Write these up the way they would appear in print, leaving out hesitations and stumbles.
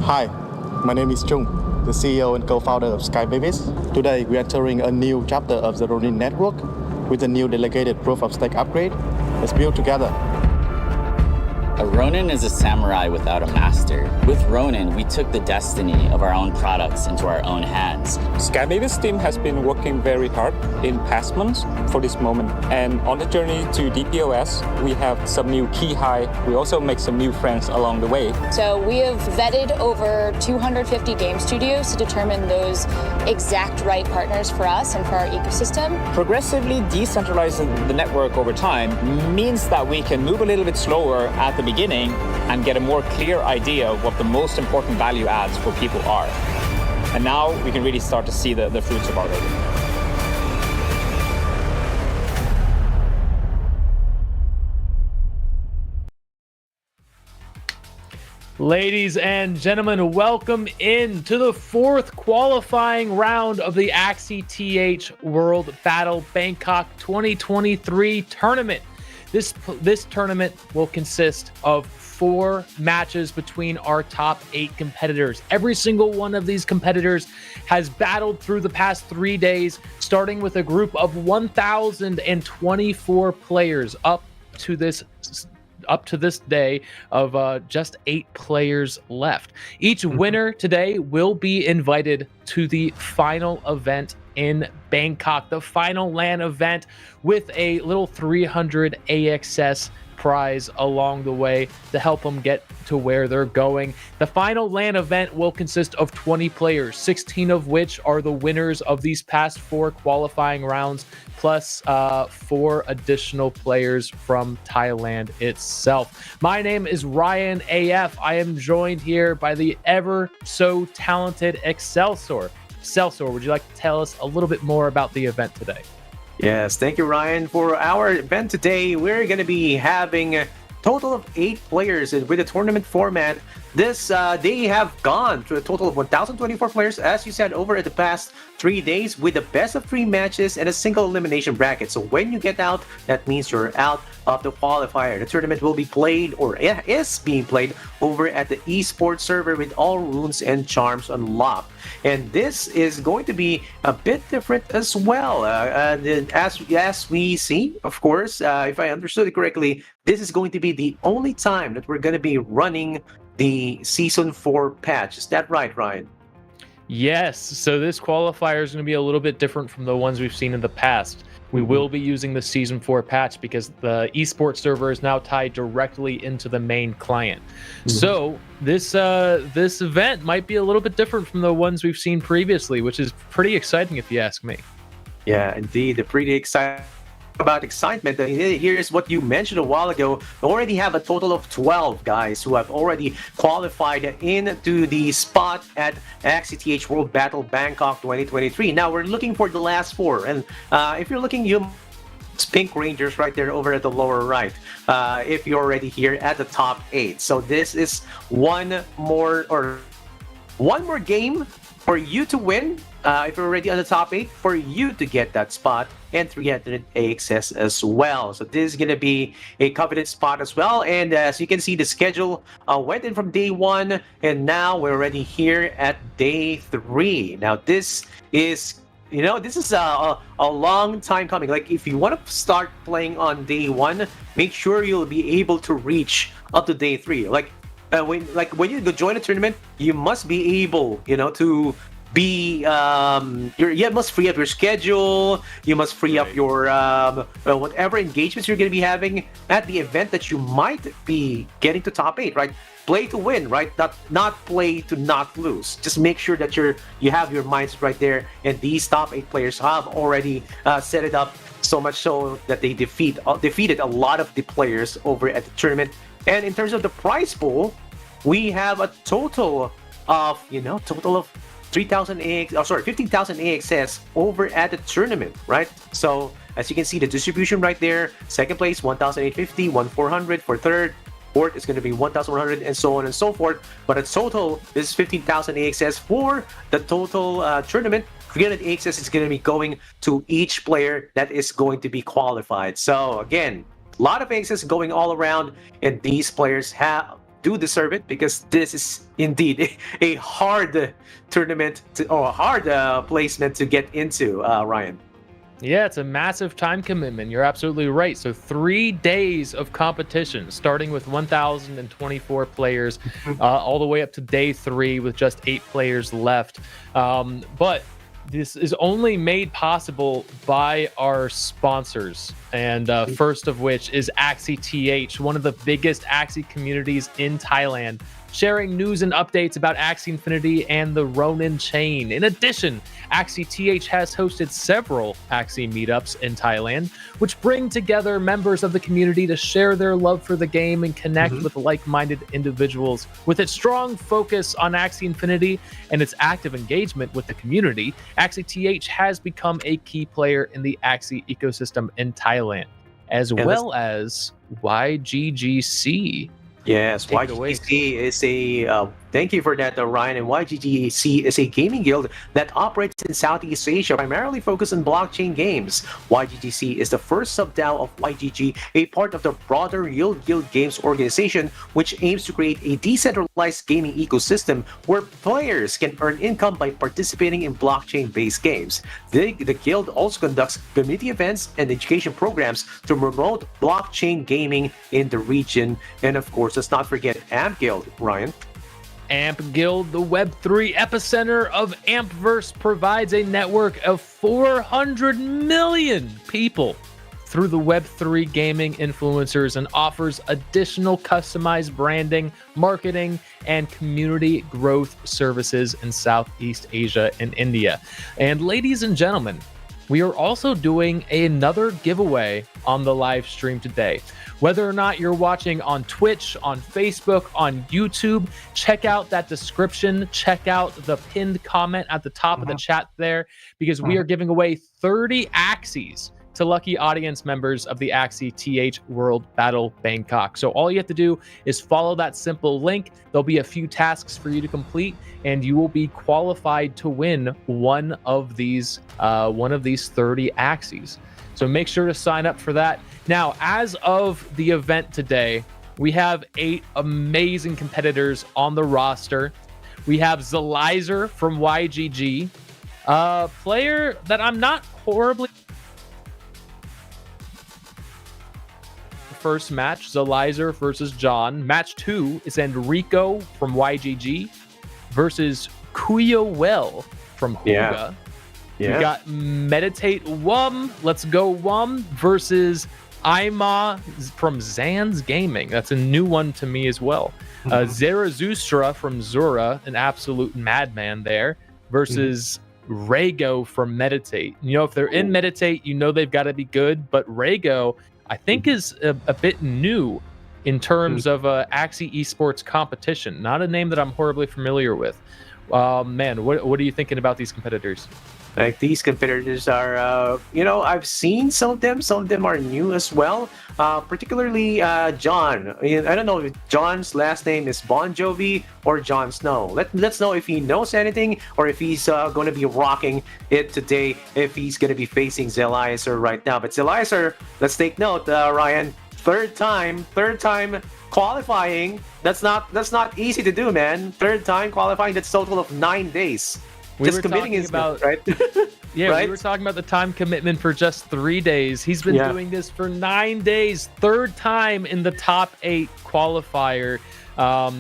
Hi, my name is Chung, the CEO and co-founder of Sky Babies. Today, we are entering a new chapter of the Ronin network with a new delegated proof of stake upgrade. Let's build together. A Ronin is a samurai without a master. With Ronin, we took the destiny of our own products into our own hands. Sky Babies team has been working very hard in past months for this moment. And on the journey to DPOS, we have some new key high. We also make some new friends along the way. So we have vetted over 250 game studios to determine those exact right partners for us and for our ecosystem. Progressively decentralizing the network over time means that we can move a little bit slower at the beginning and get a more clear idea of what the most important value adds for people are. And now we can really start to see the fruits of our labor. Ladies and gentlemen, welcome in to the fourth qualifying round of the AxieTh World Battle Bangkok 2023 tournament. This tournament will consist of 4 matches between our top 8 competitors. Every single one of these competitors has battled through the past 3 days, starting with a group of 1,024 players up to this day of just 8 players left. Each winner today will be invited to the final event in Bangkok, the final LAN event, with a little 300 AXS prize along the way to help them get to where they're going. The final LAN event will consist of 20 players, 16 of which are the winners of these past 4 qualifying rounds, plus 4 additional players from Thailand itself. My name is Ryan AF. I am joined here by the ever so talented Excelsior. Excelsior, would you like to tell us a little bit more about the event today? Yes, thank you, Ryan. For our event today, we're going to be having a total of 8 players with the tournament format. They have gone to a total of 1,024 players, as you said, over the past 3 days with the best of 3 matches and a single elimination bracket. So when you get out, that means you're out of the qualifier. The tournament will be played, or is being played, over at the esports server with all runes and charms unlocked. And this is going to be a bit different as well. As we see, of course, if I understood it correctly, this is going to be the only time that we're going to be running the Season 4 patch. Is that right, Ryan? Yes, so this qualifier is going to be a little bit different from the ones we've seen in the past. We will be using the Season 4 patch because the esports server is now tied directly into the main client. So this event might be a little bit different from the ones we've seen previously, which is pretty exciting if you ask me. Yeah, indeed. Pretty exciting. About excitement, here's what you mentioned a while ago. We already have a total of 12 guys who have already qualified into the spot at AxieTh World Battle Bangkok 2023. Now we're looking for the last 4, and if you're looking, Pink Rangers right there over at the lower right, if you're already here at the top 8. So this is one more game for you to win if you're already on the top 8, for you to get that spot, and 300 AXS as well. So this is going to be a coveted spot as well. And as you can see, the schedule went in from day 1, and now we're already here at day 3. Now this is, this is a long time coming. Like, if you want to start playing on day 1, make sure you'll be able to reach up to day 3. Like when you go join a tournament, you must be able, to be you must free up your schedule. You must free up your whatever engagements you're going to be having at the event that you might be getting to top 8, right? Play to win, right? Not play to not lose. Just make sure that you have your mindset right there. And these top 8 players have already set it up so much so that they defeated a lot of the players over at the tournament. And in terms of the prize pool, we have a total of 15,000 AXS over at the tournament, right? So as you can see, the distribution right there, second place 1,850, 1,400 for third, fourth is going to be 1,100, and so on and so forth. But a total is 15,000 AXS for the total tournament. 300 AXS is going to be going to each player that is going to be qualified. So again, a lot of AXS going all around, and these players do deserve it, because this is indeed a hard tournament or a hard placement to get into, Ryan. Yeah, it's a massive time commitment. You're absolutely right. So 3 days of competition, starting with 1,024 players, all the way up to day 3 with just 8 players left. But this is only made possible by our sponsors, and first of which is AxieTh, one of the biggest Axie communities in Thailand, sharing news and updates about Axie Infinity and the Ronin chain. In addition, AxieTh has hosted several Axie meetups in Thailand, which bring together members of the community to share their love for the game and connect with like-minded individuals. With its strong focus on Axie Infinity and its active engagement with the community, AxieTh has become a key player in the Axie ecosystem in Thailand, as well as YGGC. Yes, YGGC is a thank you for that, Ryan. And YGGC is a gaming guild that operates in Southeast Asia, primarily focused on blockchain games. YGGC is the first sub-DAO of YGG, a part of the broader Yield Guild Games organization, which aims to create a decentralized gaming ecosystem where players can earn income by participating in blockchain-based games. The guild also conducts community events and education programs to promote blockchain gaming in the region. And of course, let's not forget AMP Guild, Ryan. AMP Guild, the Web3 epicenter of Ampverse, provides a network of 400 million people through the Web3 gaming influencers and offers additional customized branding, marketing, and community growth services in Southeast Asia and India. And ladies and gentlemen, we are also doing another giveaway on the live stream today. Whether or not you're watching on Twitch, on Facebook, on YouTube, check out that description, check out the pinned comment at the top of the chat there, because we are giving away 30 Axies to lucky audience members of the AxieTh World Battle Bangkok. So all you have to do is follow that simple link. There'll be a few tasks for you to complete, and you will be qualified to win one of these 30 Axies. So make sure to sign up for that. Now, as of the event today, we have 8 amazing competitors on the roster. We have Zelizer from YGG, a player that I'm not horribly... First match, Zelizer versus John. Match 2 is Enrico from YGG versus Kuyo from Huga. We got Meditate Wum, Let's Go Wum versus Ima from Zan's Gaming. That's a new one to me as well. Zarazustra from Zura, an absolute madman there, versus Rego from Meditate. You know, if they're in Meditate, you know they've got to be good, but Rego, I think, is a bit new in terms of Axie esports competition. Not a name that I'm horribly familiar with. Man, what are you thinking about these competitors? Like these competitors are, I've seen some of them. Some of them are new as well. Particularly John. I don't know if John's last name is Bon Jovi or Jon Snow. Let's know if he knows anything or if he's going to be rocking it today. If he's going to be facing Zelizer right now. But Zelizer, let's take note, Ryan. Third time qualifying. That's not easy to do, man. Third time qualifying. That's a total of 9 days. We just were committing talking his about right. Yeah, right? we were talking about the time commitment for just 3 days. He's been doing this for 9 days. Third time in the top 8 qualifier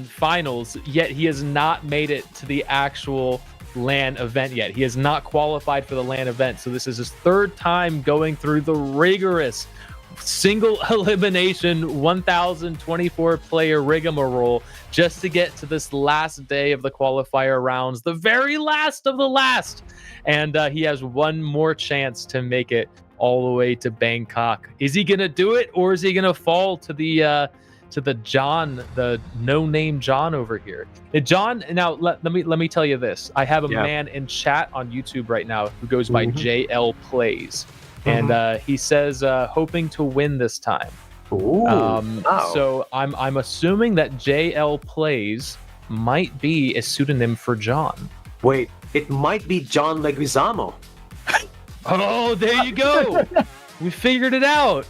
finals, yet he has not made it to the actual LAN event yet. He has not qualified for the LAN event. So this is his third time going through the rigorous single elimination 1024 player rigmarole just to get to this last day of the qualifier rounds, the very last of the last. And he has one more chance to make it all the way to Bangkok. Is he gonna do it, or is he gonna fall to the John, the no-name John over here? John, now let me tell you this. I have a man in chat on YouTube right now who goes by JL Plays. And he says hoping to win this time. Wow. So I'm assuming that JL Plays might be a pseudonym for John. Wait, it might be John Leguizamo. Oh, there you go. We figured it out.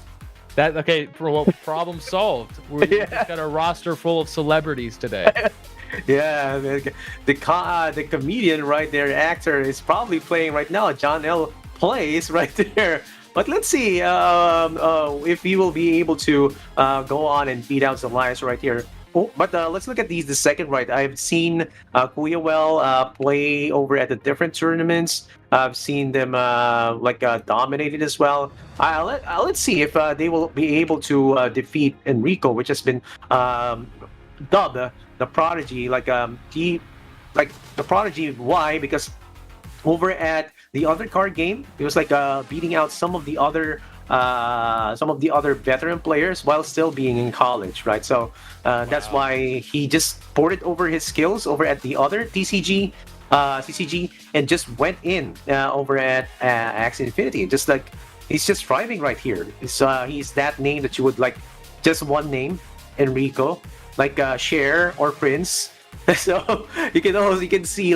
Problem solved. We just got a roster full of celebrities today. Yeah, the comedian right there, actor, is probably playing right now. John L. Plays right there. But let's see if he will be able to go on and beat out Zelizer right here. Oh, but let's look at the second right. I've seen Kuyawell play over at the different tournaments. I've seen them dominated as well. Let's see if they will be able to defeat Enrico, which has been dubbed the Prodigy. The Prodigy. Why? Because over at the other card game, it was beating out some of the other veteran players while still being in college, right? So that's why he just ported over his skills over at the other CCG, and just went in over at Axie Infinity. Just he's just thriving right here. He's that name that you would just one name, Enrico, Cher or Prince. So you can see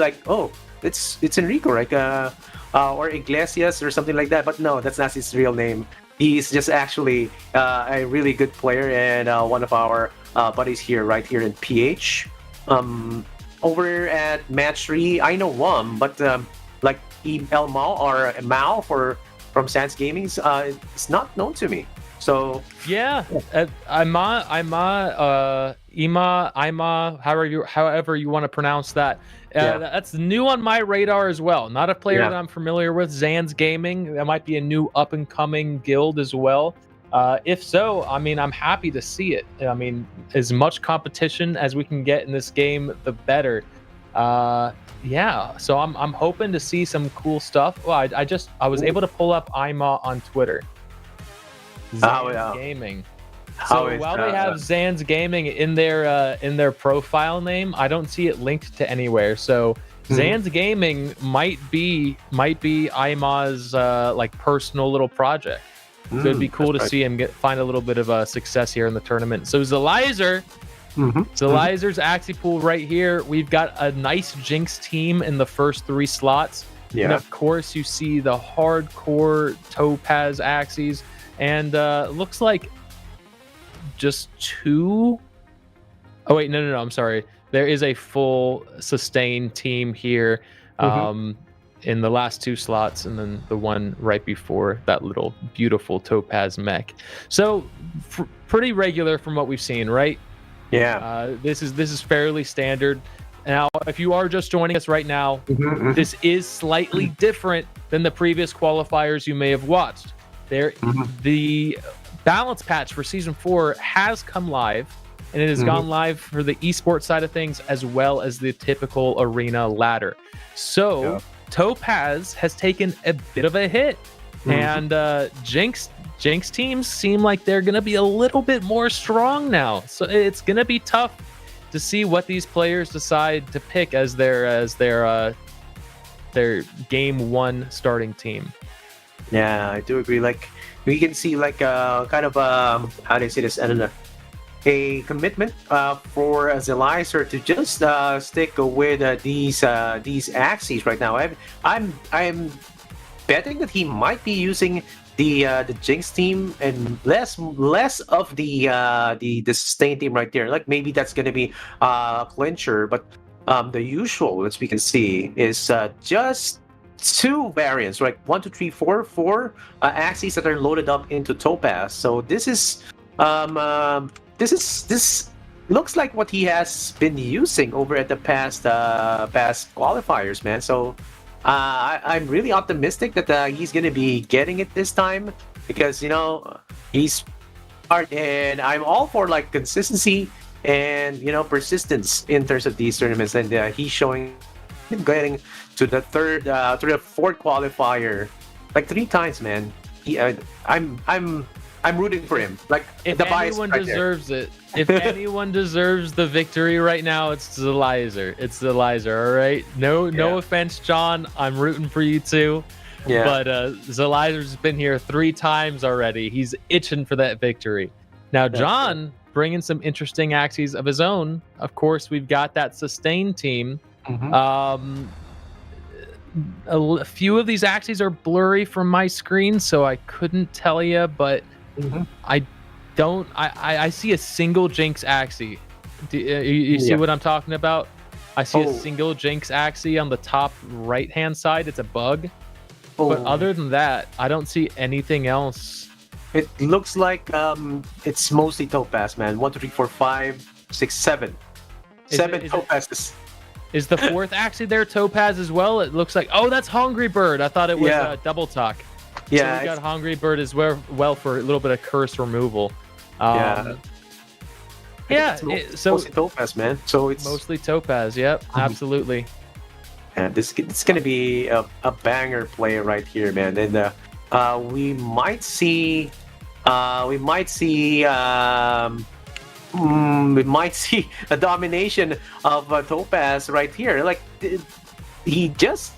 it's Enrico, or Iglesias or something like that. But no, that's not his real name. He's just actually a really good player and one of our buddies right here in PH. Over at match 3, I know one, but El Mao or Mao from Sans Gaming, it's not known to me. So yeah, Ima, however you want to pronounce that. That's new on my radar as well. Not a player that I'm familiar with. Sans Gaming, that might be a new up and coming guild as well. If so, I'm happy to see it. As much competition as we can get in this game, the better. So I'm hoping to see some cool stuff. Well, I was able to pull up Ima on Twitter. Zans Gaming. So while they have Zans Gaming in their profile name, I don't see it linked to anywhere. So Zans Gaming might be Ima's personal little project. So it'd be cool to see him find a little bit of success here in the tournament. So Zelizer, Zelizer's Axie pool right here. We've got a nice Jinx team in the first 3 slots. Yeah. And of course you see the hardcore Topaz Axies. And looks like just 2. Oh wait, no, I'm sorry. There is a full sustain team here in the last 2 slots, and then the one right before that little beautiful Topaz mech. So pretty regular from what we've seen, right? Yeah. This is fairly standard. Now, if you are just joining us right now, this is slightly different than the previous qualifiers you may have watched. The balance patch for season 4 has come live, and it has gone live for the esports side of things as well as the typical arena ladder. So Topaz has taken a bit of a hit, and Jinx teams seem like they're going to be a little bit more strong now. So it's going to be tough to see what these players decide to pick as their their game 1 starting team. Yeah, I do agree. Like we can see like kind of how do you say this? I don't know. A commitment for Zelizer to just stick with these Axies right now. I'm betting that he might be using the Jinx team and less of the sustain team right there. Like maybe that's gonna be clincher, but the usual, which we can see, is just 2 variants, right? 1, 2, 3, 4, 4 Axies that are loaded up into Topaz. So this looks like what he has been using over at the past qualifiers, man. So I'm really optimistic that he's gonna be getting it this time, because he's hard, and I'm all for like consistency and persistence in terms of these tournaments, and he's showing getting to the 4th qualifier like 3 times, man. I'm rooting for him. Like if the bias anyone right deserves there. it, if anyone deserves the victory right now, it's Zelizer. It's Zelizer. All right. No offense, John. I'm rooting for you too. Yeah. But Zelizer's been here 3 times already. He's itching for that victory. Now, John bringing some interesting Axies of his own. Of course, we've got that sustain team. Mm-hmm. A few of these Axies are blurry from my screen, so I couldn't tell you, but I see a single Jinx Axie. You see what I'm talking about? I see a single Jinx Axie on the top right-hand side. It's a bug. But other than that, I don't see anything else. It looks like it's mostly Topaz, man. 1, 2, 3, 4, 5, 6, 7. 7 Topazes. Is the 4th Axie there Topaz as well? It looks like, that's Hungry Bird. I thought it was Double Talk. Yeah, so we got Hungry Bird as well for a little bit of curse removal. So mostly Topaz, man. So it's mostly Topaz. Yep, absolutely. And it's gonna be a banger play right here, man. And we might see a domination of Topaz right here. Like he just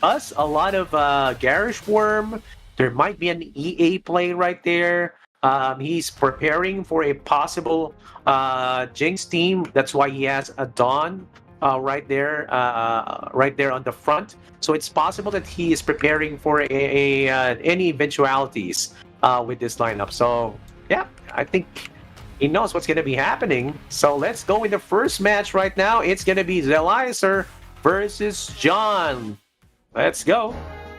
us a lot of Garish Worm. There might be an EA play right there. He's preparing for a possible Jinx team. That's why he has a Dawn right there on the front. So it's possible that he is preparing for any eventualities with this lineup. So yeah, I think he knows what's going to be happening. So let's go in the first match right now. It's going to be Zelizer versus John. Let's go.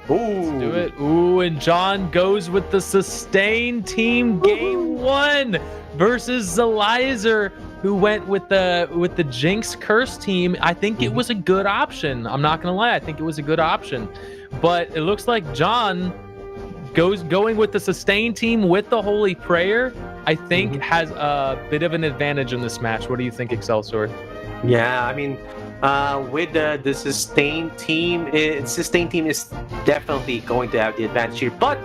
Ooh. Let's do it. Ooh, and John goes with the sustain team game 1 versus Zelizer, who went with the Jinx curse team. I think it was a good option. I'm not gonna lie, I think it was a good option. But it looks like John going with the sustain team with the Holy Prayer, I think has a bit of an advantage in this match. What do you think, Excelsior? Yeah, I mean, with the sustain team is definitely going to have the advantage here. But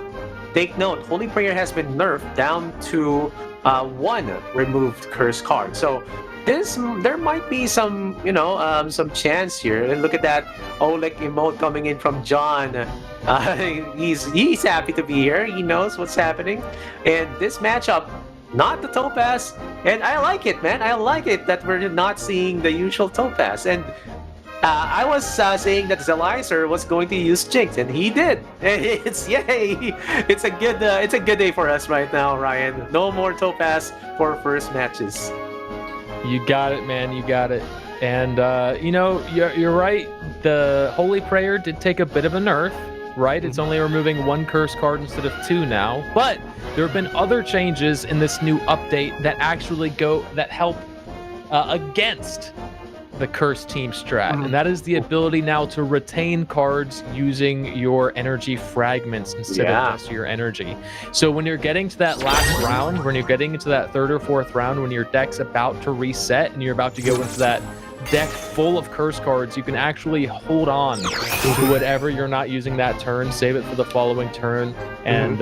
take note, Holy Prayer has been nerfed down to 1 removed curse card. So there might be some some chance here. And look at that Oleg emote coming in from John. He's happy to be here. He knows what's happening. And this matchup, not the Topaz, and I like it, man. I like it that we're not seeing the usual Topaz. And I was saying that Zelizer was going to use Jinx, and he did. It's yay! It's a good day for us right now, Ryan. No more Topaz for first matches. You got it, man. You got it. And you're right. The Holy Prayer did take a bit of a nerf. Right? It's only removing 1 curse card instead of 2 now. But there have been other changes in this new update that actually help against the curse team strat. And that is the ability now to retain cards using your energy fragments instead of just your energy. So when you're getting to that last round, when you're getting into that 3rd or 4th round, when your deck's about to reset and you're about to go into that deck full of curse cards, you can actually hold on to whatever you're not using that turn, save it for the following turn, and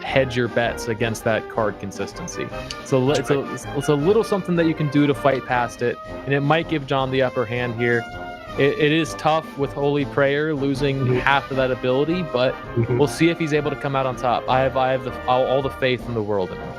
hedge your bets against that card consistency. So it's a little something that you can do to fight past it, and it might give John the upper hand here. it is tough with Holy Prayer losing half of that ability, but we'll see if he's able to come out on top. I have all the faith in the world in him.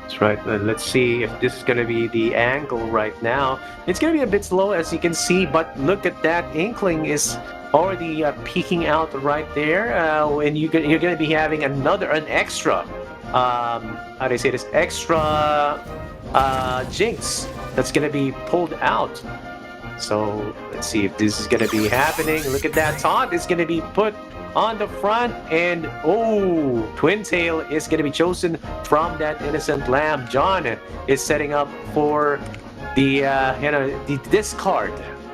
That's right. Let's see if this is going to be the angle right now. It's going to be a bit slow, as you can see, but look at that. Inkling is already peeking out right there. And you're going to be having an extra, how do I say this? Extra Jinx that's going to be pulled out. So let's see if this is going to be happening. Look at that. Taunt is going to be put on the front, and Twin Tail is going to be chosen from that Innocent Lamb. John is setting up for the the discard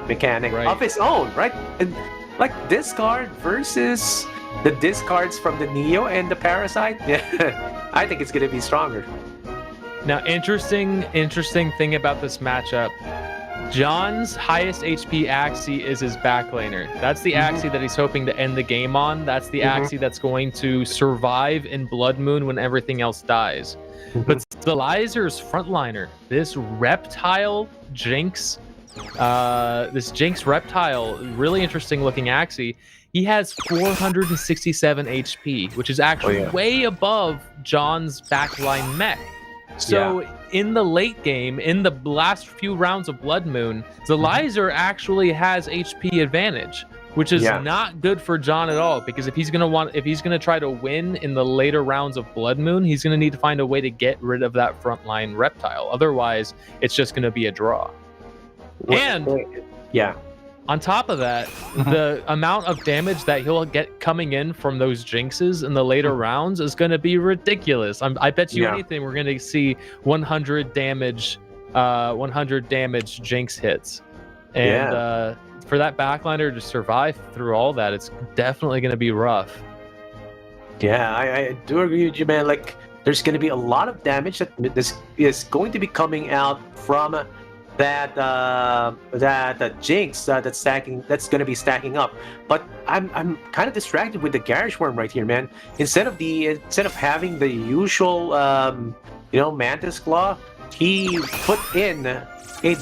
mechanic of his own, right? And like discard versus the discards from the Neo and the Parasite. Yeah, I think it's going to be stronger. Now, interesting thing about this matchup. John's highest HP Axie is his backlaner. That's the Axie that he's hoping to end the game on. That's the Axie that's going to survive in Blood Moon when everything else dies. But Zalizer's frontliner, this Reptile Jinx, Reptile, really interesting looking Axie. He has 467 HP, which is actually way above John's backline mech. So in the late game, in the last few rounds of Blood Moon, Zalizer actually has HP advantage, which is not good for John at all. Because if he's gonna try to win in the later rounds of Blood Moon, he's gonna need to find a way to get rid of that frontline Reptile. Otherwise, it's just gonna be a draw. On top of that, the amount of damage that he'll get coming in from those Jinxes in the later rounds is going to be ridiculous. I bet you anything we're going to see 100 damage Jinx hits. And for that backliner to survive through all that, it's definitely going to be rough. Yeah, I do agree with you, man. Like, there's going to be a lot of damage that this is going to be coming out from that Jinx that's going to be stacking up. But I'm kind of distracted with the Garage Worm right here, man. Instead of having the usual Mantis Claw, he put in a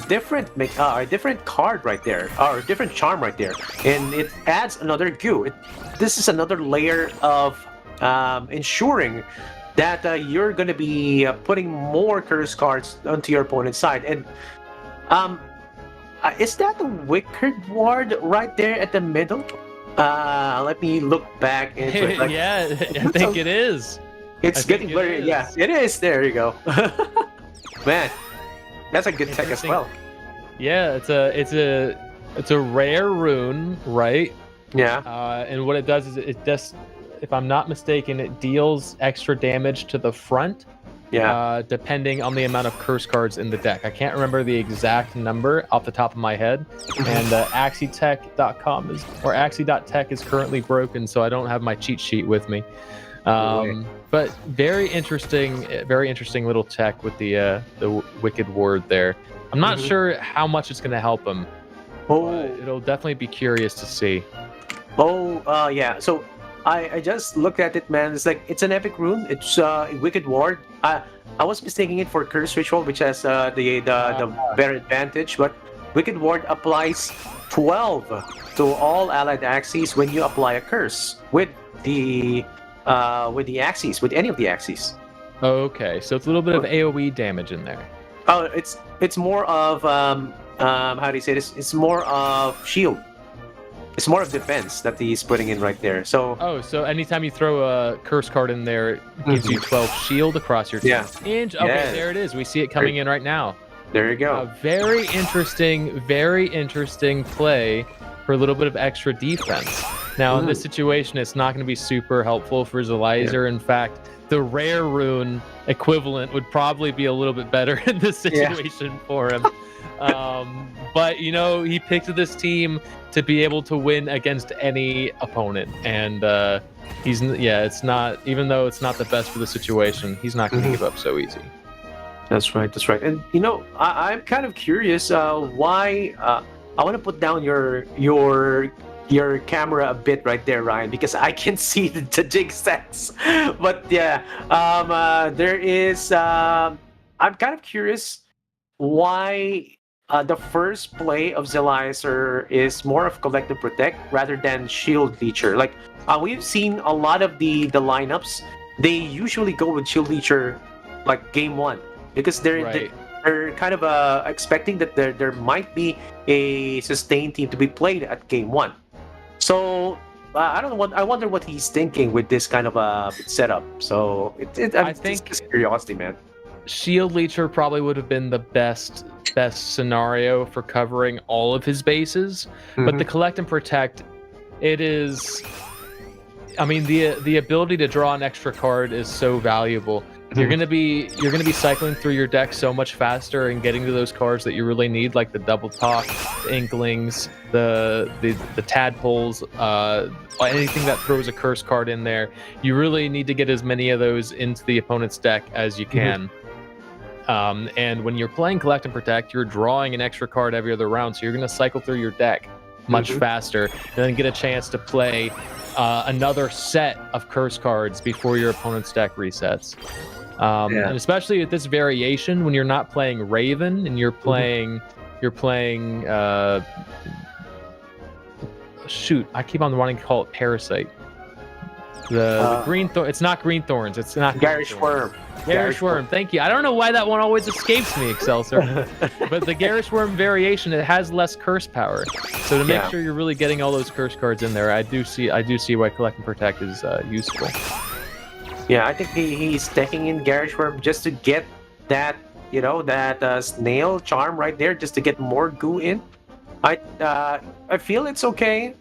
different card right there, or a different charm right there, and it adds another goo. This is another layer of ensuring that you're going to be putting more curse cards onto your opponent's side. And is that the Wicked Ward right there at the middle? Let me look back into it. Like, yeah, I think it is. It's getting blurry. Yeah, it is. There you go. Man, that's a good tech as well. Yeah, it's a rare rune, right? Yeah. And what it does is it just, if I'm not mistaken, it deals extra damage to the front. Yeah. Depending on the amount of curse cards in the deck. I can't remember the exact number off the top of my head. And AxieTech.com or Axie.tech is currently broken, so I don't have my cheat sheet with me. But very interesting little tech with the Wicked Ward there. I'm not sure how much it's going to help him. But it'll definitely be curious to see. Yeah. So I just looked at it, man. It's like, it's an epic rune. It's Wicked Ward. I was mistaking it for Curse Ritual, which has the better advantage. But Wicked Ward applies 12 to all allied Axies when you apply a curse with the Axies, with any of the Axies. Okay, so it's a little bit of AOE damage in there. Oh, it's more of how do you say this? It's more of shield. It's more of defense that he's putting in right there. So so anytime you throw a curse card in there, it gives you 12 shield across your team. Okay, there it is. We see it coming in right now. There you go. Very interesting play for a little bit of extra defense. Now, in this situation, it's not going to be super helpful for Zalizer. In fact, the rare rune equivalent would probably be a little bit better in this situation for him. But, he picked this team to be able to win against any opponent. And it's not, even though it's not the best for the situation, he's not going to give up so easy. That's right. And, I'm kind of curious why... I want to put down your camera a bit right there, Ryan, because I can see the jig sets. But there is... I'm kind of curious why the first play of Zelizer is more of collect and protect rather than shield leecher. Like we've seen a lot of the lineups, they usually go with shield leecher like game one because they're kind of expecting that there might be a sustained team to be played at game one. So I don't know I wonder what he's thinking with this kind of a setup. So I think it's just curiosity, man. Shield Leecher probably would have been the best scenario for covering all of his bases, but the collect and protect, it is. I mean, the ability to draw an extra card is so valuable. You're gonna be cycling through your deck so much faster and getting to those cards that you really need, like the double talk, the inklings, the tadpoles, anything that throws a curse card in there. You really need to get as many of those into the opponent's deck as you can. And when you're playing collect and protect, you're drawing an extra card every other round, so you're gonna cycle through your deck much faster and then get a chance to play another set of curse cards before your opponent's deck resets. And especially with this variation, when you're not playing Raven and you're playing shoot, I keep on wanting to call it Parasite. The green thorn. It's not green thorns. It's not Garish Worm. Garish Worm. Thank you. I don't know why that one always escapes me, Excelsior. But the Garish Worm variation, it has less curse power. So to make sure you're really getting all those curse cards in there, I do see why collect and protect is useful. Yeah, I think he's taking in Garish Worm just to get that, that snail charm right there, just to get more goo in. I feel it's okay.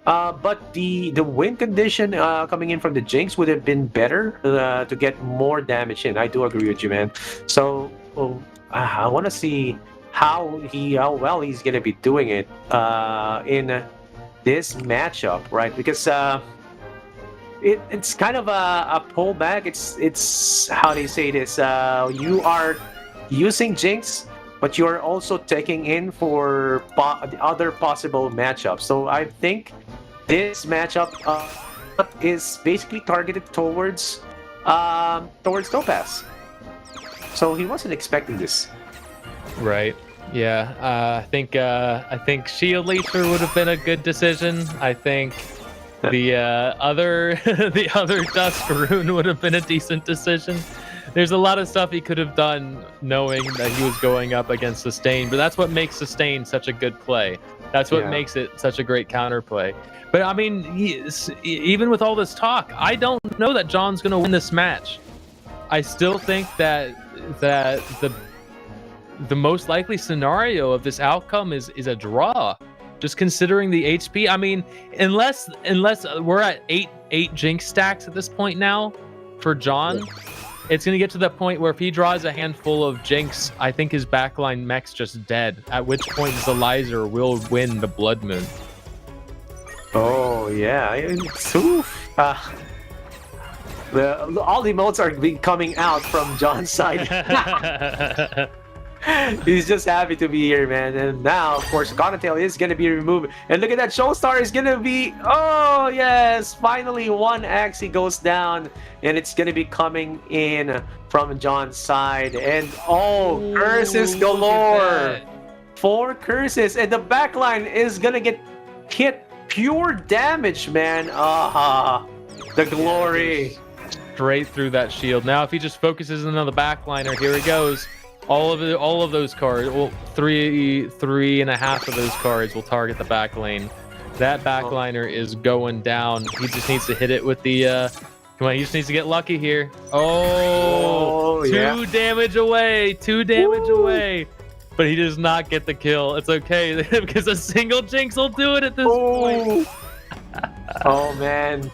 But the win condition coming in from the Jinx would have been better to get more damage in. I do agree with you, man. So I want to see how well he's gonna be doing it in this matchup, right? Because it's kind of a pullback. It's how they say this. You are using Jinx, but you are also taking in for the other possible matchups. So I think this matchup is basically targeted towards Topaz. So he wasn't expecting this. Right. Yeah. I think Shield Leecher would have been a good decision. I think the other Dusk Rune would have been a decent decision. There's a lot of stuff he could have done knowing that he was going up against Sustain, but that's what makes Sustain such a good play. That's what makes it such a great counterplay. But I mean, even with all this talk, I don't know that John's going to win this match. I still think that the most likely scenario of this outcome is a draw. Just considering the HP, I mean, unless we're at eight Jinx stacks at this point now for John, it's going to get to the point where if he draws a handful of Jinx, I think his backline mech's just dead, at which point Zelizer will win the Blood Moon. Oh, yeah. All the emotes are coming out from John's side. He's just happy to be here, man. And now, of course, Gonatail is going to be removed. And look at that, Showstar is going to be... Oh, yes! Finally, one Axie goes down. And it's going to be coming in from John's side. And, curses galore! 4 curses. And the backline is going to get hit pure damage, man. The glory. Straight through that shield. Now, if he just focuses on the backliner, here he goes. All of those cards, well, three and a half of those cards will target the back lane. That backliner is going down. He just needs to hit it with the. Come on, he just needs to get lucky here. Two damage away. 2 damage away. But he does not get the kill. It's okay because a single Jinx will do it at this point. Oh man.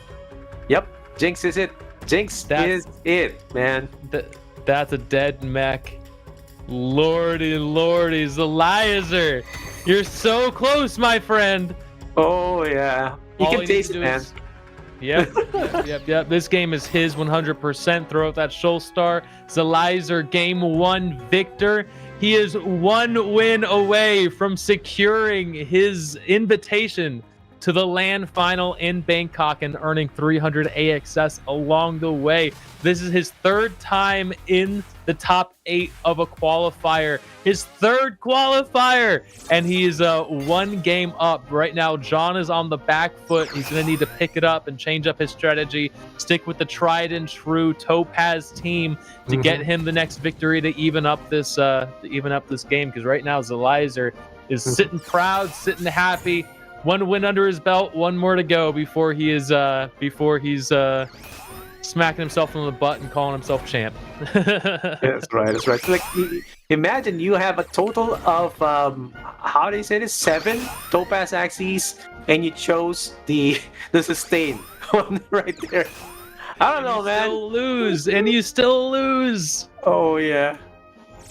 Yep, Jinx is it. Jinx is it, man. That's a dead mech. Lordy, Zelizer, you're so close, my friend. Oh yeah, you can taste it, man. Yep. This game is his 100%. Throw out that Showstar. Zelizer, game 1 victor. He is 1 win away from securing his invitation to the LAN final in Bangkok and earning 300 AXS along the way. This is his 3rd time in the top 8 of a qualifier, his 3rd qualifier, and he's 1 game up. Right now, John is on the back foot. He's going to need to pick it up and change up his strategy, stick with the tried and true Topaz team to get him the next victory to even up this game, because right now Zelizer is sitting proud, sitting happy. 1 win under his belt, 1 more to go before he's smacking himself on the butt and calling himself champ. That's right. That's right. So, like, imagine you have a total of how do you say this? 7 Topaz Axies, and you chose the sustain one right there. I don't know, man. You still lose. Oh yeah.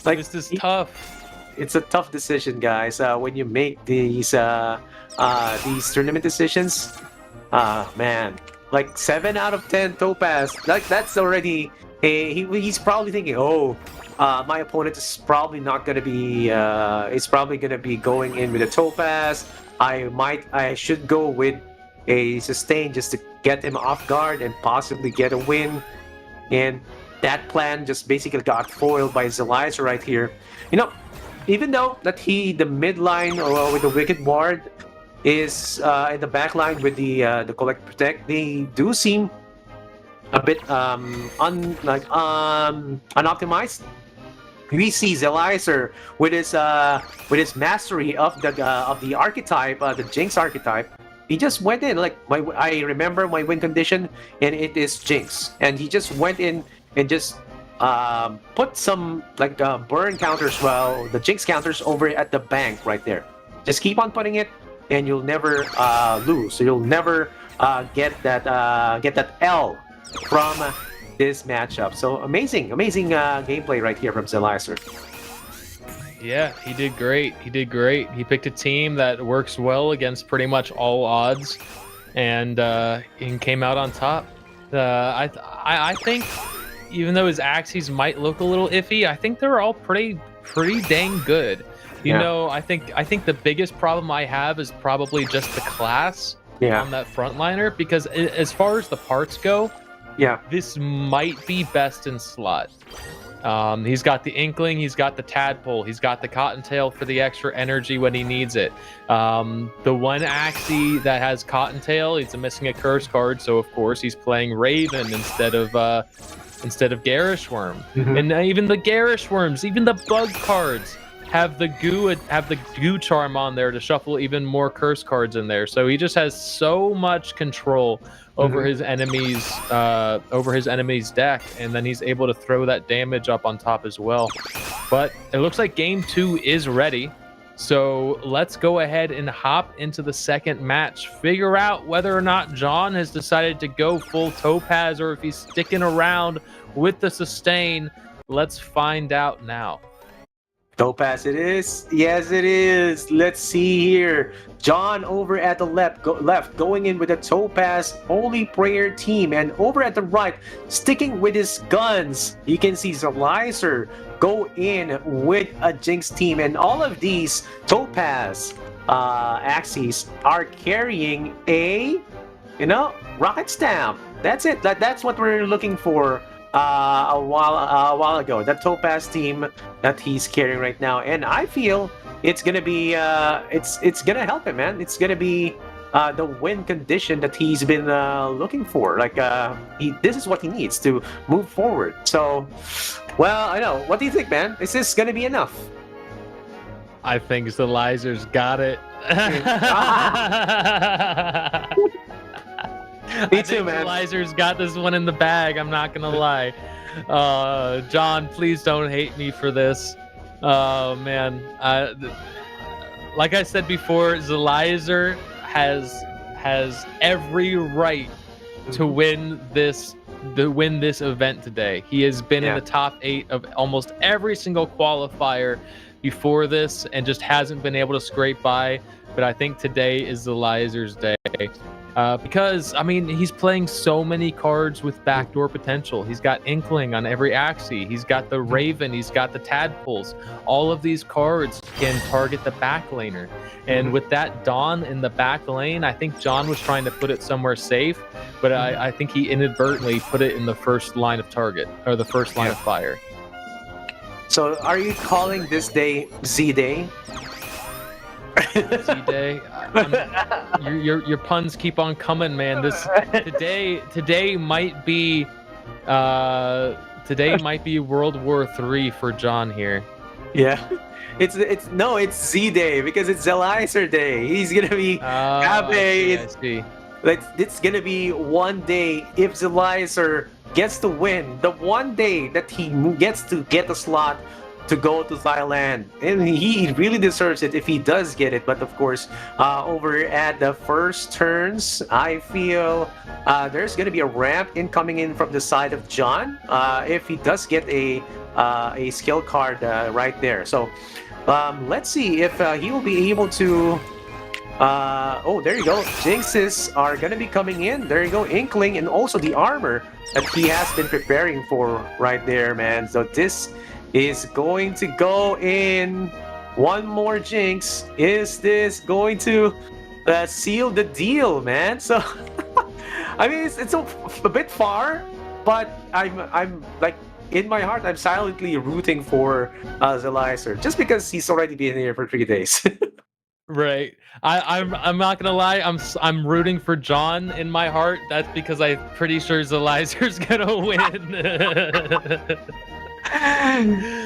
Like, this is tough. It's a tough decision, guys. When you make these tournament decisions, man. Like 7 out of 10 Topaz. Like, that's already he's probably thinking, oh, my opponent is probably not gonna be. It's probably gonna be going in with a Topaz. I should go with a sustain just to get him off guard and possibly get a win. And that plan just basically got foiled by Zelizer right here. You know, even though that the midline with the Wicked Ward is in the back line with the Collect Protect, they do seem a bit unoptimized. We see Zelizer with his mastery of the archetype, the Jinx archetype. He just went in like I remember my win condition, and it is Jinx, and he just went in and just put some like burn counters, well, the Jinx counters over at the bank right there. Just keep on putting it, and you'll never lose. So you'll never get that L from this matchup. So amazing gameplay right here from Zelizer. Yeah, he did great. He picked a team that works well against pretty much all odds, and came out on top. I think, even though his Axies might look a little iffy, I think they're all pretty dang good. You know, I think the biggest problem I have is probably just the class on that frontliner, because as far as the parts go, this might be best in slot. He's got the Inkling, he's got the Tadpole, he's got the Cottontail for the extra energy when he needs it. The one Axie that has Cottontail, he's missing a curse card, so of course he's playing Raven instead of Garish Worm. And even the Garish Worms, even the bug cards have the goo charm on there to shuffle even more curse cards in there. So he just has so much control over his enemies deck, and then he's able to throw that damage up on top as well. But it looks like game 2 is ready, so let's go ahead and hop into the second match, figure out whether or not John has decided to go full Topaz or if he's sticking around with the sustain. Let's find out now. Topaz it is. Yes, it is. Let's see here. John over at the left going in with a Topaz Holy Prayer team, and over at the right, sticking with his guns, you can see Zelizer go in with a Jinx team, and all of these Topaz Axies are carrying a rocket stamp. That's it. That's what we're looking for. A while ago, that Topaz team that he's carrying right now, and I feel it's gonna be it's gonna help him, man. It's gonna be the win condition that he's been looking for. Like this is what he needs to move forward. So, well, I know. What do you think, man? Is this gonna be enough? I think Zelizer's got it. Me too, man. Zelizer's got this one in the bag. I'm not gonna lie. John, please don't hate me for this. Man, like I said before, Zelizer has every right to win this event today. He has been in the top 8 of almost every single qualifier before this, and just hasn't been able to scrape by. But I think today is Zelizer's day. Because, I mean, he's playing so many cards with backdoor potential. He's got Inkling on every Axie. He's got the Raven. He's got the Tadpoles. All of these cards can target the back laner. And with that Dawn in the back lane, I think John was trying to put it somewhere safe, but I think he inadvertently put it in the first line of target, or the first line of fire. So are you calling this day Z Day? Z-Day. Your puns keep on coming, man. Today might be World War III for John here. Yeah. It's Z Day because it's Zelizer Day. He's gonna be happy. I see. It's gonna be one day if Zelizer gets to win, the one day that he gets to get a slot to go to Thailand, and he really deserves it if he does get it. But of course, over at the first turns, I feel there's gonna be a ramp incoming in from the side of John if he does get a skill card right there. So let's see if he will be able to. Oh, there you go. Jinxes are gonna be coming in. There you go, Inkling, and also the armor that he has been preparing for right there, man. So this is going to go in. One more Jinx. Is this going to seal the deal, man? So I mean, it's a bit far, but I'm like, in my heart, I'm silently rooting for Zelizer just because he's already been here for 3 days. Right. I'm not gonna lie. I'm rooting for John in my heart. That's because I'm pretty sure Zelizer's gonna win.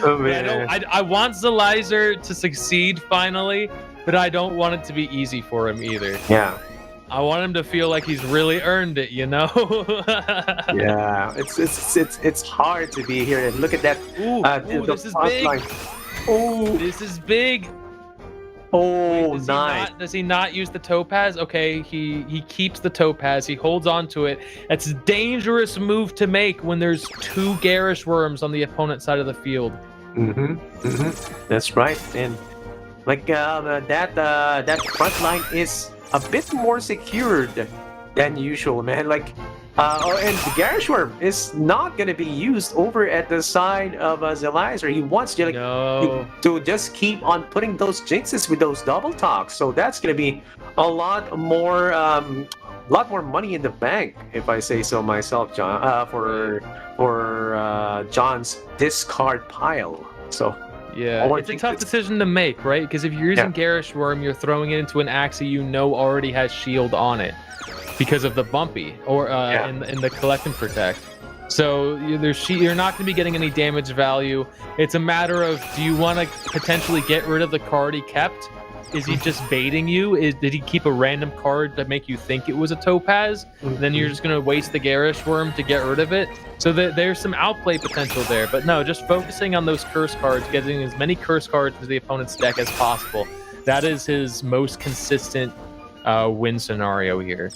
Oh man. I want Zelizer to succeed finally, but I don't want it to be easy for him either. Yeah. I want him to feel like he's really earned it, you know? Yeah. It's hard to be here. And look at that. This is big. Line. Oh. This is big. Oh, Wait, nice. Does he not use the topaz? Okay, he keeps the topaz. He holds on to it. It's a dangerous move to make when there's 2 Garish Worms on the opponent's side of the field. That's right. And like that front line is a bit more secured than usual, man. Like and the Garish Worm is not going to be used over at the side of Zelizer. He wants to, to just keep on putting those Jinxes with those double talks. So that's going to be a lot more money in the bank, if I say so myself, John. For John's discard pile. So yeah, it's a tough decision to make, right? Because if you're using Garish Worm, you're throwing it into an Axie you know already has shield on it, because of the bumpy or in the collect and protect. So you're not going to be getting any damage value. It's a matter of, do you want to potentially get rid of the card he kept? Is he just baiting you? Did he keep a random card to make you think it was a topaz? Then you're just going to waste the Garish Worm to get rid of it. So there's some outplay potential there. But no, just focusing on those curse cards, getting as many curse cards to the opponent's deck as possible. That is his most consistent win scenario here.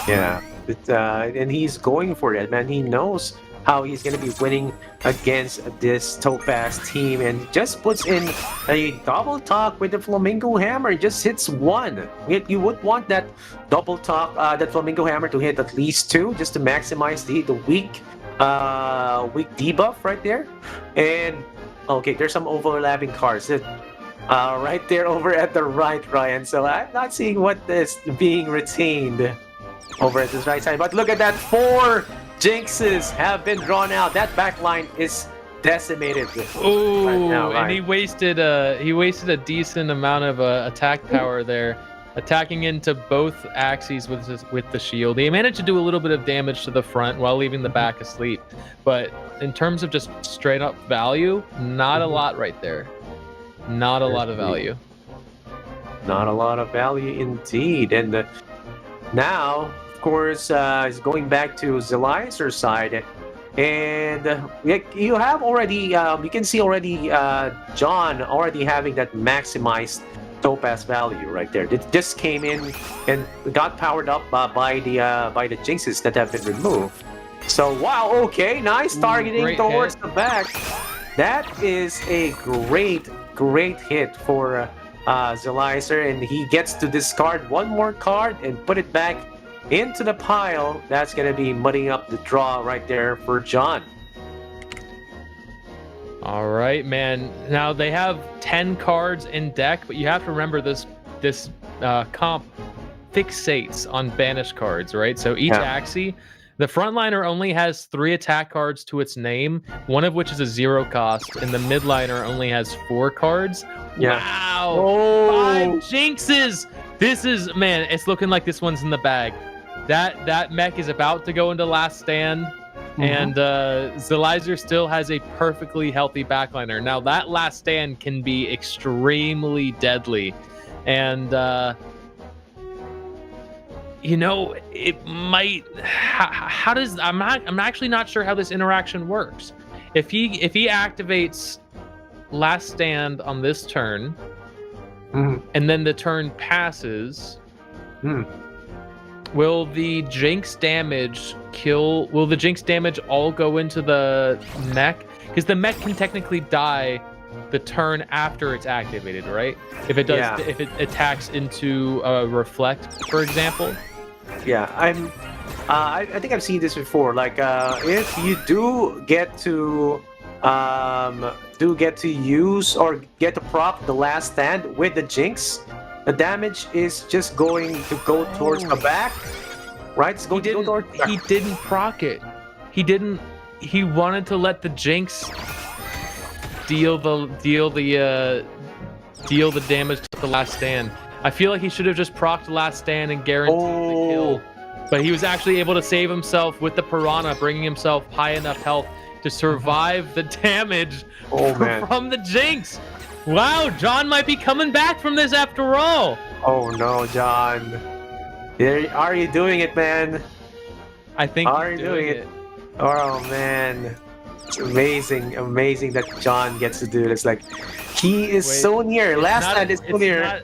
Yeah, and he's going for it, man. He knows how he's going to be winning against this Topaz team, and just puts in a double talk with the Flamingo Hammer. Just hits 1. You would want that double talk, that Flamingo Hammer, to hit at least 2, just to maximize the weak debuff right there. And okay, there's some overlapping cards that right there over at the right, Ryan. So I'm not seeing what is being retained over at this right side. But look at that, 4 Jinxes have been drawn out. That back line is decimated. Oh, right now, and he wasted a decent amount of attack power there, attacking into both Axies with the shield. He managed to do a little bit of damage to the front while leaving the back asleep. But in terms of just straight up value, not a lot right there. Not a lot of value. Not a lot of value indeed. And now, of course, is going back to Zelizer's side. And you have already, you can see already John already having that maximized Topaz value right there. It just came in and got powered up by the Jinxes that have been removed. So, wow, okay, nice targeting towards the back. That is a great hit for Zelizer, and he gets to discard 1 more card and put it back into the pile. That's going to be muddying up the draw right there for John. All right, man. Now they have 10 cards in deck, but you have to remember this comp fixates on banished cards, right? So each Axie The frontliner only has 3 attack cards to its name, one of which is a 0 cost, and the midliner only has 4 cards. Yeah. Wow! Oh. 5 jinxes! This is, man, it's looking like this one's in the bag. That mech is about to go into last stand, and Zelizer still has a perfectly healthy backliner. Now, that last stand can be extremely deadly, and you know, it might. How does I'm actually not sure how this interaction works. If he activates last stand on this turn, and then the turn passes, will the jinx damage kill? Will the jinx damage all go into the mech? Because the mech can technically die the turn after it's activated, right? If it does, if it attacks into reflect, for example. Yeah, I think I've seen this before. Like, if you do get to use or get to proc the last stand with the jinx, the damage is just going to go towards the back, right? It's going to go towards the back. He didn't proc it. He didn't. He wanted to let the jinx deal the damage to the last stand. I feel like he should have just procced last stand and guaranteed the kill. But he was actually able to save himself with the piranha, bringing himself high enough health to survive the damage from the jinx. Wow, John might be coming back from this after all. Oh no, John. Are you doing it, man? I think are you doing it? Oh man. It's amazing that John gets to do this. Like, he is so near. Last stand is so near.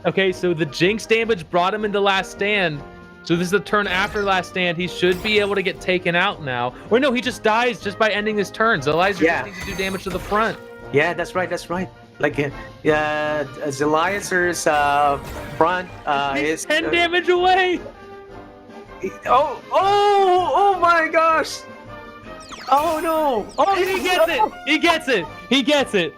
Okay, so the jinx damage brought him into last stand. So this is the turn after last stand. He should be able to get taken out now. Or no, he just dies just by ending his turn. Zelizer just needs to do damage to the front. Yeah, that's right. Like, Zelizer's front is 10 damage away. Oh my gosh. Oh no! Oh, he gets it.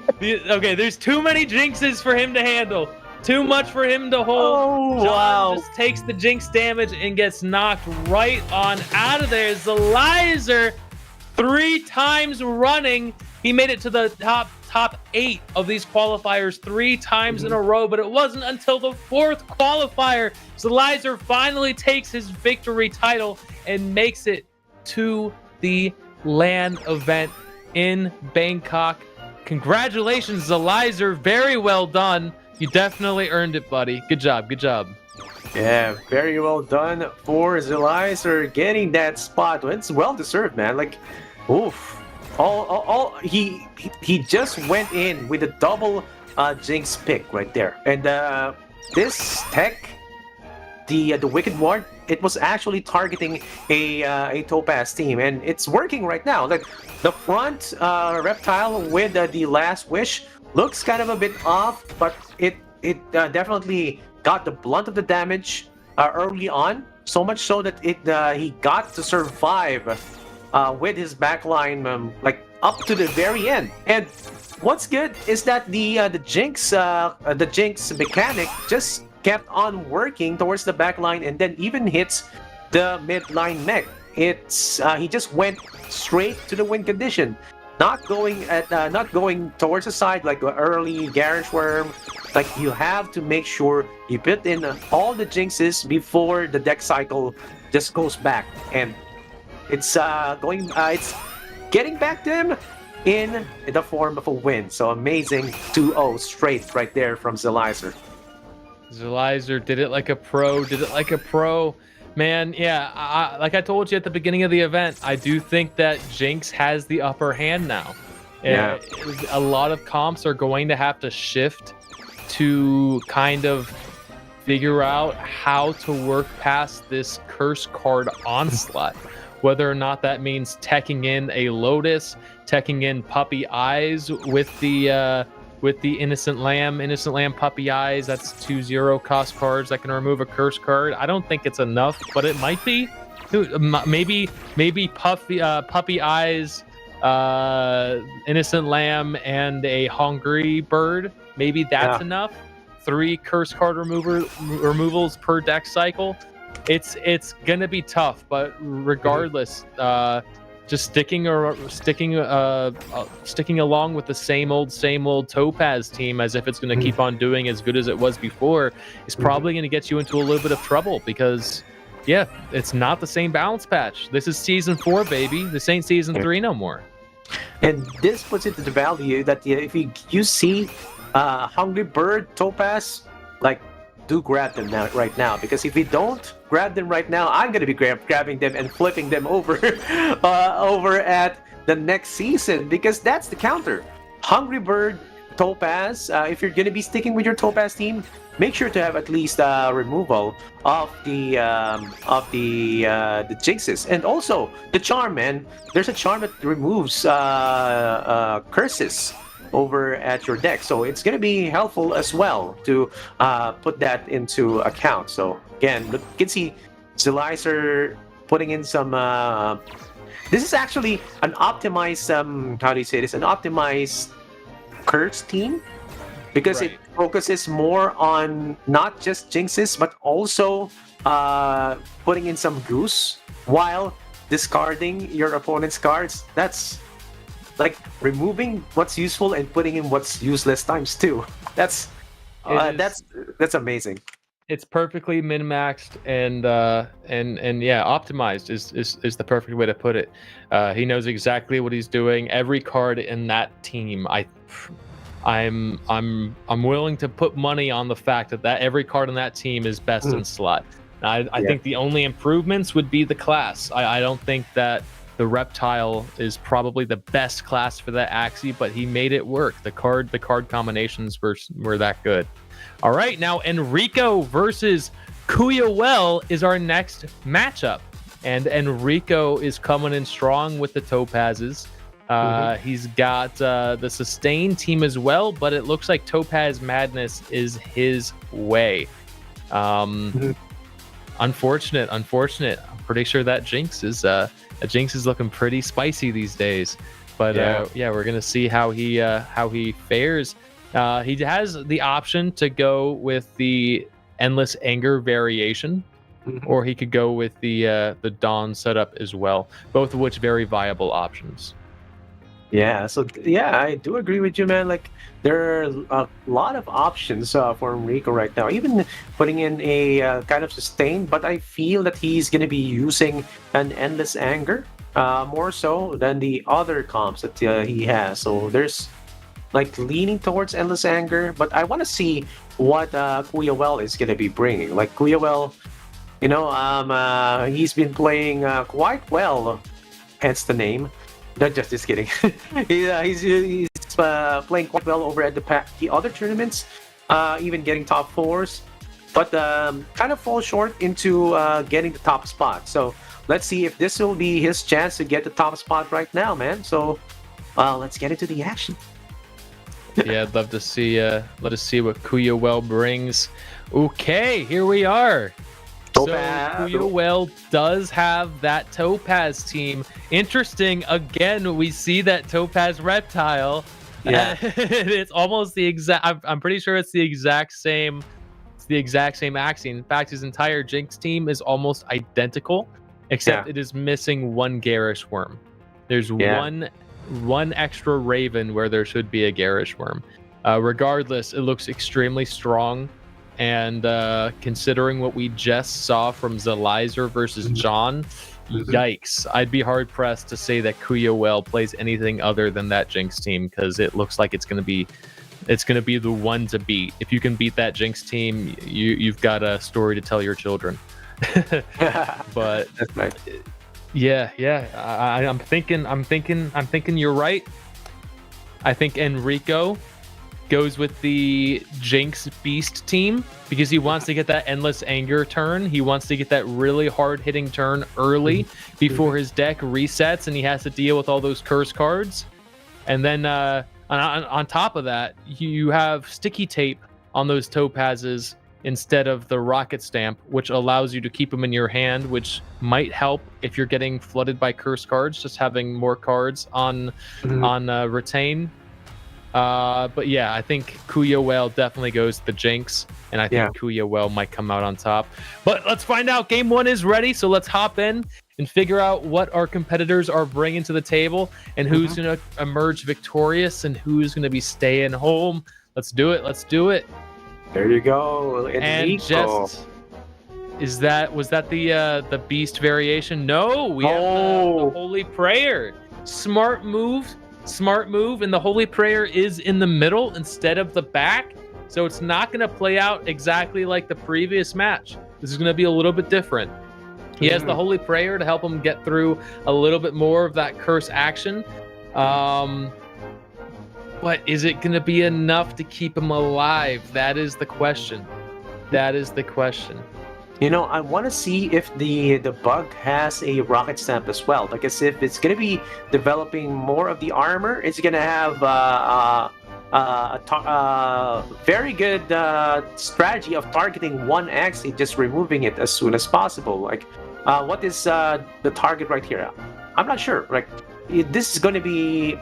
Okay, there's too many jinxes for him to handle. Too much for him to hold. John just takes the jinx damage and gets knocked right on out of there. Zelizer, 3 times running. He made it to the top 8 of these qualifiers 3 times in a row, but it wasn't until the 4th qualifier Zelizer finally takes his victory title and makes it to the LAN event in Bangkok. Congratulations, Zelizer. Very well done. You definitely earned it, buddy. Good job. Yeah, very well done for Zelizer getting that spot. It's well deserved, man. Like, oof. He just went in with a double jinx pick right there. And this tech, the Wicked Ward, it was actually targeting a Topaz team, and it's working right now. Like, the front reptile with the last wish looks kind of a bit off, but it definitely got the blunt of the damage early on, so much so that he got to survive with his backline like up to the very end. And what's good is that the jinx mechanic just kept on working towards the backline and then even hits the midline mech. He just went straight to the win condition. Not going towards the side like the early Garage Worm. Like, you have to make sure you put in all the jinxes before the deck cycle just goes back, and it's getting back to him in the form of a win. So amazing 2-0 straight right there from Zelizer. Zelizer did it like a pro. Man, yeah, like I told you at the beginning of the event, I do think that Jinx has the upper hand now. Yeah. A lot of comps are going to have to shift to kind of figure out how to work past this curse card onslaught. Whether or not that means teching in a Lotus, teching in Puppy Eyes with the Innocent Lamb Puppy Eyes. That's 2 0 cost cards that can remove a curse card. I don't think it's enough, but it might be. Maybe Puppy Eyes, Innocent Lamb, and a Hungry Bird. Maybe that's enough. 3 curse card removals per deck cycle. it's gonna be tough, but regardless, just sticking along with the same old Topaz team as if it's going to keep on doing as good as it was before is probably going to get you into a little bit of trouble because, yeah, it's not the same balance patch. This is season 4, baby. This ain't season 3 no more. And this puts it to the value that if you see Hungry Bird Topaz, like, do grab them right now, because if we don't grab them right now, I'm gonna be grabbing them and flipping them over over at the next season, because that's the counter. Hungry Bird Topaz. If you're gonna be sticking with your Topaz team, make sure to have at least removal of the jinxes, and also the charm. Man, there's a charm that removes curses over at your deck, so it's going to be helpful as well to put that into account. So again, look, you can see Zelizer putting in some this is actually an optimized how do you say this, an optimized curse team, because it focuses more on not just jinxes but also putting in some goose while discarding your opponent's cards. That's like removing what's useful and putting in what's useless times 2. That's amazing. It's perfectly min-maxed and yeah, optimized is the perfect way to put it. He knows exactly what he's doing. Every card in that team, I'm willing to put money on the fact that every card in that team is best in slot. I think the only improvements would be the class. I don't think that the reptile is probably the best class for that Axie, but he made it work. The card combinations were that good. All right, now Enrico versus Kuyawel is our next matchup, and Enrico is coming in strong with the Topazes. He's got the sustain team as well, but it looks like Topaz Madness is his way. Unfortunate. I'm pretty sure that Jinx is looking pretty spicy these days. But yeah, we're gonna see how he fares. He has the option to go with the Endless Anger variation, or he could go with the Dawn setup as well. Both of which very viable options. Yeah, so yeah, I do agree with you, man. Like, there are a lot of options for Enrico right now, even putting in a kind of sustain, but I feel that he's going to be using an Endless Anger more so than the other comps that he has. So there's like leaning towards Endless Anger, but I want to see what Kuyawel is going to be bringing. Like, Kuyawel, you know, he's been playing quite well, hence the name. Not just kidding. He's playing quite well over at the other tournaments, even getting top 4s, but kind of fall short into getting the top spot. So let's see if this will be his chance to get the top spot right now, man. So let's get into the action. Yeah, I'd love to see. Let us see what Kuyawel brings. Okay, here we are. Topaz. So Kuyawel does have that Topaz team. Interesting. Again, we see that Topaz reptile. Yeah. It's almost the exact. I'm pretty sure it's the exact same. It's the exact same Axie. In fact, his entire Jinx team is almost identical, except it is missing one Garish Worm. There's one extra Raven where there should be a Garish Worm. Regardless, it looks extremely strong. And considering what we just saw from Zelizer versus John, yikes. I'd be hard-pressed to say that Kuyawel plays anything other than that Jinx team, because it looks like it's going to be the one to beat. If you can beat that Jinx team, you've got a story to tell your children. But that's right. I'm thinking you're right. I think Enrico goes with the Jinx Beast team because he wants to get that Endless Anger turn. He wants to get that really hard-hitting turn early before his deck resets and he has to deal with all those curse cards. And then on top of that, you have sticky tape on those Topazes instead of the Rocket Stamp, which allows you to keep them in your hand, which might help if you're getting flooded by curse cards, just having more cards on retain. But yeah, I think Kuya Whale definitely goes the Jinx, and I think Kuya Whale might come out on top. But let's find out. Game 1 is ready, so let's hop in and figure out what our competitors are bringing to the table and who's going to emerge victorious and who's going to be staying home. Let's do it. Let's do it. There you go. And just was that the beast variation? No, we have the Holy Prayer. Smart move, and the Holy Prayer is in the middle instead of the back, so it's not going to play out exactly like the previous match. This is going to be a little bit different. He has the Holy Prayer to help him get through a little bit more of that curse action. But is it going to be enough to keep him alive? That is the question. You know, I want to see if the bug has a rocket stamp as well. Like, as if it's going to be developing more of the armor. It's going to have a very good strategy of targeting one Axie, just removing it as soon as possible. Like, what is the target right here? I'm not sure. Like, this is going to be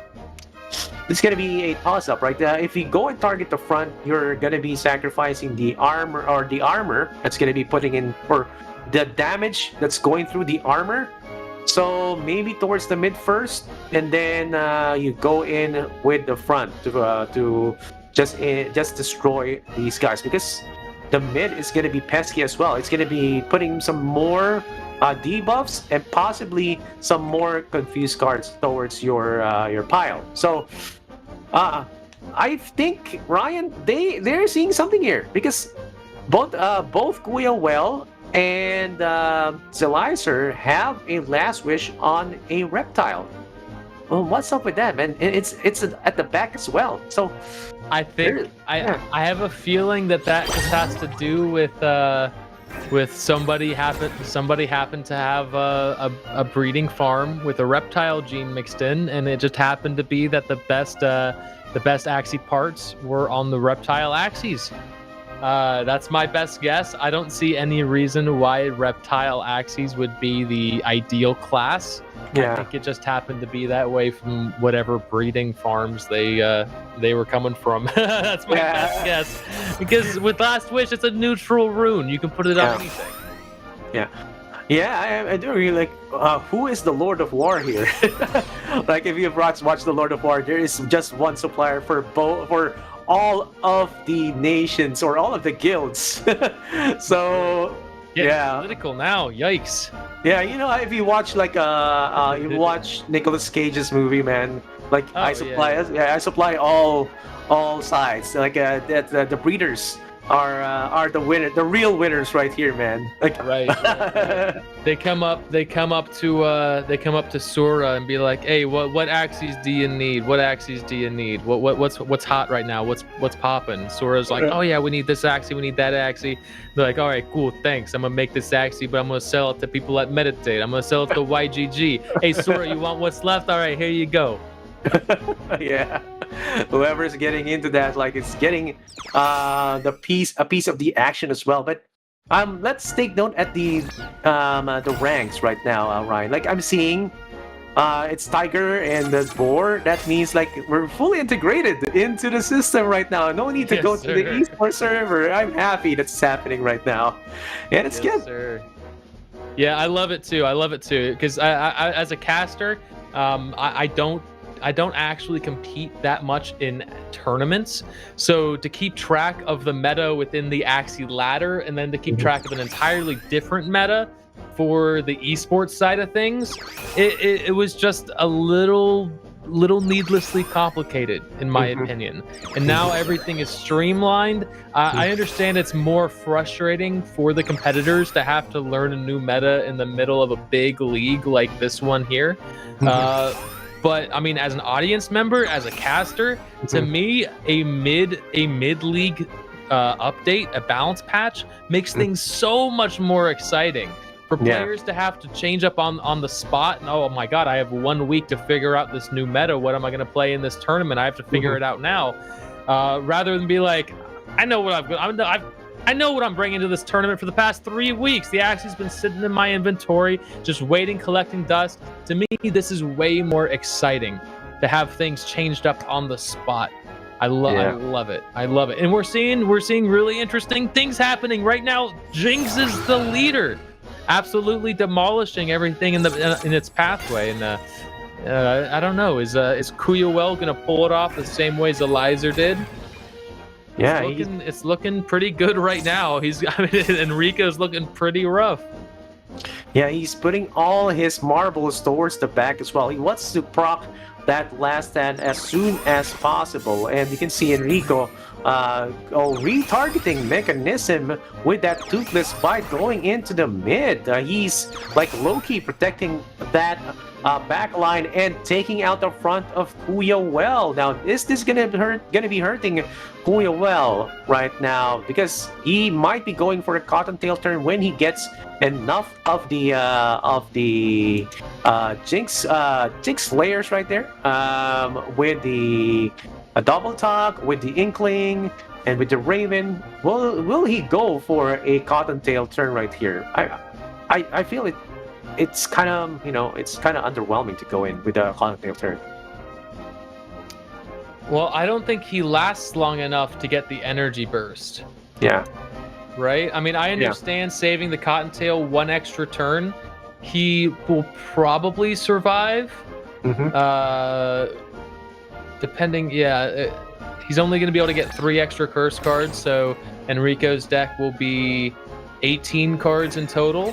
a toss-up, right? If you go and target the front, you're going to be sacrificing the armor that's going to be putting in, or the damage that's going through the armor. So maybe towards the mid first, and then you go in with the front to just destroy these guys, because the mid is going to be pesky as well. It's going to be putting some more debuffs and possibly some more confused cards towards your pile. So I think, Ryan, they're seeing something here, because both Kuya Well and Zelizer have a last wish on a reptile. Well, what's up with that, man? It's at the back as well. So I think I have a feeling that just has to do with somebody happened to have a breeding farm with a reptile gene mixed in, and it just happened to be that the best Axie parts were on the reptile Axies. That's my best guess. I don't see any reason why reptile Axies would be the ideal class. I think it just happened to be that way from whatever breeding farms they were coming from. That's my best guess. Because with Last Wish, it's a neutral rune. You can put it on anything. I do really like. Who is the Lord of War here? Like, if you've watched the Lord of War, there is just one supplier for all of the nations or all of the guilds. So political now. Yikes. Yeah, you know, if you watch like you watch Nicolas Cage's movie, man, like I supply all sides. Like the breeders are the winner, the real winners right here, man. Like right. They come up to Sora and be like, "Hey, what Axies do you need? What Axies do you need? What's hot right now? What's popping?" Sora's like, "Oh yeah, we need this Axie, we need that Axie." They're like, "All right, cool, thanks. I'm gonna make this Axie, but I'm gonna sell it to people that meditate. I'm gonna sell it to YGG. Hey Sora, you want what's left? All right, here you go." Yeah, whoever's getting into that, like, it's getting a piece of the action as well. But let's take note at the ranks right now, Ryan. Like, I'm seeing it's Tiger and the Boar. That means like we're fully integrated into the system right now. No need to go to the esports server. I'm happy that's happening right now, and it's good. Sir. Yeah, I love it too. Because I as a caster, I don't actually compete that much in tournaments. So to keep track of the meta within the Axie ladder, and then to keep track of an entirely different meta for the esports side of things, it was just a little needlessly complicated, in my opinion. And now everything is streamlined. I understand it's more frustrating for the competitors to have to learn a new meta in the middle of a big league like this one here. But I mean, as an audience member, as a caster, to me, a mid-league update, a balance patch, makes things so much more exciting. For players to have to change up on the spot, and oh my god, I have 1 week to figure out this new meta. What am I going to play in this tournament? I have to figure it out now, rather than be like, I know what I know what I'm bringing to this tournament for the past 3 weeks. The Axie's been sitting in my inventory, just waiting, collecting dust. To me, this is way more exciting to have things changed up on the spot. I love it. I love it. And we're seeing really interesting things happening right now. Jinx is the leader, absolutely demolishing everything in its pathway. And I don't know, is Kuyawell gonna pull it off the same way as Elizer did? Yeah, it's looking pretty good right now. Enrico's looking pretty rough. Yeah, he's putting all his marbles towards the back as well. He wants to proc that last stand as soon as possible. And you can see Enrico retargeting mechanism with that toothless bite going into the mid. He's like low-key protecting that back line and taking out the front of Kuyawell. Now, is this gonna be hurting Kuyawell right now? Because he might be going for a cottontail turn when he gets enough of the Jinx layers right there, with the double talk, with the Inkling, and with the Raven. Will he go for a cottontail turn right here? I feel it's kind of underwhelming to go in with a cottontail turn. Well, I don't think he lasts long enough to get the energy burst. Yeah. Right? I mean, I understand saving the cottontail one extra turn. He will probably survive. Depending, he's only going to be able to get 3 extra curse cards, so Enrico's deck will be 18 cards in total.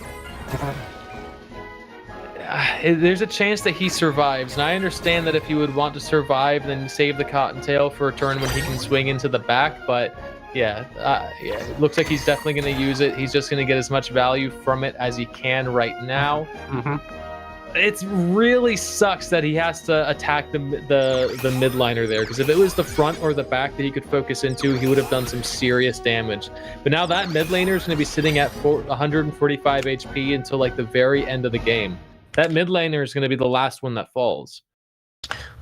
There's a chance that he survives, and I understand that if he would want to survive, then save the cottontail for a turn when he can swing into the back, but it looks like he's definitely going to use it. He's just going to get as much value from it as he can right now. It really sucks that he has to attack the midliner there, because if it was the front or the back that he could focus into, he would have done some serious damage. But now that mid laner is going to be sitting at 145 HP until like the very end of the game. That mid laner is going to be the last one that falls.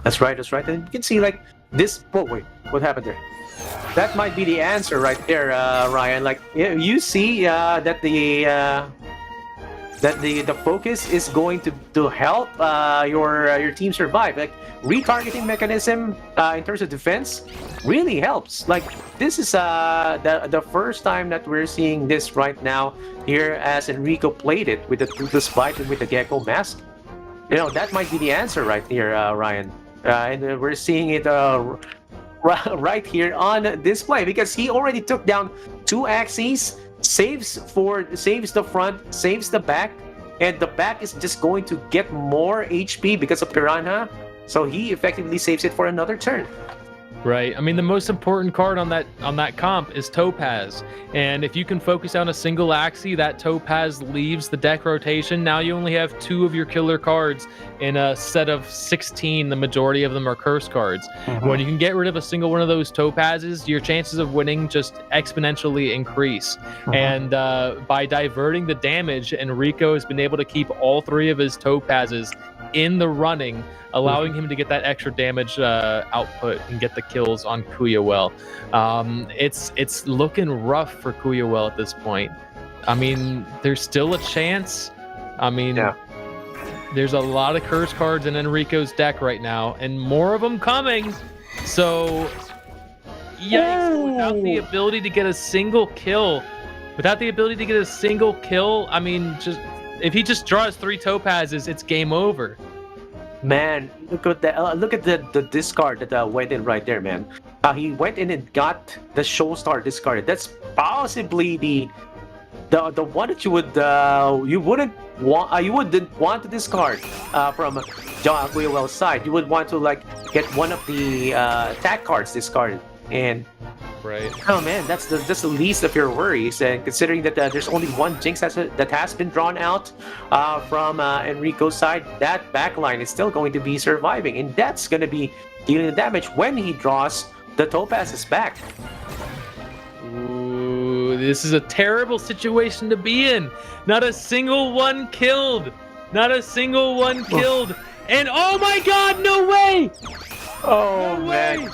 That's right. And you can see like this. Oh wait, what happened there? That might be the answer right there, Ryan. Like you see that the focus is going to help your team survive. Like retargeting mechanism in terms of defense really helps. Like this is the first time that we're seeing this right now here as Enrico played it with the toothless bite and with the gecko mask. You know, that might be the answer right here, Ryan. And we're seeing it right here on display, because he already took down 2 Axies, saves the front, saves the back, and the back is just going to get more HP because of Piranha, so he effectively saves it for another turn. Right. I mean, the most important card on that comp is Topaz. And if you can focus on a single Axie, that Topaz leaves the deck rotation. Now you only have 2 of your killer cards in a set of 16. The majority of them are curse cards. When you can get rid of a single one of those Topazes, your chances of winning just exponentially increase. And by diverting the damage, Enrico has been able to keep all 3 of his Topazes in the running, allowing him to get that extra damage output and get the kills on Kuyawell. It's looking rough for Kuyawell at this point. I mean, there's still a chance. I mean, there's a lot of curse cards in Enrico's deck right now, and more of them coming. So, without the ability to get a single kill, I mean, just if he just draws 3 Topazes, it's game over. Man, look at the discard that went in right there, man. He went in and got the Showstar discarded. That's possibly the one that you wouldn't want to discard from John Kuyawell's side. You would want to like get one of the attack cards discarded. And oh man, that's the least of your worries. And considering that there's only one Jinx that has been drawn out from Enrico's side, that backline is still going to be surviving, and that's going to be dealing the damage when he draws the Topaz's back. Ooh, this is a terrible situation to be in. Not a single one killed. And oh my God, no way! Oh no man. Way.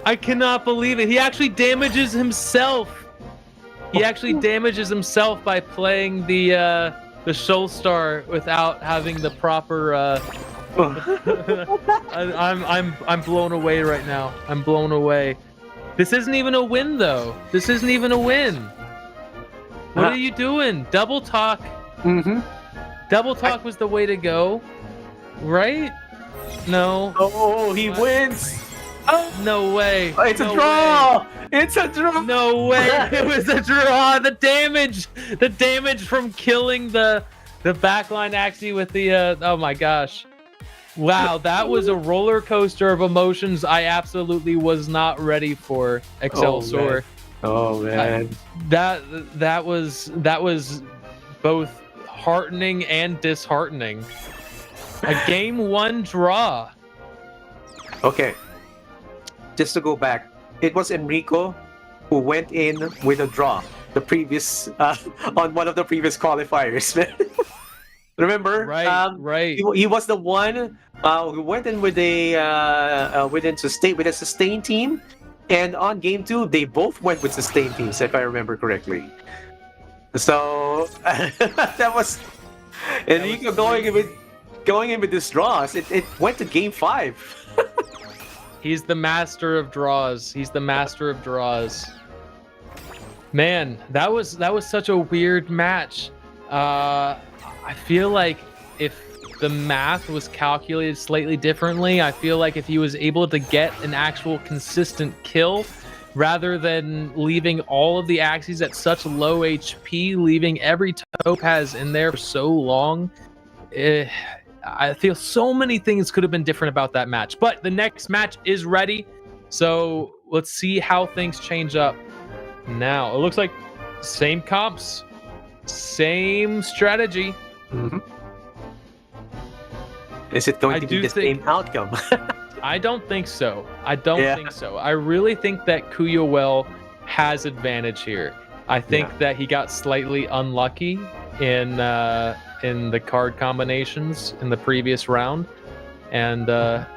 I cannot believe it. He actually damages himself. By playing the Showstar without having the proper I'm blown away right now. I'm blown away. This isn't even a win though. This isn't even a win. What are you doing? Double talk. Mm-hmm. Double talk was the way to go, right? No. Oh, he wins. Oh, No way. it's a draw. It's a draw. No way. It was a draw. The damage from killing the backline Axie with the oh my gosh. Wow, that was a roller coaster of emotions I absolutely was not ready for, Excelsior. Oh man. That was both heartening and disheartening. A game 1 draw. Okay. Just to go back, it was Enrico who went in with a draw the previous on one of the previous qualifiers. Remember? Right. He was the one who went in with a sustain team, and on game 2 they both went with sustain teams, if I remember correctly. So that was Enrico going in with these draws. It went to game 5. He's the master of draws. Man, that was such a weird match. I feel like if the math was calculated slightly differently, I feel like if he was able to get an actual consistent kill rather than leaving all of the Axies at such low HP, leaving every Topaz in there for so long, I feel so many things could have been different about that match. But the next match is ready, so let's see how things change up now. It looks like same comps, same strategy. Mm-hmm. Is it going to be the same outcome? I don't think so. I think so. I really think that Kuyawell has advantage here. I think that he got slightly unlucky in the card combinations in the previous round, and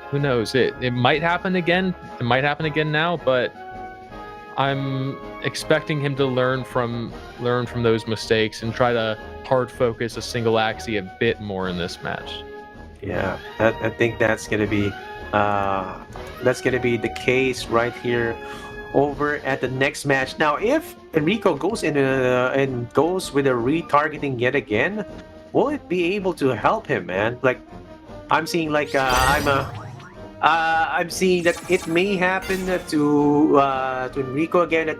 who knows? It might happen again. It might happen again now, but I'm expecting him to learn from those mistakes and try to hard focus a single Axie a bit more in this match. Yeah, I think that's gonna be the case right here over at the next match. Now, if Enrico goes in and goes with a retargeting yet again, will it be able to help him, man? Like, I'm seeing I'm seeing that it may happen to Enrico again to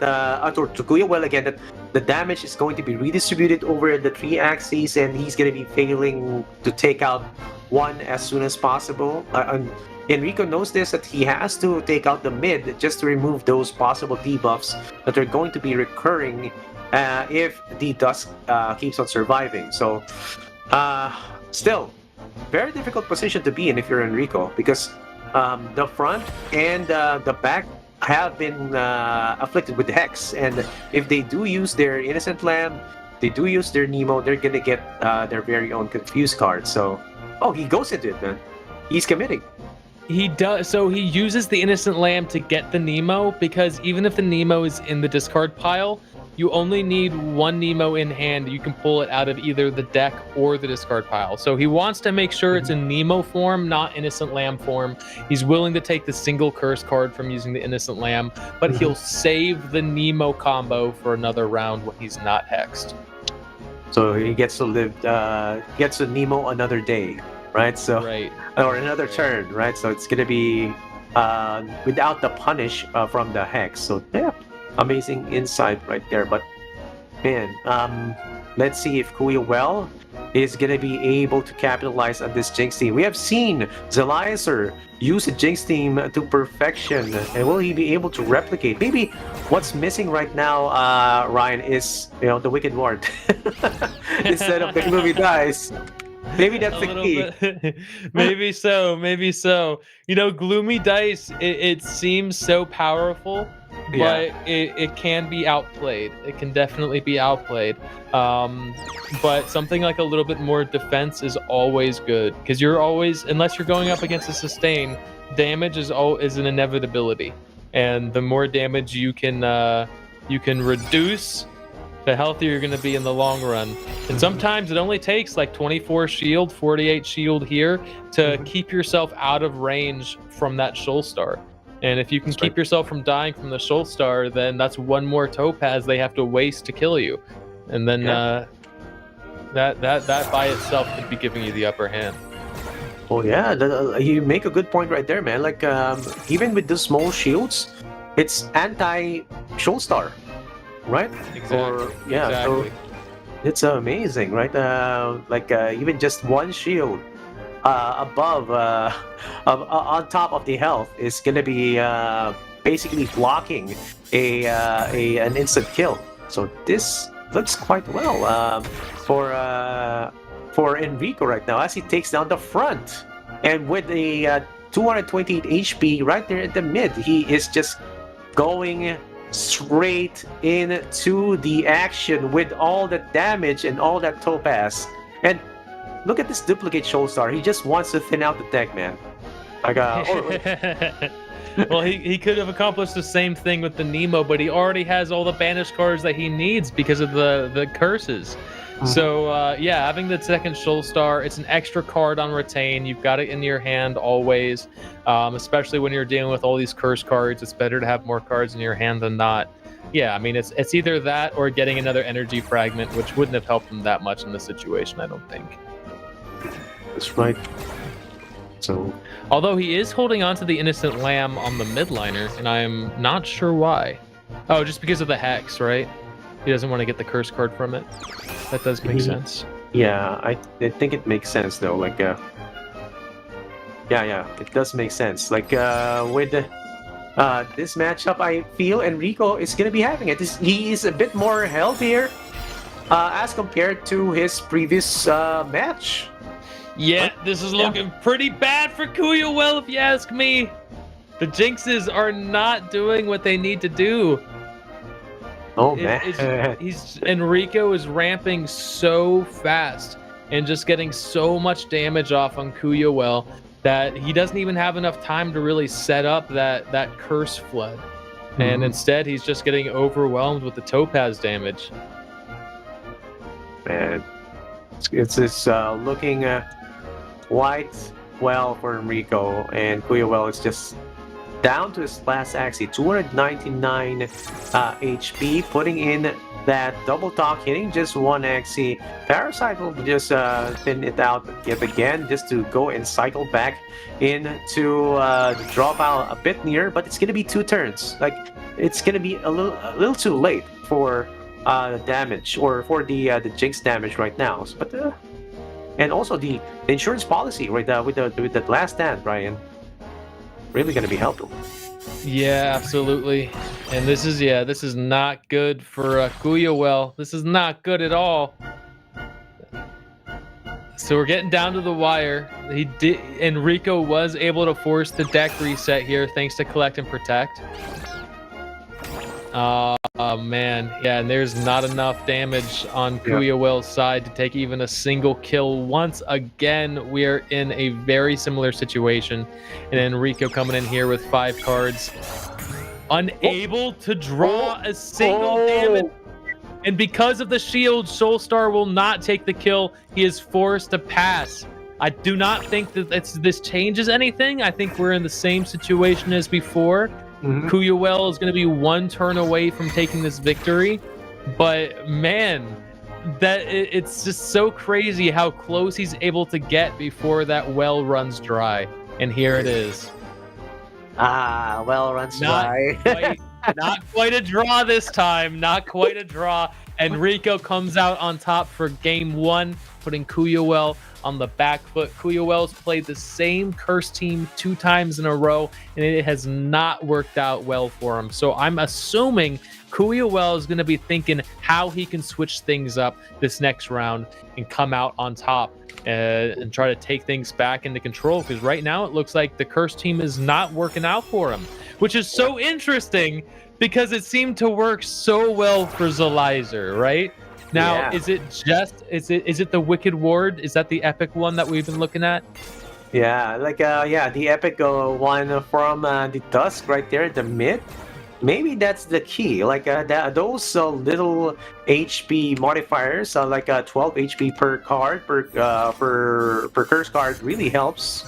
Kuyawell again, that the damage is going to be redistributed over the 3 Axies, and he's going to be failing to take out one as soon as possible. Enrico knows this, that he has to take out the mid just to remove those possible debuffs that are going to be recurring if the Dusk keeps on surviving. So, still, very difficult position to be in if you're Enrico, because the front and the back have been afflicted with the Hex, and if they do use their Innocent Lamb, they do use their Nemo, they're gonna get their very own Confused card. So, he goes into it, man. He's committing. He does. So he uses the Innocent Lamb to get the Nemo, because even if the Nemo is in the discard pile, you only need one Nemo in hand. You can pull it out of either the deck or the discard pile. So he wants to make sure it's in Nemo form, not Innocent Lamb form. He's willing to take the single curse card from using the Innocent Lamb, but he'll save the Nemo combo for another round when he's not hexed. So he gets to live, gets to Nemo another day, right? So, or another turn, right? So it's gonna be without the punish from the hex. So yeah, amazing insight right there. But man, let's see if Kuyawell is gonna be able to capitalize on this Jinx team. We have seen Zelizer use a Jinx team to perfection, and will he be able to replicate? Maybe what's missing right now, Ryan, is the Wicked Ward instead of the Gloomy Dice. Maybe that's the key. Maybe so. Gloomy Dice, it seems so powerful, but it can be outplayed. It can definitely be outplayed. But something like a little bit more defense is always good, because you're always, unless you're going up against a sustain, damage is an inevitability, and the more damage you can reduce the healthier you're going to be in the long run. And sometimes it only takes like 24 shield, 48 shield here to keep yourself out of range from that Shoal Star. And if you can keep yourself from dying from the Shoal Star, then that's one more topaz they have to waste to kill you. And then that by itself could be giving you the upper hand. Oh yeah, you make a good point right there, man. Like even with the small shields, it's anti-Shoal Star, right? Exactly. So it's amazing, right? Even just one shield above, on top of the health is gonna be basically blocking an instant kill. So this looks quite well for Enrico right now as he takes down the front, and with a 228 HP right there in the mid, he is just going straight into the action with all the damage and all that topaz. And look at this duplicate Shoal Star. He just wants to thin out the deck, man. Like well, he could have accomplished the same thing with the Nemo, but he already has all the banished cards that he needs because of the curses. So yeah, having the second Shoal Star, it's an extra card on retain. You've got it in your hand always, especially when you're dealing with all these curse cards. It's better to have more cards in your hand than not. Yeah, I mean, it's either that or getting another energy fragment, which wouldn't have helped him that much in this situation, I don't think. That's right. So, although he is holding on to the Innocent Lamb on the midliner, and I'm not sure why. Oh, just because of the Hex, right? He doesn't want to get the curse card from it. That does make sense. Yeah, I think it makes sense though. Like, yeah, it does make sense. Like, with this matchup, I feel Enrico is gonna be having it. He is a bit more healthier as compared to his previous match. Yeah, this is looking pretty bad for Kuya Well, if you ask me. The Jinxes are not doing what they need to do. Oh man, Enrico is ramping so fast and just getting so much damage off on Kuya Well that he doesn't even have enough time to really set up that curse flood. And instead he's just getting overwhelmed with the topaz damage. Man, it's looking quite well for Enrico, and Kuya Well is just down to his last Axie, 299 HP, putting in that double talk, hitting just one Axie. Parasite will just thin it out yet again, just to go and cycle back into the draw pile a bit near, but it's gonna be 2 turns. Like, it's gonna be a little too late for the damage, or for the Jinx damage right now. But and also the insurance policy with the last stand, Ryan, really gonna be helpful. Yeah, absolutely. And this is not good for Kuya Well. This is not good at all. So we're getting down to the wire. Enrico was able to force the deck reset here thanks to Collect and Protect. Oh man, yeah, and there's not enough damage on Kuya Well's side to take even a single kill. Once again, we are in a very similar situation, and Enrico coming in here with 5 cards, unable to draw a single damage. And because of the shield, Soulstar will not take the kill. He is forced to pass. I do not think that this changes anything. I think we're in the same situation as before. Kuya Well is going to be 1 turn away from taking this victory, but man, it's just so crazy how close he's able to get before that well runs dry. And here it is. Well runs dry. Not quite a draw this time. Not quite a draw. Enrico comes out on top for game 1, putting Kuya Well on the back foot. Kuya Well's played the same curse team 2 times in a row, and it has not worked out well for him. So I'm assuming Kuya Well is going to be thinking how he can switch things up this next round and come out on top and try to take things back into control, because right now it looks like the curse team is not working out for him, which is so interesting because it seemed to work so well for Zelizer, right? Now, is it the Wicked Ward? Is that the epic one that we've been looking at? Yeah, like the epic one from the Dusk right there at the mid. maybe that's the key. Like those little HP modifiers, like 12 HP per card per curse card, really helps.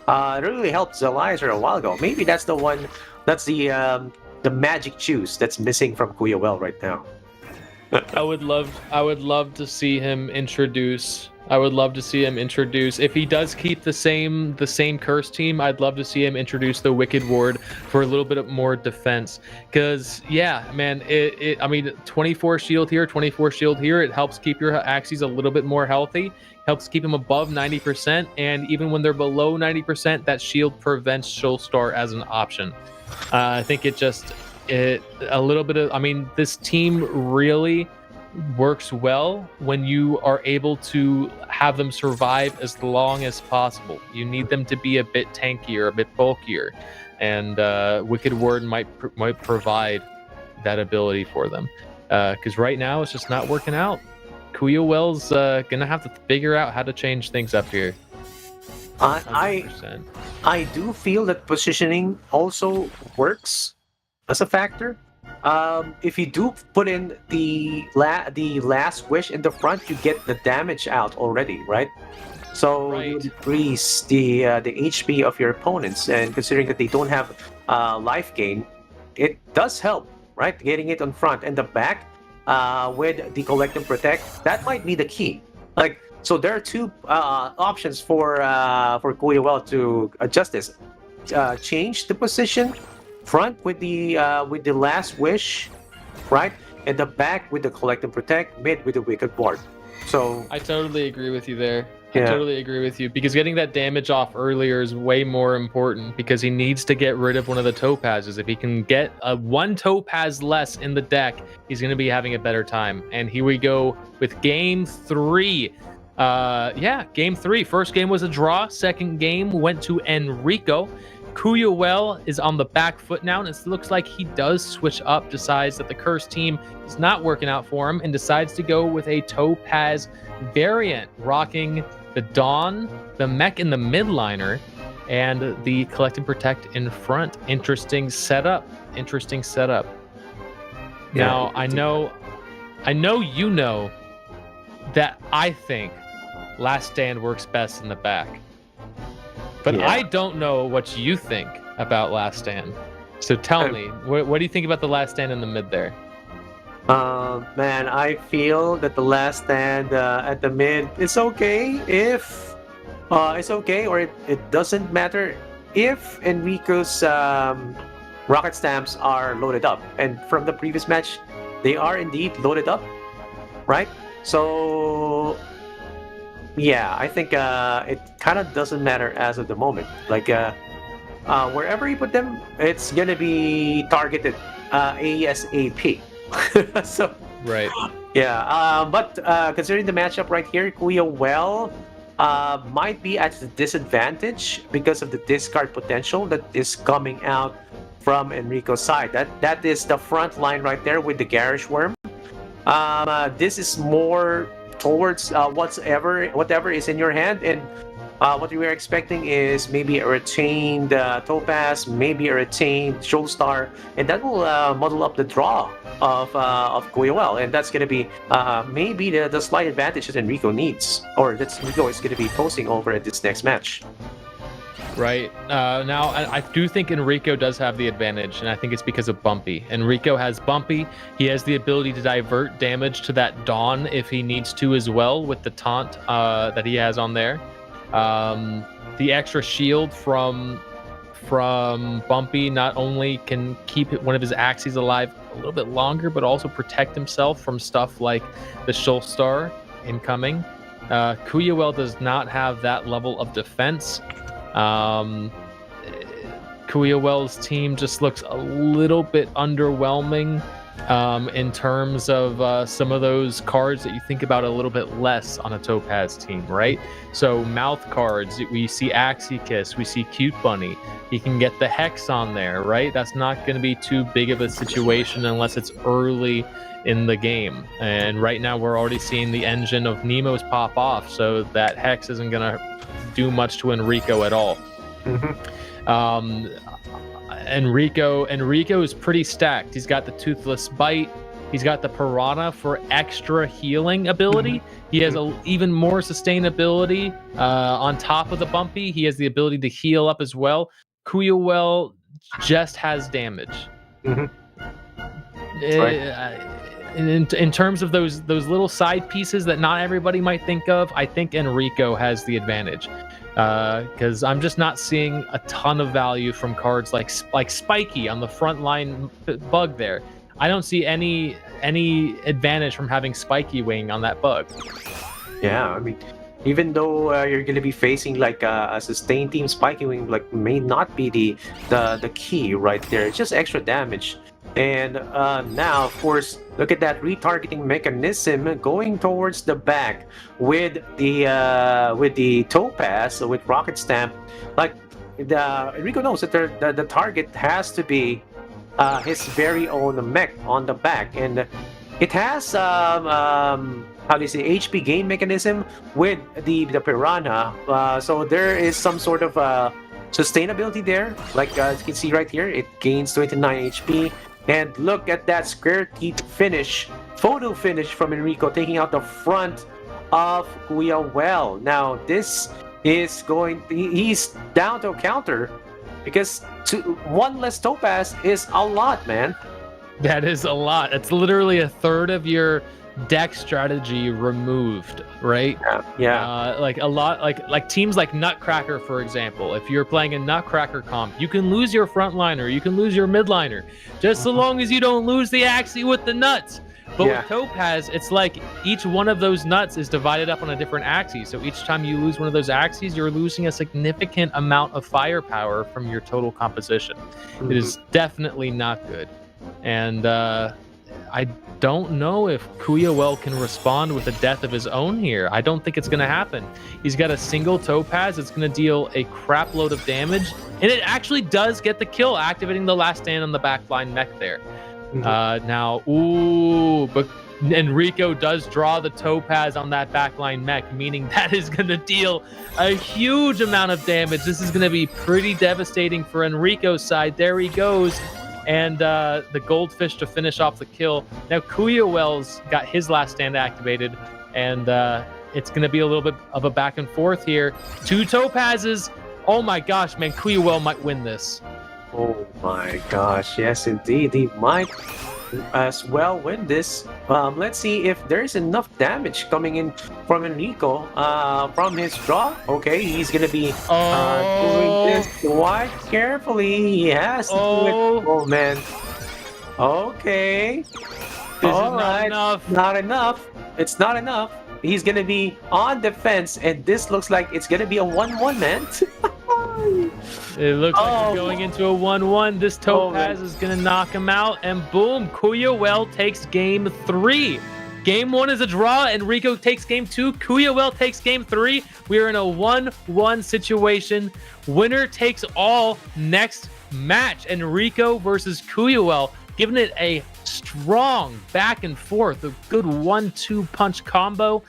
It really helped Zelizer a while ago. Maybe that's the one. That's the magic juice that's missing from Kuya Well right now. I would love to see him introduce. If he does keep the same curse team, I'd love to see him introduce the Wicked Ward for a little bit more defense. Because yeah, man, I mean, 24 shield here, 24 shield here. It helps keep your Axies a little bit more healthy. Helps keep them above 90%, and even when they're below 90%, that shield prevents Soulstar as an option. I think a little bit of. I mean, this team really works well when you are able to have them survive as long as possible. You need them to be a bit tankier, a bit bulkier, and Wicked Ward might provide that ability for them. Because right now it's just not working out. Kuya Well's gonna have to figure out how to change things up here. 100%. I do feel that positioning also works as a factor. If you do put in the last wish in the front, you get the damage out already, right? So you decrease the HP of your opponents, and considering that they don't have life gain, it does help, right? Getting it on front and the back with the collect and protect, that might be the key. Like, so there are two options for Kuya Well to adjust this. Change the position. Front with the last wish, right, and the back with the collect and protect, mid with the Wicked Ward. So I totally agree with you there. Yeah. I totally agree with you, because getting that damage off earlier is way more important, because he needs to get rid of one of the topazes. If he can get one topaz less in the deck, he's going to be having a better time. And here we go with game 3. Game 3. First game was a draw. Second game went to Enrico. Kuya Well is on the back foot now, and it looks like he does switch up, decides that the curse team is not working out for him, and decides to go with a topaz variant, rocking the Dawn, the mech in the midliner, and the collect and protect in front. Interesting setup. Now, I know you know that I think Last Stand works best in the back. But I don't know what you think about Last Stand. So tell me, what do you think about the Last Stand in the mid there? Man, I feel that the Last Stand at the mid, it's okay if it's okay, or it doesn't matter if Enrico's rocket stamps are loaded up. And from the previous match, they are indeed loaded up, right? So yeah, I think it kind of doesn't matter as of the moment. Like wherever you put them, it's gonna be targeted ASAP. So right, yeah. But considering the matchup right here, Kuya Well might be at a disadvantage because of the discard potential that is coming out from Enrico's side. That is the front line right there with the Garish Worm. This is more towards whatever is in your hand, and what we were expecting is maybe a retained Topaz, maybe a retained Soulstar, and that will muddle up the draw of Kuya Well, and that's going to be maybe the slight advantage that Enrico needs, or that Enrico is going to be posting over at this next match. Right. Now, I do think Enrico does have the advantage, and I think it's because of Bumpy. Enrico has Bumpy. He has the ability to divert damage to that Dawn if he needs to as well, with the taunt that he has on there. The extra shield from Bumpy not only can keep one of his Axies alive a little bit longer, but also protect himself from stuff like the Soulstar incoming. Kuya Well does not have that level of defense. Kuya Well's team just looks a little bit underwhelming in terms of some of those cards that you think about a little bit less on a Topaz team, right? So mouth cards, we see Axie Kiss, we see Cute Bunny. He can get the Hex on there, right? That's not going to be too big of a situation unless it's early in the game. And right now we're already seeing the engine of Nemo's pop off, so that Hex isn't going to do much to Enrico at all. Enrico is pretty stacked. He's got the Toothless Bite. He's got the Piranha for extra healing ability. He has even more sustainability on top of the Bumpy. He has the ability to heal up as well. Kuyawell just has damage. In terms of those little side pieces that not everybody might think of, I think Enrico has the advantage. Because I'm just not seeing a ton of value from cards like Spiky on the front line bug there. I don't see any advantage from having Spiky Wing on that bug. Yeah, I mean, even though you're going to be facing like a sustained team, Spiky Wing like may not be the key right there. It's just extra damage. And now, of course, look at that retargeting mechanism going towards the back with the Topaz, with Rocket Stamp. Like Enrico knows that the target has to be his very own mech on the back, and it has how do you say, HP gain mechanism with the Piranha. So there is some sort of sustainability there. Like as you can see right here, it gains 29 HP. And look at that square teeth finish, photo finish from Enrico, taking out the front of Kuyawell. Now this is he's down to a counter, because one less Topaz is a lot, man. That is a lot. It's literally a third of your deck strategy removed, right? Yeah. Like a lot, like teams like Nutcracker, for example. If you're playing a Nutcracker comp, you can lose your frontliner, you can lose your midliner, just so long as you don't lose the Axie with the nuts. But with Topaz, it's like each one of those nuts is divided up on a different Axie. So each time you lose one of those Axies, you're losing a significant amount of firepower from your total composition. It is definitely not good. And I don't know if Kuyawell can respond with a death of his own here. I don't think it's going to happen. He's got a single Topaz. It's going to deal a crap load of damage. And it actually does get the kill, activating the last stand on the backline mech there. Now, but Enrico does draw the Topaz on that backline mech, meaning that is going to deal a huge amount of damage. This is going to be pretty devastating for Enrico's side. There he goes. And the Goldfish to finish off the kill. Now Kuyawell's got his last stand activated, and it's going to be a little bit of a back and forth here. 2 Topazes. Oh my gosh, man, Kuyawell might win this. Oh my gosh, yes indeed, he might as well win this. Let's see if there's enough damage coming in from Enrico from his draw. Okay, he's gonna be doing this quite carefully. He has to do it. Oh man. Okay. All right. Not enough. It's not enough. He's gonna be on defense, and this looks like it's gonna be a 1-1, man. It looks like we're going into a 1-1. This Topaz is going to knock him out. And boom, Kuyawell takes game 3. Game 1 is a draw. Enrico takes game 2. Kuyawell takes game 3. We are in a 1-1 situation. Winner takes all next match. Enrico versus Kuyawell. Giving it a strong back and forth. A good 1-2 punch combo.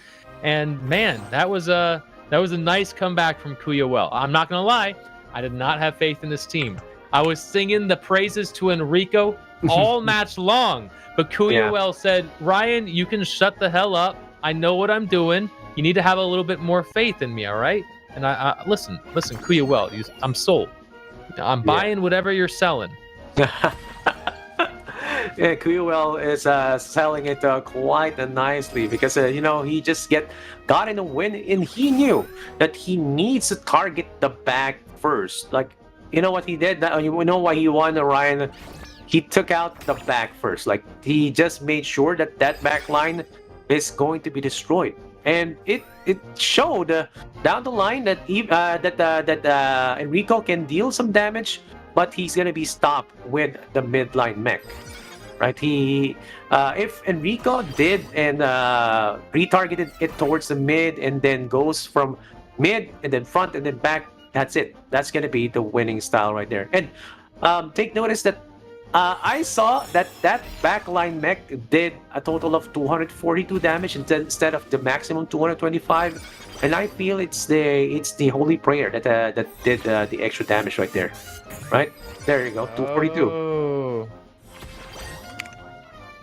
And man, that was a nice comeback from Kuyawell. I'm not going to lie. I did not have faith in this team. I was singing the praises to Enrico all match long, but Kuyawell said, Ryan, you can shut the hell up. I know what I'm doing. You need to have a little bit more faith in me, all right? And I listen, Kuyawell, I'm sold. I'm buying whatever you're selling. Yeah, Kuyawell is selling it quite nicely, because he just got in a win, and he knew that he needs to target the back first. Like, you know what he did? You know why he won, Ryan? He took out the back first. Like, he just made sure that back line is going to be destroyed, and it showed down the line that Enrico can deal some damage, but he's gonna be stopped with the midline mech. Right, if Enrico did and retargeted it towards the mid, and then goes from mid and then front and then back, that's it. That's gonna be the winning style right there. And take notice that I saw that backline mech did a total of 242 damage instead of the maximum 225, and I feel it's the Holy Prayer that did the extra damage right there. Right there you go, 242. Oh,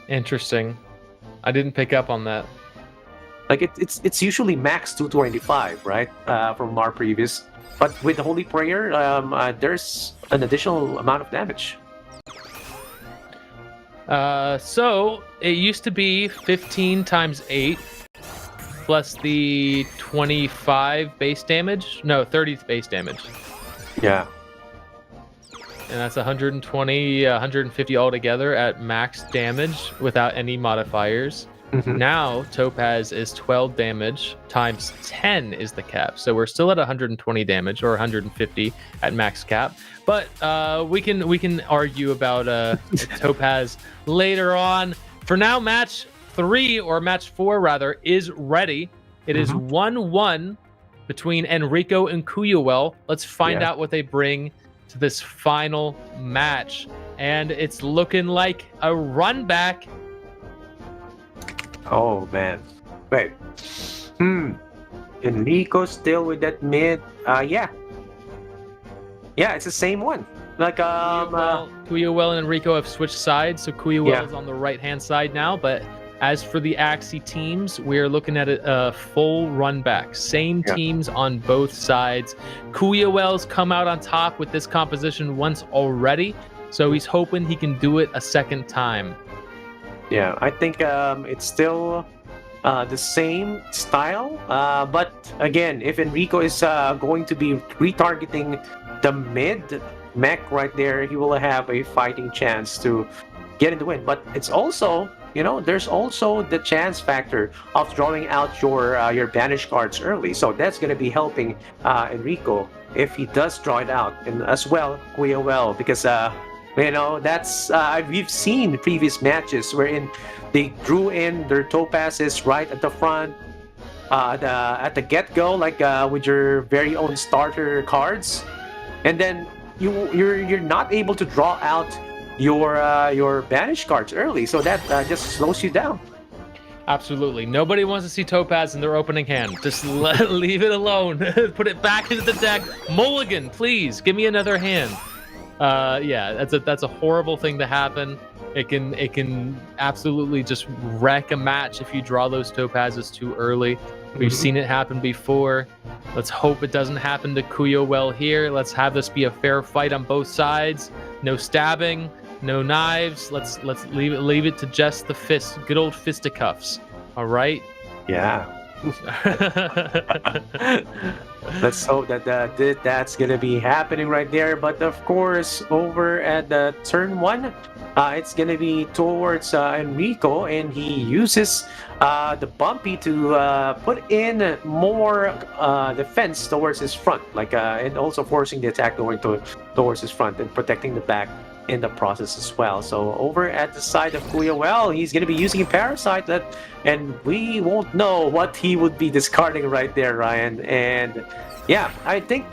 interesting. I didn't pick up on that. Like it's usually max 225, right? From our previous, but with the Holy Prayer, there's an additional amount of damage. So it used to be 15 times 8 plus the 25 base damage. No, 30 base damage. Yeah. And that's 120, 150 altogether at max damage without any modifiers. Now Topaz is 12 damage times 10 is the cap. So we're still at 120 damage or 150 at max cap. But we can argue about Topaz later on. For now, match 3 or match 4 rather is ready. It is 1-1 between Enrico and Kuyawell. Let's find out what they bring to this final match. And it's looking like a run back. Oh man. Wait. Enrico still with that mid. Yeah, it's the same one. Like Kuyawell and Enrico have switched sides, so Kuyawell is on the right hand side now. But as for the Axie teams, we're looking at a full run back. Same teams on both sides. Kuyawell's come out on top with this composition once already, so he's hoping he can do it a second time. Yeah, I think it's still the same style, but again, if Enrico is going to be retargeting the mid mech right there, he will have a fighting chance to get in the win. But it's also, there's also the chance factor of drawing out your banished cards early, so that's going to be helping Enrico if he does draw it out, and as well Kuyawell, because that's we've seen previous matches wherein they drew in their topazes right at the front, at the get-go, like with your very own starter cards, and then you're not able to draw out your banished cards early, so that just slows you down. Absolutely. Nobody wants to see Topaz in their opening hand. Just leave it alone. Put it back into the deck. Mulligan, please give me another hand. Yeah, that's a horrible thing to happen. It can absolutely just wreck a match if you draw those topazes too early. We've seen it happen before. Let's hope it doesn't happen to Kuyawell here. Let's have this be a fair fight on both sides. No stabbing, no knives. Let's leave it to just the fist, good old fisticuffs. All right. Yeah. Let's hope that that's gonna be happening right there. But of course, over at the turn 1, it's gonna be towards Enrico, and he uses the bumpy to put in more defense towards his front, and also forcing the attack going towards his front and protecting the back in the process as well. So over at the side of Kuyawell, he's going to be using a Parasite, and we won't know what he would be discarding right there, Ryan. And yeah, I think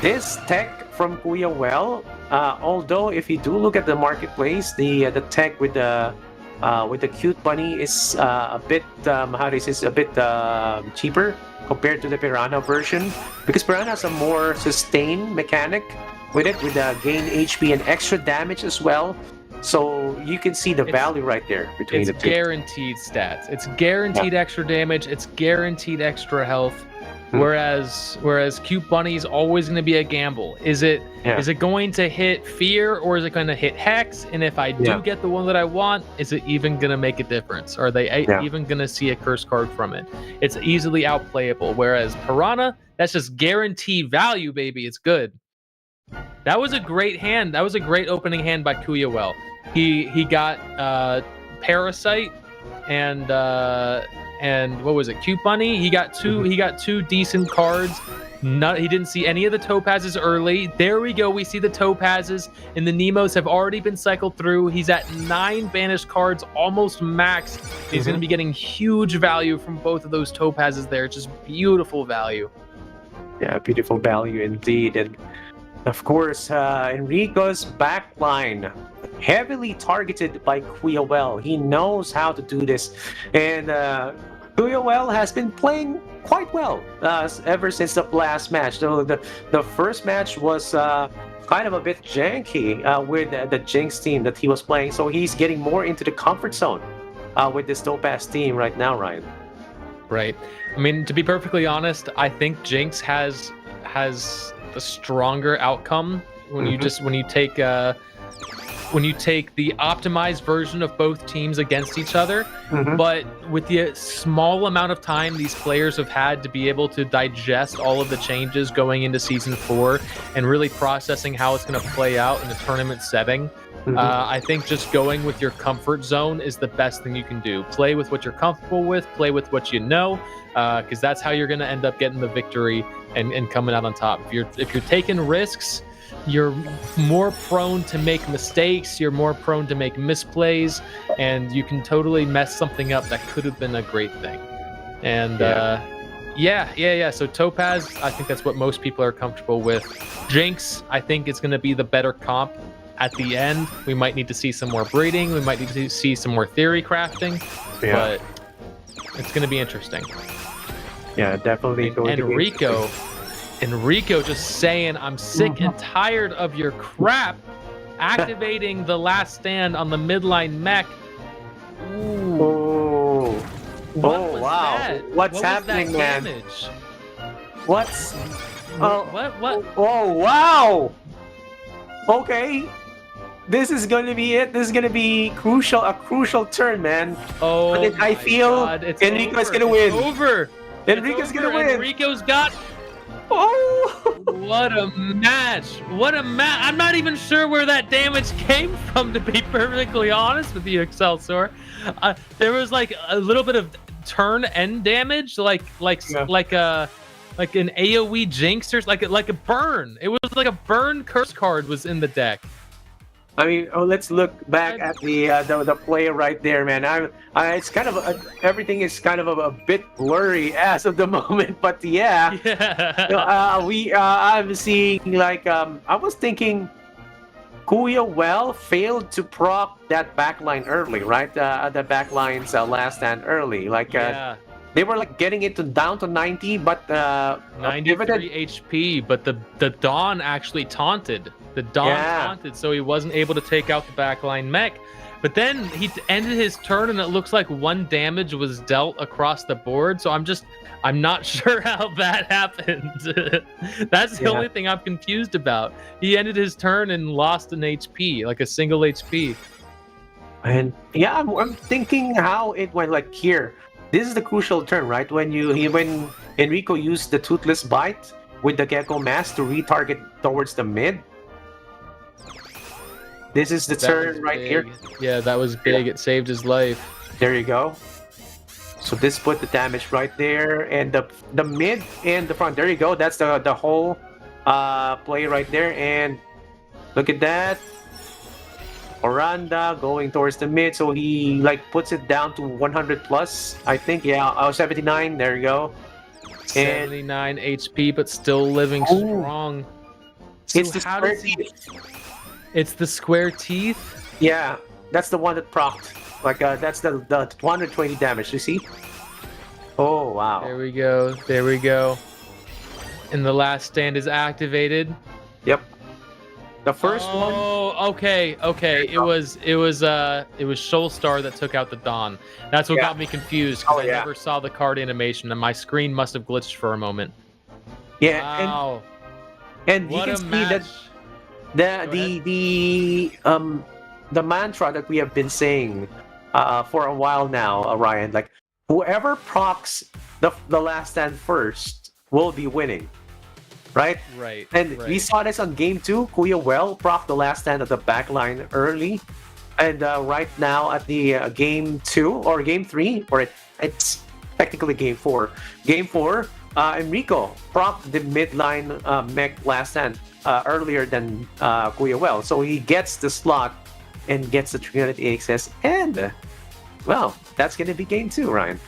this tech from Kuyawell, although if you do look at the marketplace, the tech with the cute bunny is a bit cheaper compared to the Piranha version, because Piranha has a more sustained mechanic with it, with gain HP and extra damage as well. So you can see the value right there between the two. It's guaranteed stats. It's guaranteed extra damage. It's guaranteed extra health. Whereas Cute Bunny's always going to be a gamble. Is it going to hit Fear, or is it going to hit Hex? And if I do get the one that I want, is it even going to make a difference? Are they even going to see a curse card from it? It's easily outplayable. Whereas Piranha, that's just guaranteed value, baby. It's good. That was a great hand. That was a great opening hand by Kuyawell. He got Parasite and what was it? Cute Bunny. He got two decent cards. He didn't see any of the topazes early. There we go. We see the topazes, and the Nemos have already been cycled through. He's at 9 banished cards, almost max. He's going to be getting huge value from both of those topazes there. Just beautiful value. Yeah, beautiful value indeed. And Of course, Enrico's backline heavily targeted by Quioel. He knows how to do this, and Quioel has been playing quite well ever since the last match. The first match was kind of a bit janky with the Jinx team that he was playing, so he's getting more into the comfort zone with this Topaz team right now, Ryan. Right. I mean, to be perfectly honest, I think Jinx has the stronger outcome when you take the optimized version of both teams against each other. But with the small amount of time these players have had to be able to digest all of the changes going into season 4 and really processing how it's going to play out in a tournament setting, I think just going with your comfort zone is the best thing you can do. Play with what you're comfortable with, play with what you know, because that's how you're going to end up getting the victory and coming out on top. If you're taking risks, you're more prone to make mistakes, you're more prone to make misplays, and you can totally mess something up that could have been a great thing. And so Topaz, I think that's what most people are comfortable with. Jinx, I think it's going to be the better comp at the end. We might need to see some more breeding, we might need to see some more theory crafting, but it's going to be interesting. Yeah, definitely. Enrico just saying, I'm sick and tired of your crap, activating the last stand on the midline mech. Ooh. Wow. That? What's happening, man? What's... What? Oh, wow. Okay. This is going to be it. This is going to be a crucial turn, man. Oh, I feel Enrico's going to win. Over. Enrico's going to win. Enrico's got... Oh! What a match! I'm not even sure where that damage came from, to be perfectly honest with you, Excelsior. There was like a little bit of turn end damage, like an AoE Jinx or like a burn. It was like a burn curse card was in the deck. I mean, let's look back at the play right there, man. It's kind of everything is kind of a bit blurry as of the moment, but I'm seeing like I was thinking, Quioel failed to proc that backline early, right? The backline's last stand early, like. They were like getting it down to 90, but 93 HP. But the Dawn actually taunted. The Dawn taunted, so he wasn't able to take out the backline mech. But then he ended his turn, and it looks like 1 damage was dealt across the board. So I'm not sure how that happened. That's the only thing I'm confused about. He ended his turn and lost an HP, like a single HP. And I'm thinking how it went. Like here. This is the crucial turn, right? When Enrico used the Toothless Bite with the Gecko Mask to retarget towards the mid. This is the turn right here. Yeah, that was big. It saved his life. There you go. So this put the damage right there, and the mid and the front. There you go. That's the whole play right there. And look at that. Oranda going towards the mid, so he like puts it down to 100 plus, I think. 79. There you go. 79 HP, but still living strong. So it's the square teeth. It's the square teeth. Yeah, that's the one that procced. Like that's the 220 damage. You see? Oh wow. There we go. And the last stand is activated. Yep. The first one. Oh, okay. It was Shoalstar that took out the Dawn. That's what got me confused, because I never saw the card animation, and my screen must have glitched for a moment. Yeah. Wow. And you can see that the mantra that we have been saying for a while now, Ryan, like whoever procs the last stand first will be winning. Right? And we saw this on game 2. Quioel proc the last stand of the backline early. And right now at the game 2 or game 3, or it's technically game 4. Game 4, Enrico proc the midline mech last stand earlier than Quioel. So he gets the slot and gets the 300 access. And, well, that's going to be game 2, Ryan.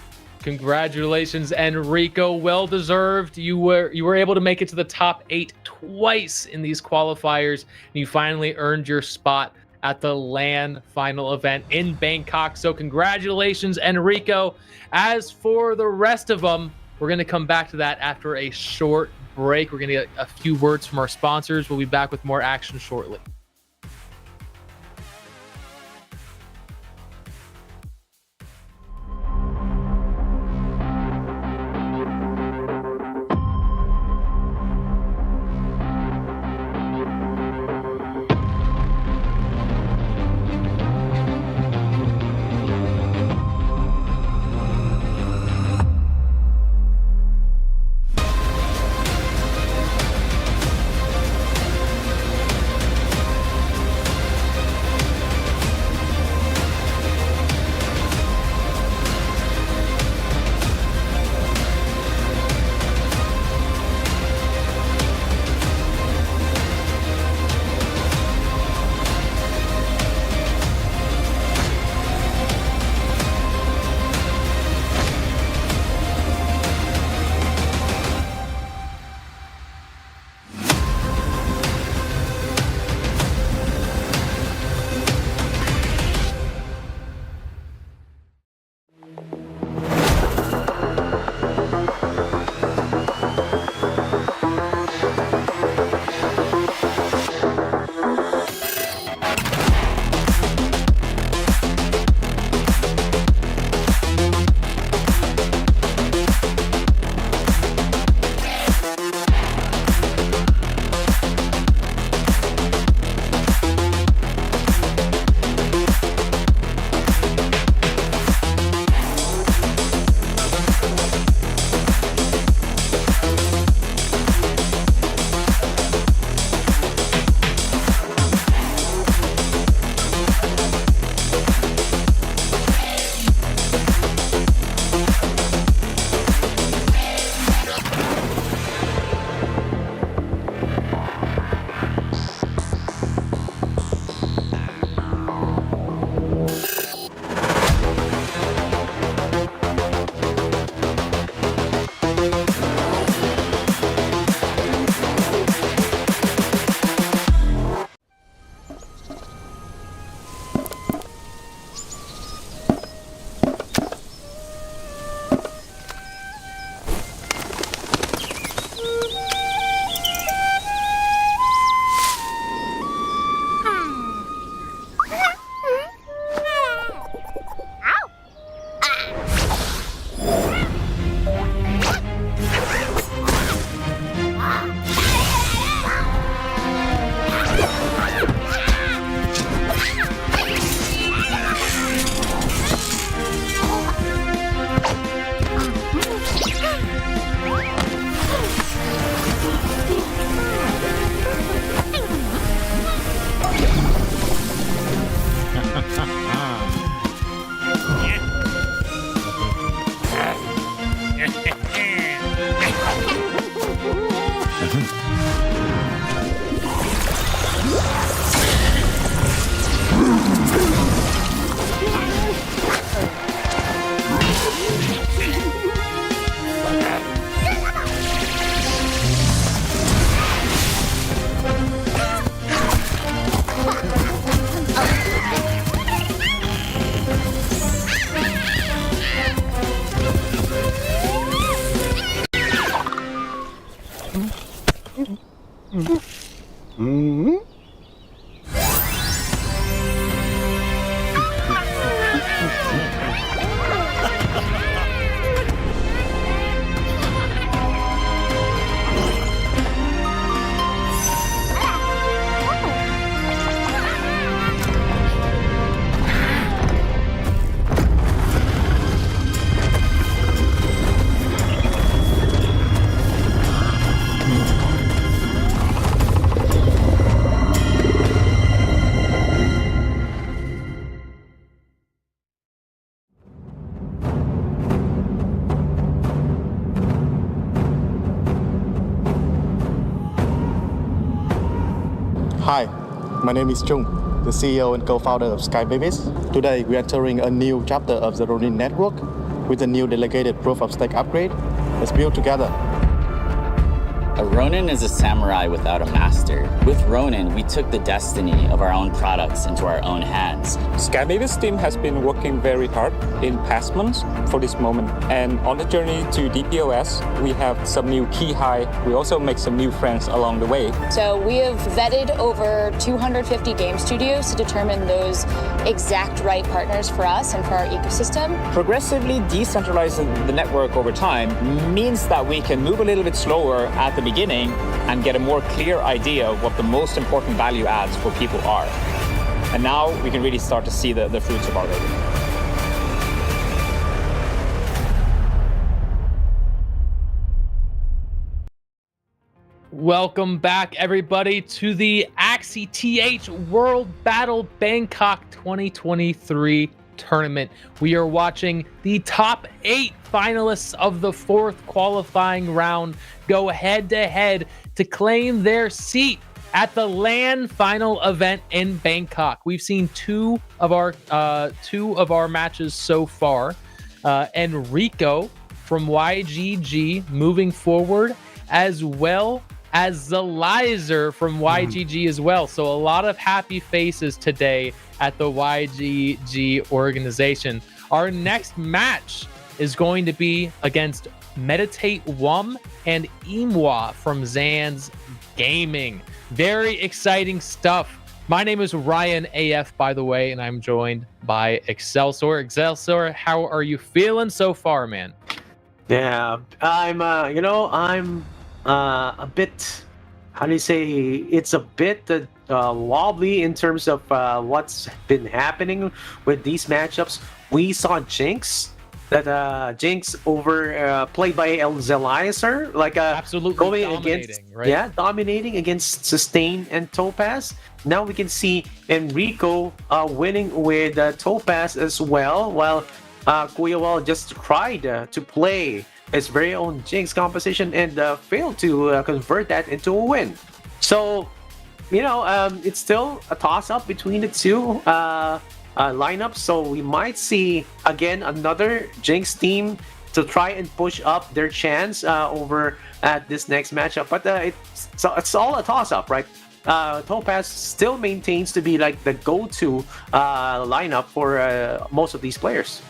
Congratulations, Enrico. Well deserved. You were able to make it to the top 8 twice in these qualifiers, and you finally earned your spot at the LAN final event in Bangkok. So congratulations, Enrico. As for the rest of them, we're going to come back to that after a short break. We're going to get a few words from our sponsors. We'll be back with more action shortly. Hi, my name is Chung, the CEO and co-founder of Sky Babies. Today, we are entering a new chapter of the Ronin network with a new delegated proof of stake upgrade. Let's build together. A Ronin is a samurai without a master. With Ronin, we took the destiny of our own products into our own hands. Skybaby's team has been working very hard in past months for this moment. And on the journey to DPOS, we have some new key high. We also make some new friends along the way. So we have vetted over 250 game studios to determine those exact right partners for us and for our ecosystem. Progressively decentralizing the network over time means that we can move a little bit slower at the beginning and get a more clear idea of what the most important value adds for people are. And now we can really start to see the fruits of our labor. Welcome back, everybody, to the AxieTh World Battle Bangkok 2023 tournament. We are watching the top 8 finalists of the 4th qualifying round go head-to-head to claim their seat at the LAN final event in Bangkok. We've seen two of our matches so far. Enrico from YGG moving forward, as well as Zelizer from YGG as well. So a lot of happy faces today at the YGG organization. Our next match is going to be against Meditate Wum and Imwa from Zan's Gaming. Very exciting stuff. My name is Ryan AF, by the way, and I'm joined by Excelsior. Excelsior, how are you feeling so far, man? Yeah, I'm a bit, how do you say, it's a bit wobbly in terms of what's been happening with these matchups. We saw Jinx, Jinx played by El Zelizer, absolutely going dominating, against, right? Yeah, dominating against Sustain and Topaz. Now we can see Enrico winning with Topaz as well, while Kuyawal just tried to play his very own Jinx composition and failed to convert that into a win. So, it's still a toss-up between the two lineups. So we might see, again, another Jinx team to try and push up their chance over at this next matchup. But it's all a toss-up, right? Topaz still maintains to be like the go-to lineup for most of these players.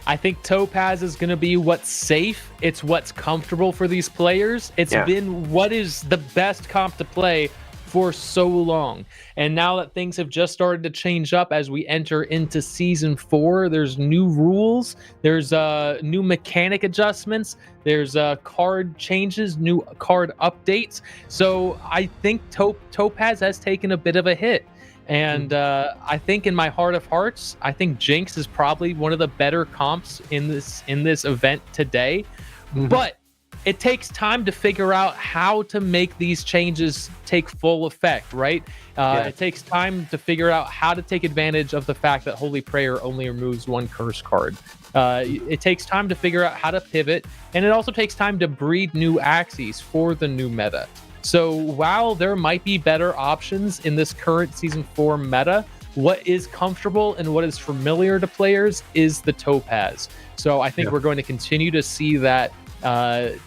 I think Topaz is going to be what's safe. It's what's comfortable for these players. It's been what is the best comp to play for so long. And now that things have just started to change up as we enter into Season 4, there's new rules, there's new mechanic adjustments, there's card changes, new card updates. So I think Topaz has taken a bit of a hit. And I think in my heart of hearts, I think Jinx is probably one of the better comps in this event today. But it takes time to figure out how to make these changes take full effect, right? It takes time to figure out how to take advantage of the fact that Holy Prayer only removes 1 curse card. It takes time to figure out how to pivot, and it also takes time to breed new Axies for the new meta. So while there might be better options in this current Season 4 meta, what is comfortable and what is familiar to players is the Topaz. So I think we're going to continue to see that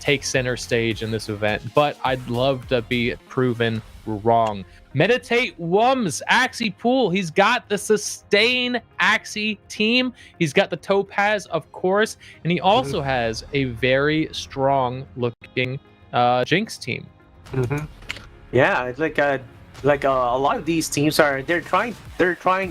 take center stage in this event, but I'd love to be proven wrong. Meditate Wum's Axie pool. He's got the Sustain Axie team. He's got the Topaz, of course, and he also has a very strong looking Jinx team. Yeah, it's like a lot of these teams they're trying,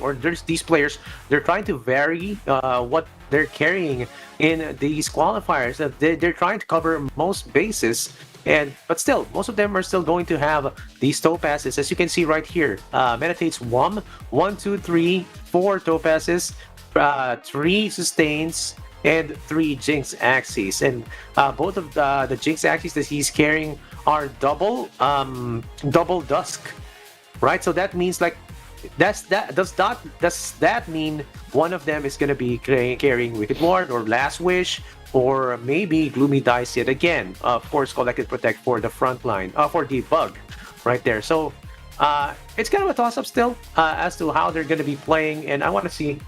or there's these players, they're trying to vary what they're carrying in these qualifiers. They're trying to cover most bases, but still, most of them are still going to have these Topazes, as you can see right here. Meditates Wum, 1, 2, 3, 4 Topazes, 3 Sustains, and 3 Jinx Axies. And both of the Jinx Axies that he's carrying are double Dusk, right? So that means does that mean one of them is going to be carrying Wicked Ward or Last Wish, or maybe Gloomy Dice yet again? Of course, Collected Protect for the front line, for the bug right there. So it's kind of a toss-up still as to how they're going to be playing, and I want to see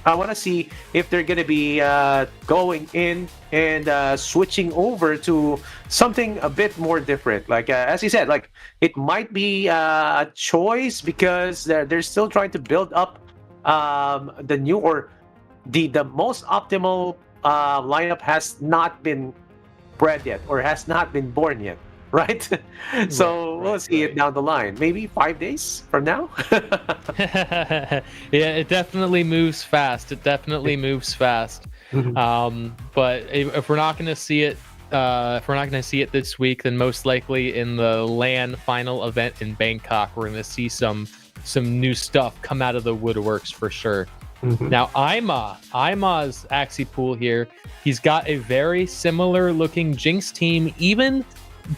I want to see if they're going to be going in and switching over to something a bit more different. Like as you said, like it might be a choice because they're still trying to build up the new or the most optimal lineup has not been bred yet or has not been born yet. Right? So we'll see it down the line. Maybe 5 days from now. Yeah, it definitely moves fast. It definitely moves fast. But if we're not going to see it, if we're not going to see it this week, then most likely in the LAN final event in Bangkok, we're going to see some new stuff come out of the woodworks for sure. Now, Ima's Axie pool here, he's got a very similar looking Jinx team, even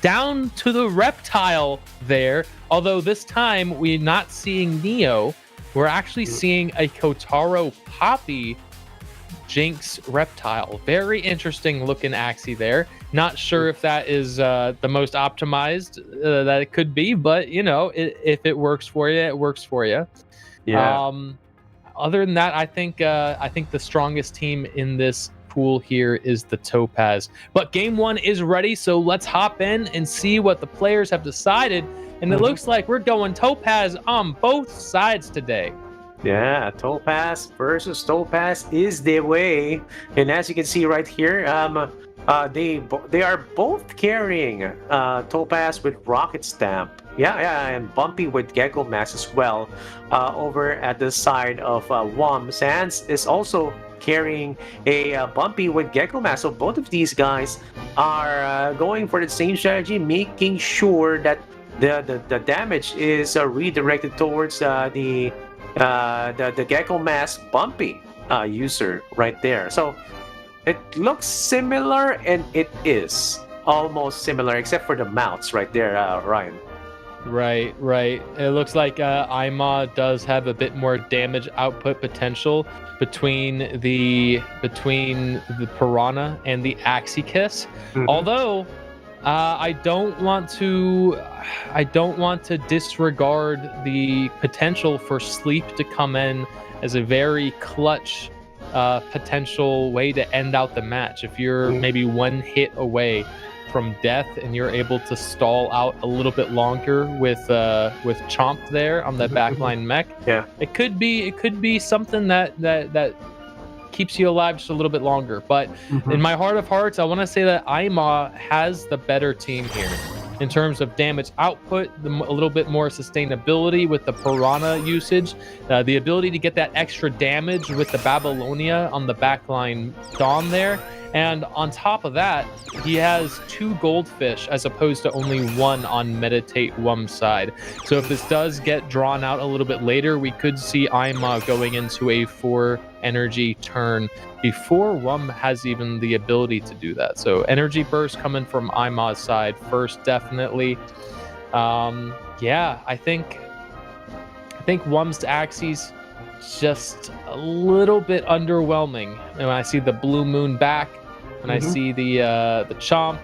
down to the reptile there. Although this time we're not seeing Neo, we're actually seeing a Kotaro Poppy Jinx reptile. Very interesting looking Axie there. Not sure if that is the most optimized that it could be, but you know, if it works for you, it works for you. Yeah. Other than that, I think the strongest team in this pool here is the Topaz. But game one is ready, so let's hop in and see what the players have decided. And it looks like we're going Topaz on both sides today. Yeah, Topaz versus Topaz is the way. And as you can see right here, they are both carrying Topaz with Rocket Stamp. Yeah, and Bumpy with Gecko Mask as well. Over at the side of WOM, Sans is also carrying a Bumpy with Gecko Mask. So both of these guys are going for the same strategy, making sure that the damage is redirected towards the Gecko Mask Bumpy user right there. So it looks similar, and it is almost similar, except for the mouths right there, Ryan. Right. It looks like Ima does have a bit more damage output potential between the Piranha and the Axie Kiss. Although I don't want to disregard the potential for Sleep to come in as a very clutch potential way to end out the match. If you're maybe one hit away from death and you're able to stall out a little bit longer with Chomp there on the backline mech, it could be something that keeps you alive just a little bit longer. But in my heart of hearts, I want to say that Ima has the better team here in terms of damage output, a little bit more sustainability with the Piranha usage, the ability to get that extra damage with the Babylonia on the backline Dawn there. And on top of that, he has 2 goldfish as opposed to only 1 on Meditate WOM's side. So if this does get drawn out a little bit later, we could see Ima going into a 4 energy turn before WOM has even the ability to do that. So energy burst coming from Ima's side first, definitely. I think WOM's Axie's just a little bit underwhelming. And when I see the Blue Moon back, when I see the Chomp,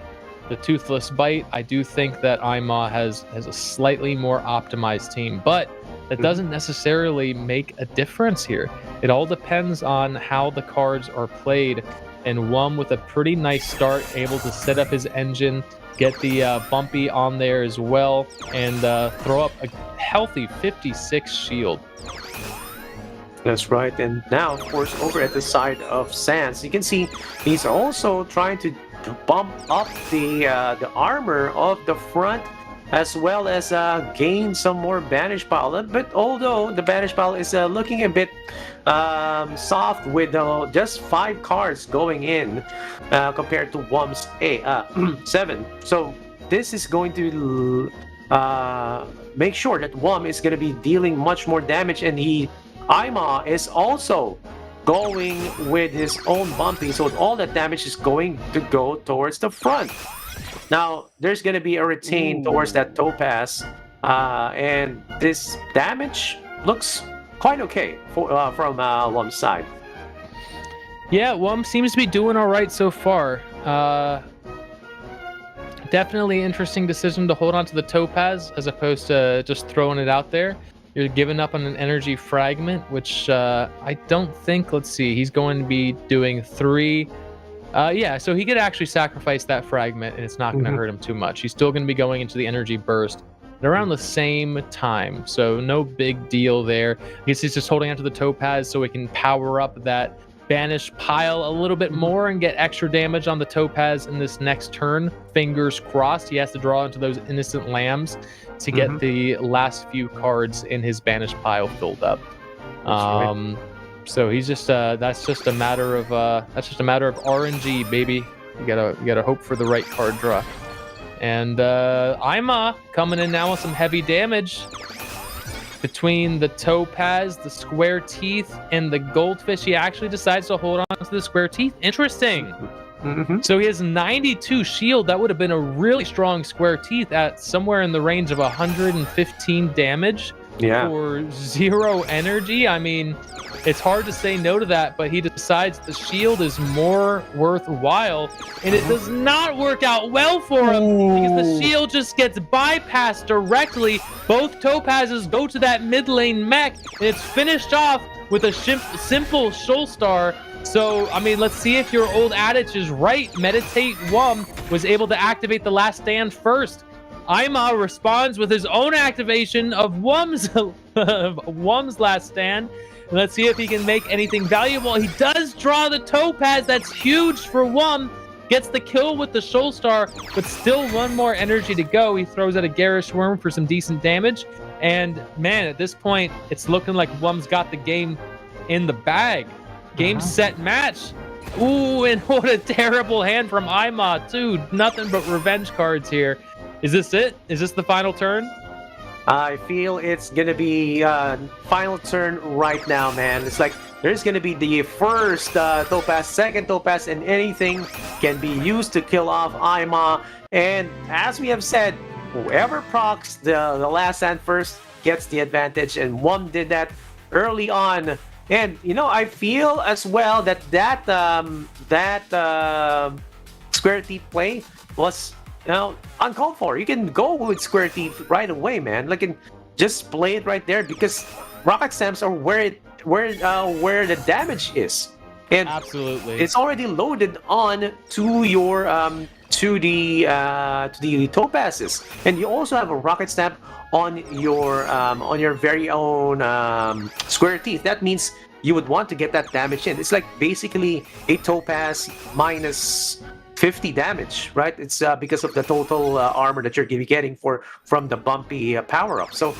the Toothless Bite, I do think that Ima has a slightly more optimized team. But that doesn't necessarily make a difference here. It all depends on how the cards are played. And WOM with a pretty nice start, able to set up his engine, get the Bumpy on there as well, and throw up a healthy 56 shield. That's right. And now, of course, over at the side of Sans, you can see he's also trying to bump up the armor of the front, as well as gain some more Banish Pile. But although the Banish Pile is looking a bit soft with just 5 cards going in compared to WOM's 7. So this is going to make sure that WOM is going to be dealing much more damage, and Ima is also going with his own Bumpy, so all that damage is going to go towards the front. Now, there's going to be a retain towards that Topaz, and this damage looks quite okay from WOM's side. Yeah, WOM seems to be doing all right so far. Definitely interesting decision to hold on to the Topaz as opposed to just throwing it out there. You're giving up on an energy fragment, which I don't think. Let's see. He's going to be doing 3. Yeah, so he could actually sacrifice that fragment, and it's not going to hurt him too much. He's still going to be going into the energy burst at around the same time, so no big deal there. I guess he's just holding onto the topaz so he can power up that banish pile a little bit more and get extra damage on the topaz in this next turn. Fingers crossed. He has to draw into those innocent lambs to get the last few cards in his banish pile filled up. So he's just that's just a matter of RNG, baby. You gotta hope for the right card draw. And Ima coming in now with some heavy damage. Between the topaz, the square teeth, and the goldfish, he actually decides to hold on to the square teeth. Interesting. So he has 92 shield. That would have been a really strong square teeth at somewhere in the range of 115 damage for 0 energy. I mean, it's hard to say no to that, but he decides the shield is more worthwhile, and it does not work out well for him because the shield just gets bypassed directly. Both topazes go to that mid lane mech, and it's finished off with a simple Shoal Star. So, I mean, let's see if your old adage is right. Meditate Wum was able to activate the last stand first. Ima responds with his own activation of Wum's last stand. And let's see if he can make anything valuable. He does draw the topaz. That's huge for Wum. Gets the kill with the Shoal Star, but still 1 more energy to go. He throws out a Garish Worm for some decent damage. And man, at this point, it's looking like Wum's got the game in the bag. Game, set, match. Ooh, and what a terrible hand from Ima, too. Nothing but revenge cards here. Is this it? Is this the final turn? I feel it's gonna be final turn right now, man. It's like there's gonna be the first topaz, second topaz, and anything can be used to kill off Ima. And as we have said, whoever procs the last hand first gets the advantage, and Wum did that early on. And you know, I feel as well that square teeth play was, you know, uncalled for. You can go with square teeth right away, man. Like, and just play it right there because rocket stamps are where the damage is, and absolutely, it's already loaded on to your to the topazes, and you also have a rocket stamp on your very own square teeth. That means you would want to get that damage in. It's like basically a topaz minus 50 damage, right? It's because of the total armor that you're getting from the bumpy power up. So,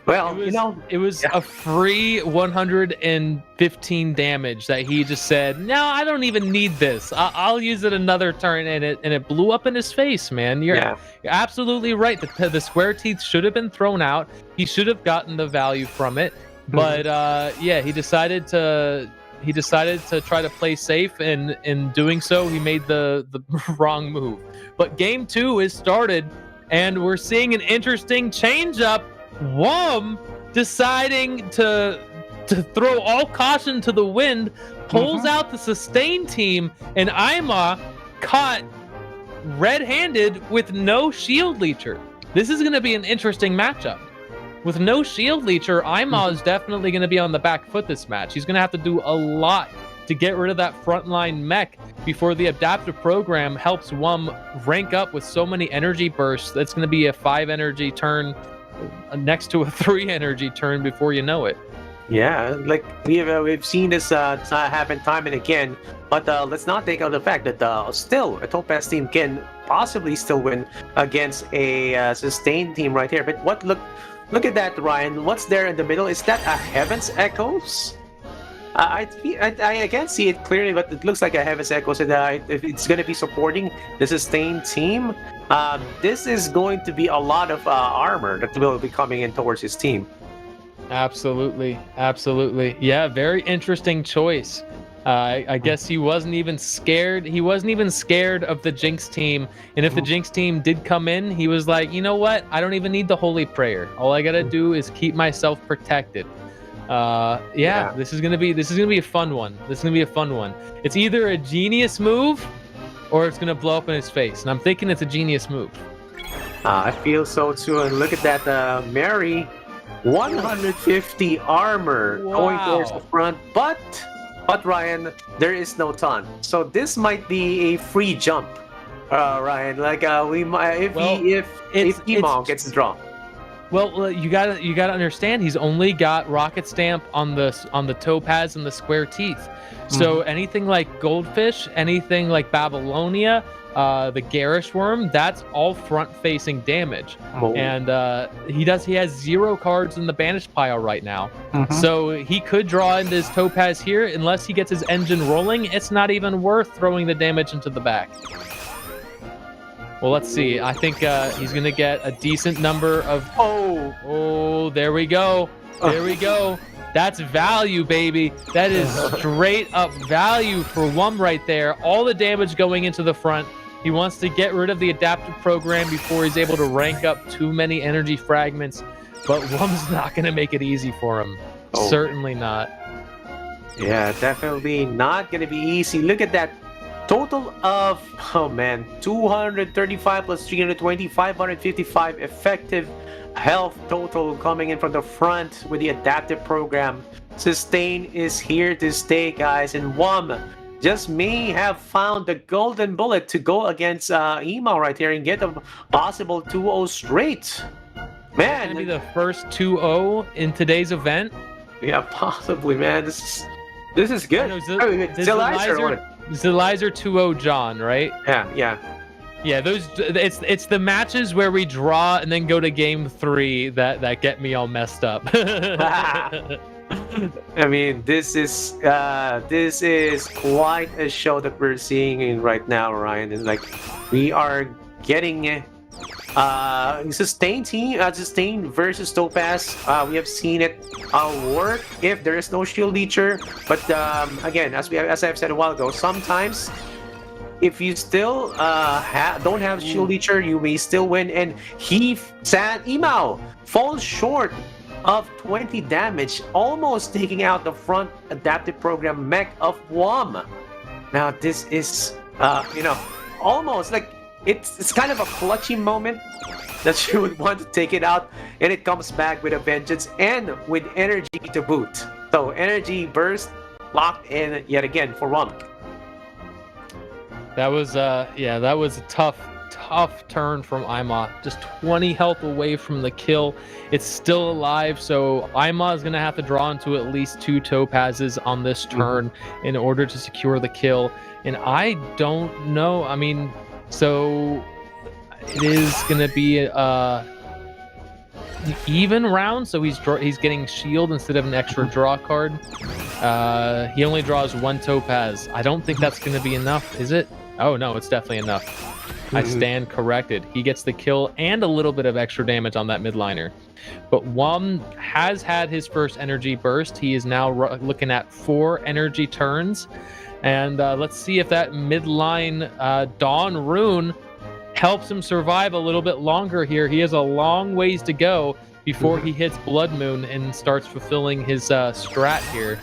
well, it was a free 115 damage that he just said, "No, I don't even need this. I'll use it another turn," and it blew up in his face, man. You're absolutely right. The square teeth should have been thrown out. He should have gotten the value from it, but yeah, he decided to try to play safe, and in doing so, he made the wrong move. But game 2 is started, and we're seeing an interesting change-up. Wum deciding to throw all caution to the wind, pulls out the sustain team, and Ima caught red-handed with no shield leecher. This is going to be an interesting matchup. With no shield leecher, Ima is definitely going to be on the back foot this match. He's going to have to do a lot to get rid of that frontline mech before the adaptive program helps Wum rank up with so many energy bursts. That's going to be a 5 energy turn next to a 3 energy turn before you know it. Yeah, like we've seen this happen time and again, but let's not take out the fact that still a topaz team can possibly still win against a sustained team right here. But look at that, Ryan. What's there in the middle? Is that a Heaven's Echoes? I can't see it clearly, but it looks like a Heaven's Echoes. And if it's going to be supporting the sustained team, this is going to be a lot of armor that will be coming in towards his team. Absolutely. Yeah, very interesting choice. I guess he wasn't even scared. He wasn't even scared of the Jinx team. And if the Jinx team did come in, he was like, you know what? I don't even need the Holy Prayer. All I gotta do is keep myself protected. Yeah, this is gonna be a fun one. It's either a genius move or it's gonna blow up in his face. And I'm thinking it's a genius move. I feel so too. And look at that, Mary 150 armor going towards the front, but Ryan, there is no ton, so this might be a free jump. Ryan, like we might if Emon gets the draw. Well, you gotta understand, he's only got Rocket Stamp on the topaz and the square teeth. So anything like Goldfish, anything like Babylonia, the Garish Worm, that's all front-facing damage. And he has 0 cards in the banish pile right now. So he could draw into his topaz here. Unless he gets his engine rolling, it's not even worth throwing the damage into the back. Well, let's see. I think he's going to get a decent number of... Oh, there we go. There we go. That's value, baby. That is straight up value for Wum right there. All the damage going into the front. He wants to get rid of the adaptive program before he's able to rank up too many energy fragments. But Wum's not going to make it easy for him. Certainly not. Yeah, definitely not going to be easy. Look at that. Total of, 235 plus 320, 555 effective health total coming in from the front with the adaptive program. Sustain is here to stay, guys, and Wum just may have found the golden bullet to go against Emo right here and get a possible 2-0 straight. Man, gonna be the first 2-0 in today's event. Yeah, possibly, man. This is good. Zelizer 2-0 John, right? Yeah, those it's the matches where we draw and then go to game 3 that get me all messed up. I mean, this is quite a show that we're seeing right now, Ryan. And like, we are getting sustain versus Topaz. We have seen it work if there is no shield leecher. But again, as I've said a while ago, sometimes if you still don't have shield leecher, you may still win. And Emao falls short of 20 damage, almost taking out the front adaptive program mech of Wum. Now this is almost like it's kind of a clutchy moment that you would want to take it out, and it comes back with a vengeance and with energy to boot. So energy burst locked in yet again for Wum. That was a tough turn from Ima. Just 20 health away from the kill. It's still alive, so Ima is going to have to draw into at least 2 topazes on this turn in order to secure the kill. And I don't know. I mean, so it is going to be an even round. So he's getting shield instead of an extra draw card. He only draws 1 topaz. I don't think that's going to be enough, is it? Oh no, it's definitely enough. I stand corrected. He gets the kill and a little bit of extra damage on that midliner. But Wum has had his first energy burst. He is now looking at 4 energy turns. And let's see if that midline Dawn Rune helps him survive a little bit longer here. He has a long ways to go before he hits Blood Moon and starts fulfilling his strat here.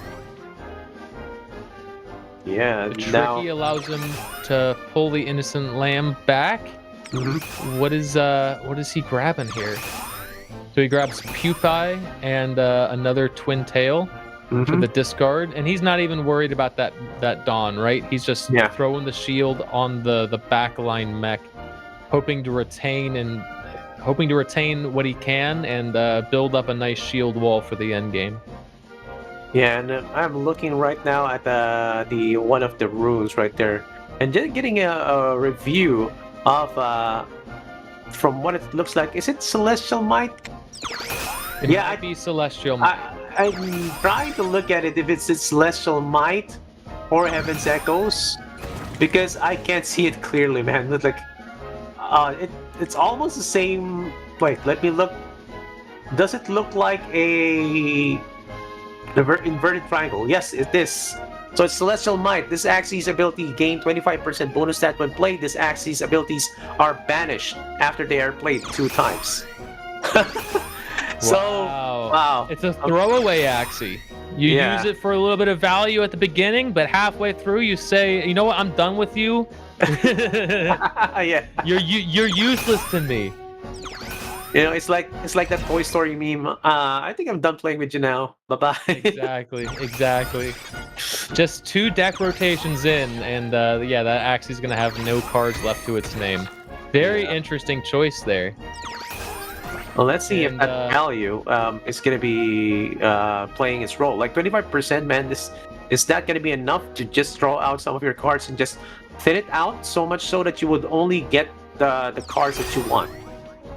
Yeah, the Tricky allows him to pull the Innocent Lamb back. What is he grabbing here? So he grabs Pupae and another Twin Tail for the discard, and he's not even worried about that Dawn, right? He's just throwing the shield on the backline mech, hoping to retain what he can and build up a nice shield wall for the end game. Yeah, and I'm looking right now at the one of the runes right there, and just getting a review of from what it looks like. Is it Celestial Might? It might be Celestial Might. I'm trying to look at it if it's Celestial Might or Heaven's Echoes, because I can't see it clearly, man. It's like it's almost the same. Wait, let me look. Does it look like a inverted triangle? Yes, it is. So it's Celestial Might. This Axie's ability gain 25% bonus stat when played. This Axie's abilities are banished after they are played 2 times. Wow. It's a throwaway Axie. You use it for a little bit of value at the beginning, but halfway through you say, you know what, I'm done with you. You're useless to me. You know, it's like that Toy Story meme. I think I'm done playing with you now. Bye bye. Exactly. Just 2 deck rotations in, and yeah, that Axie's gonna have no cards left to its name. Very interesting choice there. Well, let's see if And, that value is going to be playing its role. Like 25%, man, is that going to be enough to just draw out some of your cards and just thin it out so much so that you would only get the cards that you want,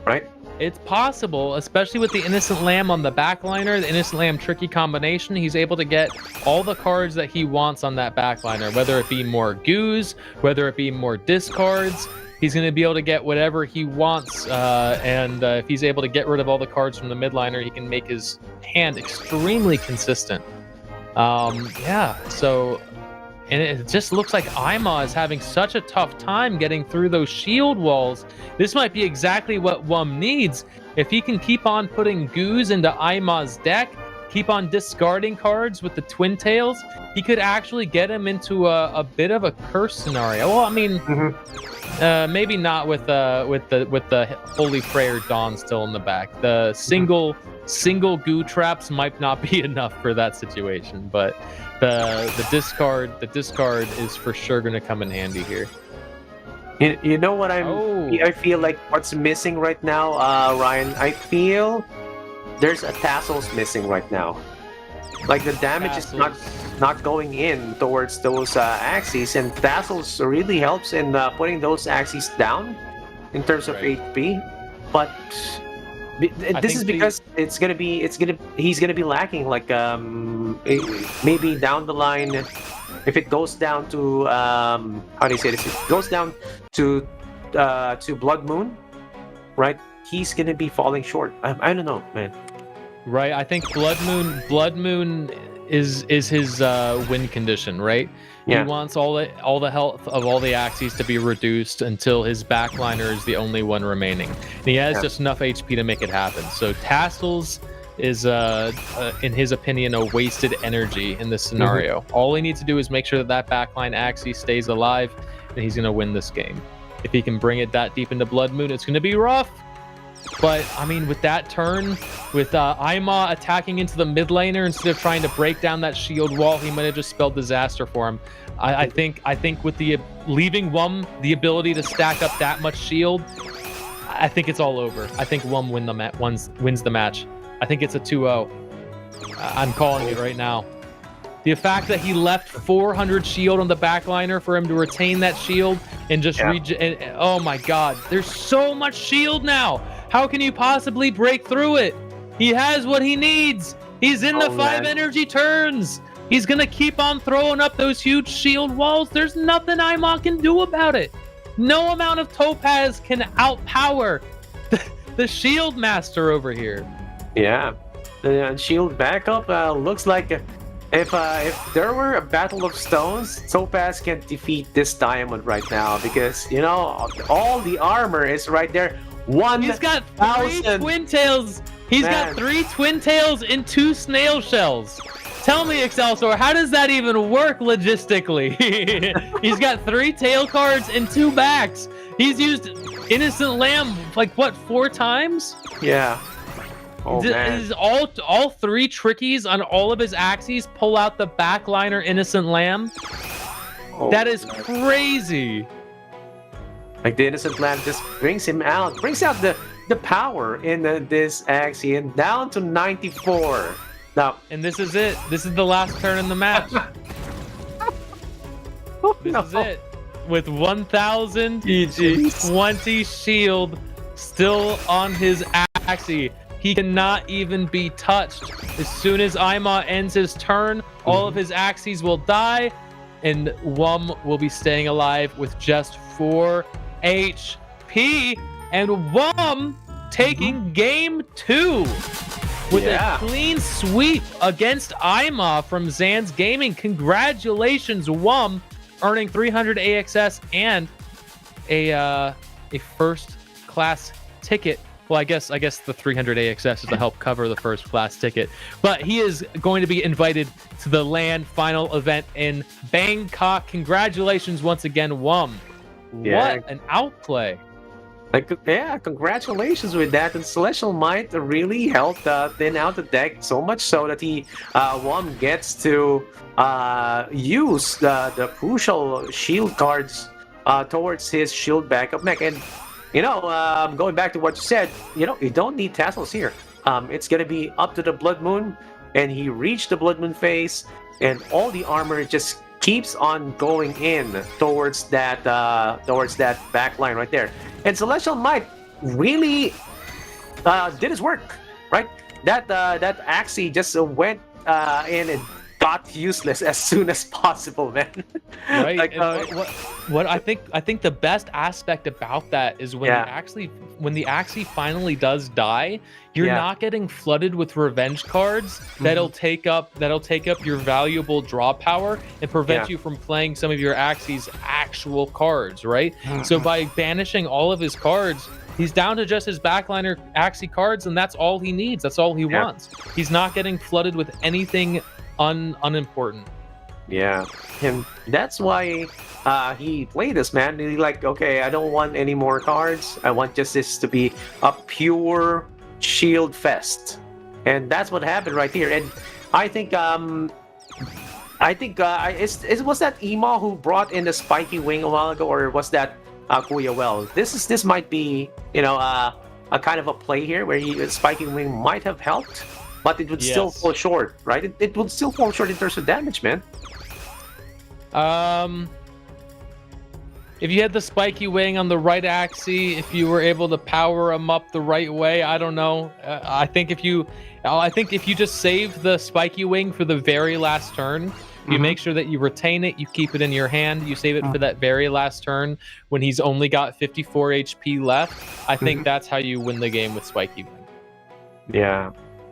right? It's possible, especially with the Innocent Lamb on the backliner, the Innocent Lamb tricky combination. He's able to get all the cards that he wants on that backliner, whether it be more goos, whether it be more discards. He's going to be able to get whatever he wants, and if he's able to get rid of all the cards from the midliner, he can make his hand extremely consistent. Yeah, so... And it just looks like Ima is having such a tough time getting through those shield walls. This might be exactly what Wum needs. If he can keep on putting goos into Ima's deck, keep on discarding cards with the Twin Tails, he could actually get him into a bit of a curse scenario. Well, I mean... maybe not with the Holy Prayer Dawn still in the back. The single goo traps might not be enough for that situation, but the discard is for sure going to come in handy here. You know what I feel like what's missing right now, Ryan? I feel there's a tassels missing right now. Like the damage is not going in towards those Axies, and tassels really helps in putting those Axies down in terms of HP. But this is because he's gonna be lacking. Like maybe down the line, if it goes down to how do you say this? If it goes down to Blood Moon, right? He's gonna be falling short. I don't know, man. Right, I think Blood Moon is his win condition, right? Yeah. He wants all the health of all the Axies to be reduced until his backliner is the only one remaining. And he has just enough HP to make it happen. So Tassels is, in his opinion, a wasted energy in this scenario. All he needs to do is make sure that backline Axie stays alive, and he's going to win this game. If he can bring it that deep into Blood Moon, it's going to be rough. But, I mean, with that turn, with Ima attacking into the mid laner instead of trying to break down that shield wall, he might have just spelled disaster for him. I think with the leaving Wum the ability to stack up that much shield, I think it's all over. I think Wum wins the match. I think it's a 2-0. I'm calling it right now. The fact that he left 400 shield on the backliner for him to retain that shield and just oh my god, there's so much shield now. How can you possibly break through it? He has what he needs. He's in the 5 energy turns. He's gonna keep on throwing up those huge shield walls. There's nothing Ima can do about it. No amount of Topaz can outpower the shield master over here. Yeah, the shield backup looks like if there were a battle of stones, Topaz can defeat this diamond right now because you know all the armor is right there. He's got 3 twin tails. He's got 3 twin tails and 2 snail shells. Tell me, Excelsior, how does that even work logistically? He's got 3 tail cards and 2 backs. He's used Innocent Lamb like what, 4 times? Yeah. Oh, man. Is all 3 trickies on all of his Axies pull out the backliner Innocent Lamb? That is crazy. Like the Innocent Lamb just brings out the power in this Axie and down to 94. Now, and this is it. This is the last turn in the match. This is it. With 1,020 shield still on his Axie. He cannot even be touched. As soon as Ima ends his turn, all of his Axies will die, and Wum will be staying alive with just 4 HP, and Wum taking game 2 with a clean sweep against Ima from Zan's Gaming. Congratulations, Wum, earning 300 AXS and a first class ticket. Well, I guess the 300 AXS is to help cover the first class ticket. But he is going to be invited to the LAN final event in Bangkok. Congratulations once again, Wum. Yeah. What an outplay. Like, yeah, congratulations with that. And Celestial Might really helped thin out the deck so much so that he one gets to use the crucial shield cards towards his shield backup mech. And going back to what you said, you don't need tassels here. It's gonna be up to the Blood Moon, and he reached the Blood Moon phase, and all the armor just keeps on going in towards that back line right there. And Celestial Might really did his work, right? That Axie just went in and got useless as soon as possible, man. Right. Like, what I think the best aspect about that is when the Axie finally does die, you're not getting flooded with revenge cards that'll take up your valuable draw power and prevent you from playing some of your Axie's actual cards, right? So by banishing all of his cards, he's down to just his backliner Axie cards, and that's all he needs. That's all he wants. He's not getting flooded with anything unimportant. Yeah, and that's why he played this, man. He's like, okay, I don't want any more cards. I want just this to be a pure shield fest, and that's what happened right here. And I think was that Emo who brought in the spiky wing a while ago, or was that Kuya Well? This might be a kind of a play here where spiky wing might have helped, but it would still fall short, right? It would still fall short in terms of damage, man. If you had the spiky wing on the right Axie, if you were able to power him up the right way, I don't know. I think if you just save the spiky wing for the very last turn, you make sure that you retain it, you keep it in your hand, you save it for that very last turn when he's only got 54 HP left. I think that's how you win the game with spiky wing.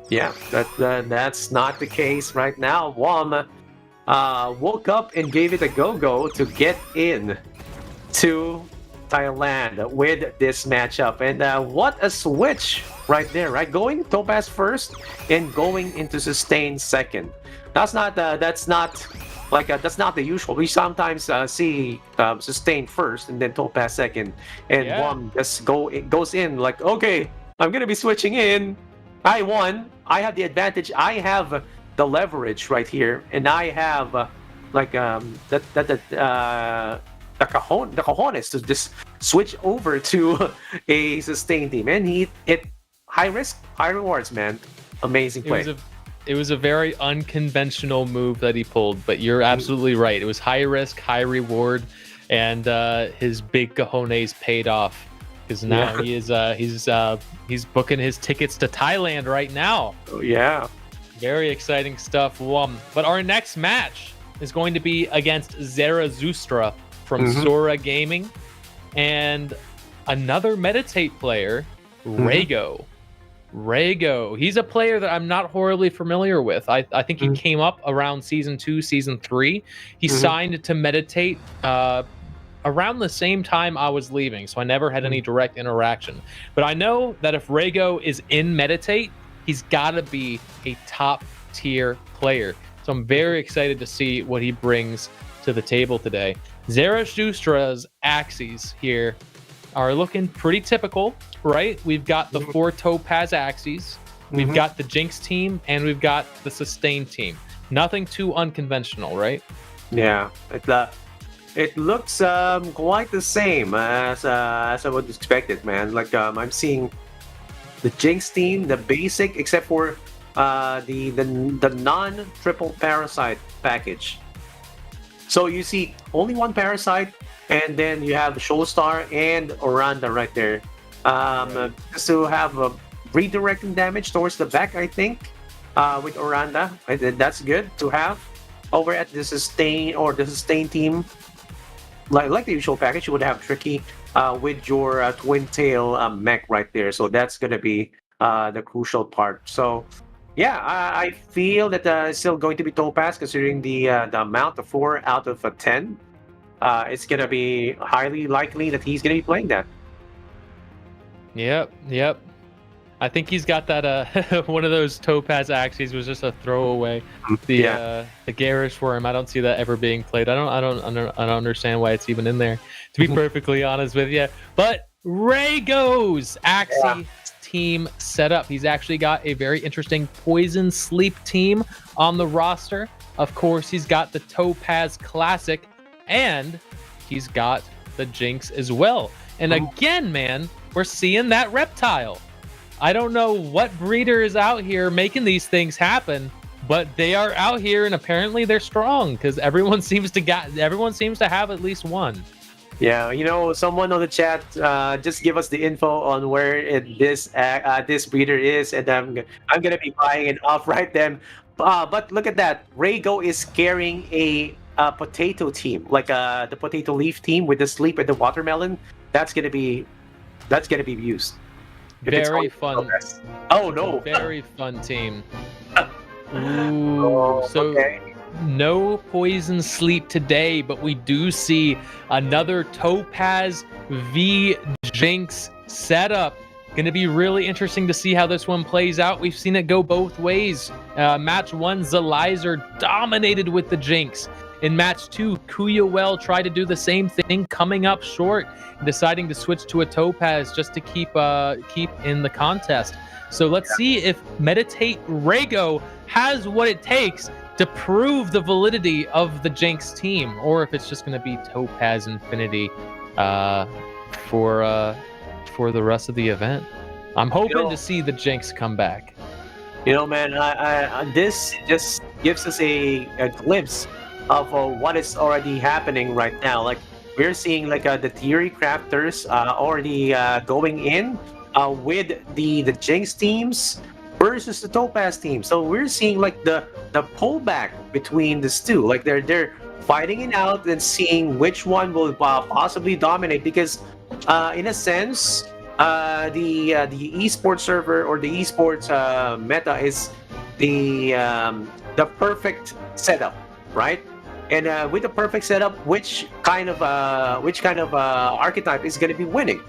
Yeah, that's not the case right now. Wom woke up and gave it a go to get in to Thailand with this matchup, and what a switch right there, right? Going Topaz first and going into Sustain second. That's not the usual. We sometimes see Sustain first and then Topaz second, and Wom just goes in like, okay, I'm gonna be switching in. I won. I have the advantage. I have the leverage right here, and I have the cojones to just switch over to a Sustain team, and it high risk, high rewards, man. Amazing play. It was a very unconventional move that he pulled, but you're absolutely right. It was high risk, high reward, and his big cojones paid off, because now he's booking his tickets to Thailand right now. Oh yeah, very exciting stuff. But our next match is going to be against Zarathustra from Zora Gaming, and another Meditate player, Rego. He's a player that I'm not horribly familiar with. I think he came up around Season 2, Season 3. He signed to Meditate around the same time I was leaving, so I never had any direct interaction. But I know that if Rego is in Meditate, he's got to be a top-tier player. So I'm very excited to see what he brings to the table today. Zarathustra's Axies here are looking pretty typical, right? We've got the 4 Topaz Axies, we've got the Jinx team, and we've got the Sustain team. Nothing too unconventional, right? Yeah, it looks quite the same as I would expect it, man. Like I'm seeing the Jinx team, the basic, except for the non-triple Parasite package. So you see only one Parasite, and then you have Shoalstar and Oranda right there. Just to have a redirecting damage towards the back, I think, with Oranda. That's good to have. Over at the Sustain team, like the usual package, you would have Tricky with your Twin Tail mech right there. So that's going to be the crucial part. So yeah, I feel that it's still going to be Topaz, considering the amount of 4 out of 10. It's going to be highly likely that he's going to be playing that. Yep. I think he's got that one of those Topaz Axies was just a throwaway. The Garish Worm, I don't see that ever being played. I don't understand why it's even in there, to be perfectly honest with you. But Raygo's Axie team setup. He's actually got a very interesting Poison Sleep team on the roster. Of course, he's got the Topaz Classic, and he's got the Jinx as well. And again, man, we're seeing that reptile. I don't know what breeder is out here making these things happen, but they are out here, and apparently they're strong because everyone seems to have at least one. Yeah, you know, someone on the chat just give us the info on where this breeder is, and I'm gonna be buying it off right then. But look at that, Raygo is carrying a potato team, like the potato leaf team with the sleep and the watermelon. That's gonna be used. Very fun. Oh no! Very fun team. Ooh, so. Okay. No Poison Sleep today, but we do see another Topaz v Jinx setup. Going to be really interesting to see how this one plays out. We've seen it go both ways. Match 1, Zelizer dominated with the Jinx. In match 2, Kuyawell tried to do the same thing, coming up short, deciding to switch to a Topaz just to keep in the contest. So let's see if Meditate Raygo has what it takes to prove the validity of the Jinx team, or if it's just going to be Topaz Infinity for the rest of the event. I'm hoping to see the Jinx come back. You know, man, this just gives us a glimpse of what is already happening right now. Like, we're seeing like the theory crafters already going in with the Jinx teams versus the Topaz team. So we're seeing like the pullback between these two. Like they're fighting it out and seeing which one will possibly dominate. Because in a sense, the esports server or the esports meta is the perfect setup, right? And with the perfect setup, which kind of archetype is going to be winning?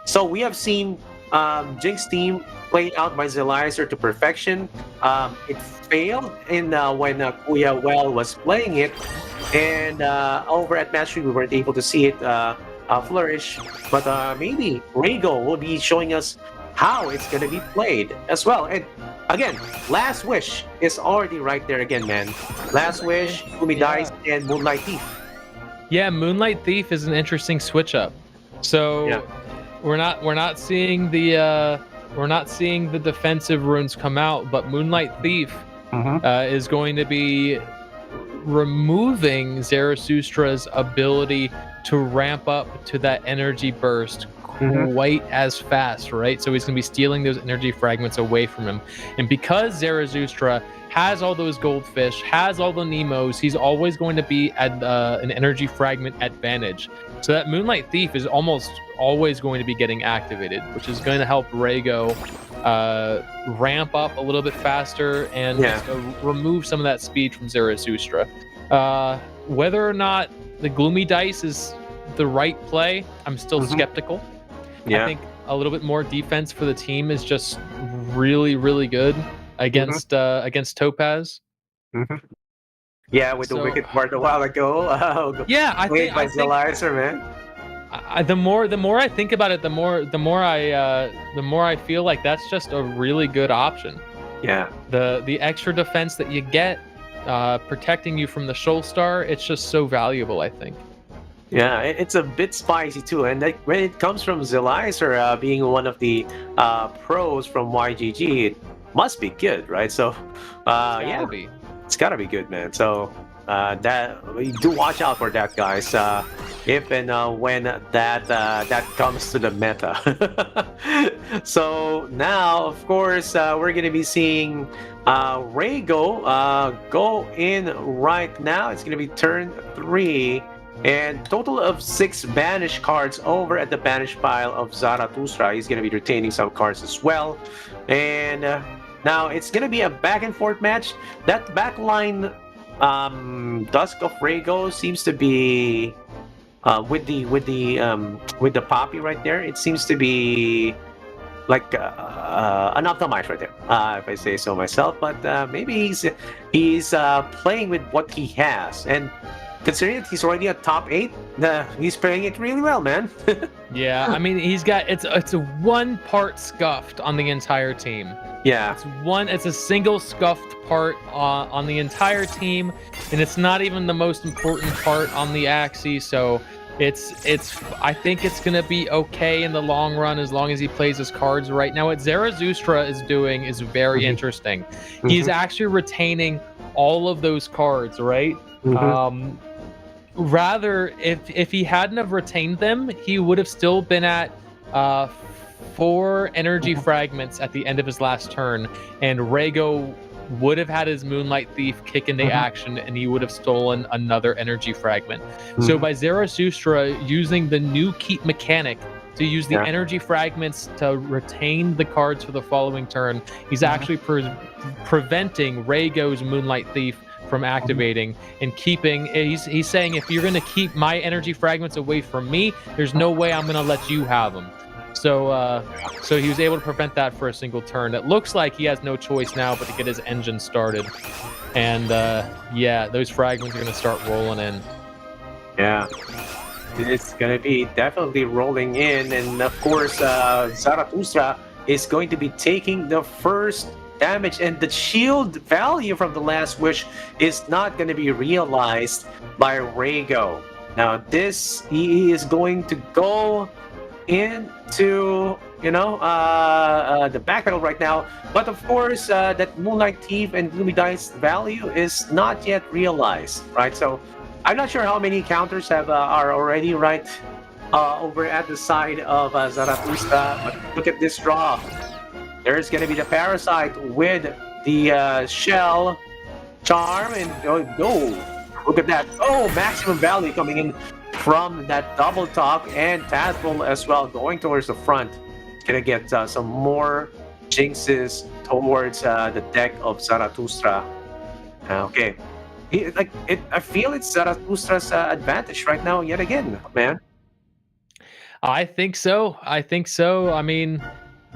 So we have seen Jinx team played out by Zelizer to perfection. It failed in when Kuyawell was playing it, and over at match 3 we weren't able to see it flourish. But maybe Raygo will be showing us how it's going to be played as well. And again, Last Wish is already right there again, man. Last Wish, Dice, and Moonlight Thief. Yeah, Moonlight Thief is an interesting switch up. So we're not seeing the defensive runes come out, but Moonlight Thief is going to be removing Zarathustra's ability to ramp up to that energy burst quite as fast, right? So he's going to be stealing those energy fragments away from him. And because Zarathustra has all those goldfish, has all the Nemos, he's always going to be at an energy fragment advantage. So that Moonlight Thief is almost always going to be getting activated, which is going to help Raygo ramp up a little bit faster and remove some of that speed from Zarathustra. Whether or not the Gloomy Dice is the right play, I'm still skeptical. I think a little bit more defense for the team is just really, really good against Topaz. Yeah, with the Wicked part a while ago. I think by Zelizer, man. The more I think about it, the more I feel like that's just a really good option. Yeah. The extra defense that you get, protecting you from the Shoal Star, it's just so valuable, I think. Yeah, it's a bit spicy too, and like when it comes from Zelizer being one of the pros from YGG, it must be good, right? So, it's gotta be good, man. So that do watch out for that, guys. If and when that comes to the meta. So now, of course, we're gonna be seeing Raygo go in right now. It's gonna be turn 3. And total of 6 banish cards over at the banish pile of Zarathustra. He's going to be retaining some cards as well. And now it's going to be a back and forth match. That backline Dusk of Raygo seems to be with the Poppy right there. It seems to be like an optimized right there, if I say so myself. But maybe he's playing with what he has. And considering that he's already at top 8, he's playing it really well, man. Yeah, I mean, he's got it's a one part scuffed on the entire team. Yeah. It's a single scuffed part on the entire team, and it's not even the most important part on the Axie. So I think it's gonna be okay in the long run as long as he plays his cards right. Now, what Zarathustra is doing is very interesting. He's actually retaining all of those cards, right? Rather, if he hadn't have retained them, he would have still been at 4 energy fragments at the end of his last turn, and Rego would have had his Moonlight Thief kick into action, and he would have stolen another energy fragment. So by Zarathustra using the new keep mechanic to use the energy fragments to retain the cards for the following turn, he's actually preventing Rego's Moonlight Thief from activating and keeping. He's saying, if you're going to keep my energy fragments away from me, there's no way I'm going to let you have them. So he was able to prevent that for a single turn. It looks like he has no choice now but to get his engine started. And yeah, those fragments are going to start rolling in. Yeah, it's going to be definitely rolling in. And of course, Zarathustra is going to be taking the first damage, and the shield value from the Last Wish is not going to be realized by Rego. Now this, he is going to go into the backpedal right now, but of course that Moonlight Thief and Gloomy Dice value is not yet realized, right? So I'm not sure how many counters are already right over at the side of Zarathustra, but look at this draw. There's going to be the Parasite with the Shell Charm, and look at that. Oh, maximum value coming in from that double top, and Tadpole as well going towards the front. Gonna get some more jinxes towards the deck of Zarathustra. Okay. I feel it's Zarathustra's advantage right now yet again, man. I think so. I mean,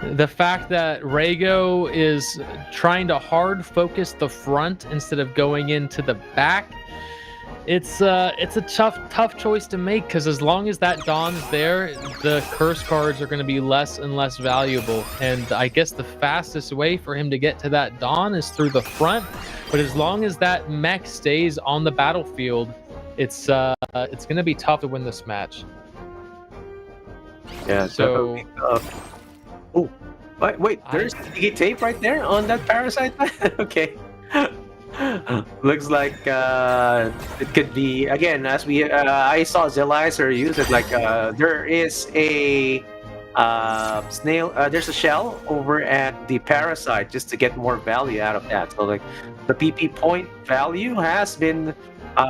the fact that Rego is trying to hard focus the front instead of going into the back, it's a tough choice to make, because as long as that Dawn's there, the curse cards are going to be less and less valuable. And I guess the fastest way for him to get to that Dawn is through the front. But as long as that mech stays on the battlefield, it's going to be tough to win this match. Yeah. So. Oh, wait! There's the tape right there on that Parasite. Okay. Looks like it could be, again, as we I saw Zelizer use it, like there is a snail, there's a shell over at the Parasite just to get more value out of that. So like the PP point value has been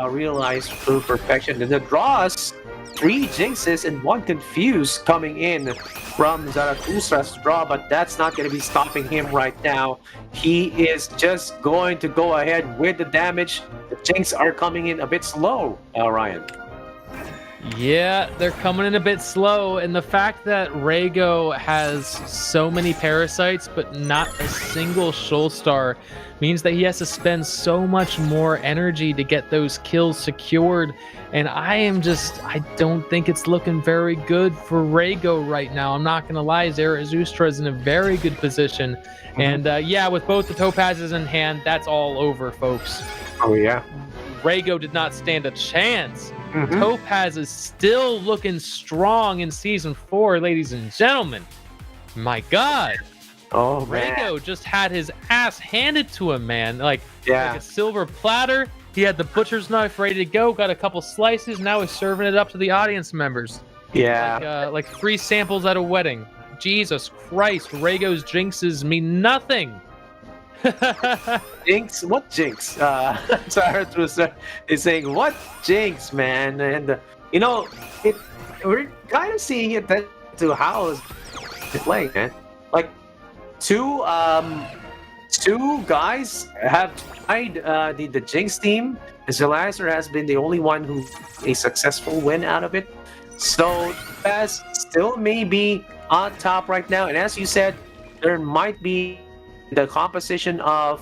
realized through perfection. And the draws, 3 jinxes and 1 confuse coming in from Zarathustra's draw, but that's not going to be stopping him right now. He is just going to go ahead with the damage. The jinx are coming in a bit slow, Ryan. Yeah, they're coming in a bit slow, and the fact that Rego has so many parasites but not a single Shoal Star means that he has to spend so much more energy to get those kills secured. And I don't think it's looking very good for Rego right now. I'm not going to lie, Zarathustra is in a very good position. And yeah, with both the Topazes in hand, that's all over, folks. Oh, yeah. Rego did not stand a chance. Topaz is still looking strong in Season 4, ladies and gentlemen. My God. Oh, man. Rego just had his ass handed to him, man. Like a silver platter. He had the butcher's knife ready to go, got a couple slices, now he's serving it up to the audience members. Yeah. Like free samples at a wedding. Jesus Christ, Rego's jinxes mean nothing. Jinx? What jinx? Zarathustra is saying, what jinx, man? And, we're kind of seeing it to how it's playing, man. Like, two guys have tried the Jinx team. Zelizer has been the only one who a successful win out of it. So Topaz still may be on top right now. And as you said, there might be the composition of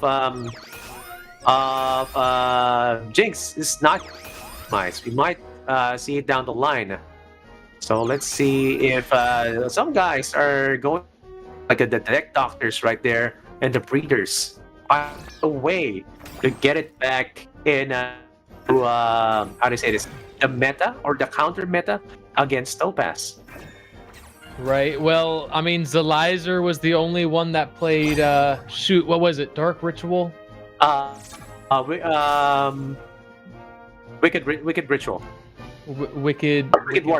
Jinx is not optimized. We might see it down the line. So let's see if some guys are going like the deck doctors right there and the breeders find a way to get it back in to how do you say this? The meta or the counter meta against Topaz. Right. Well, I mean, Zelizer was the only one that played. Shoot, what was it? Dark Ritual. Wicked Ritual. Wicked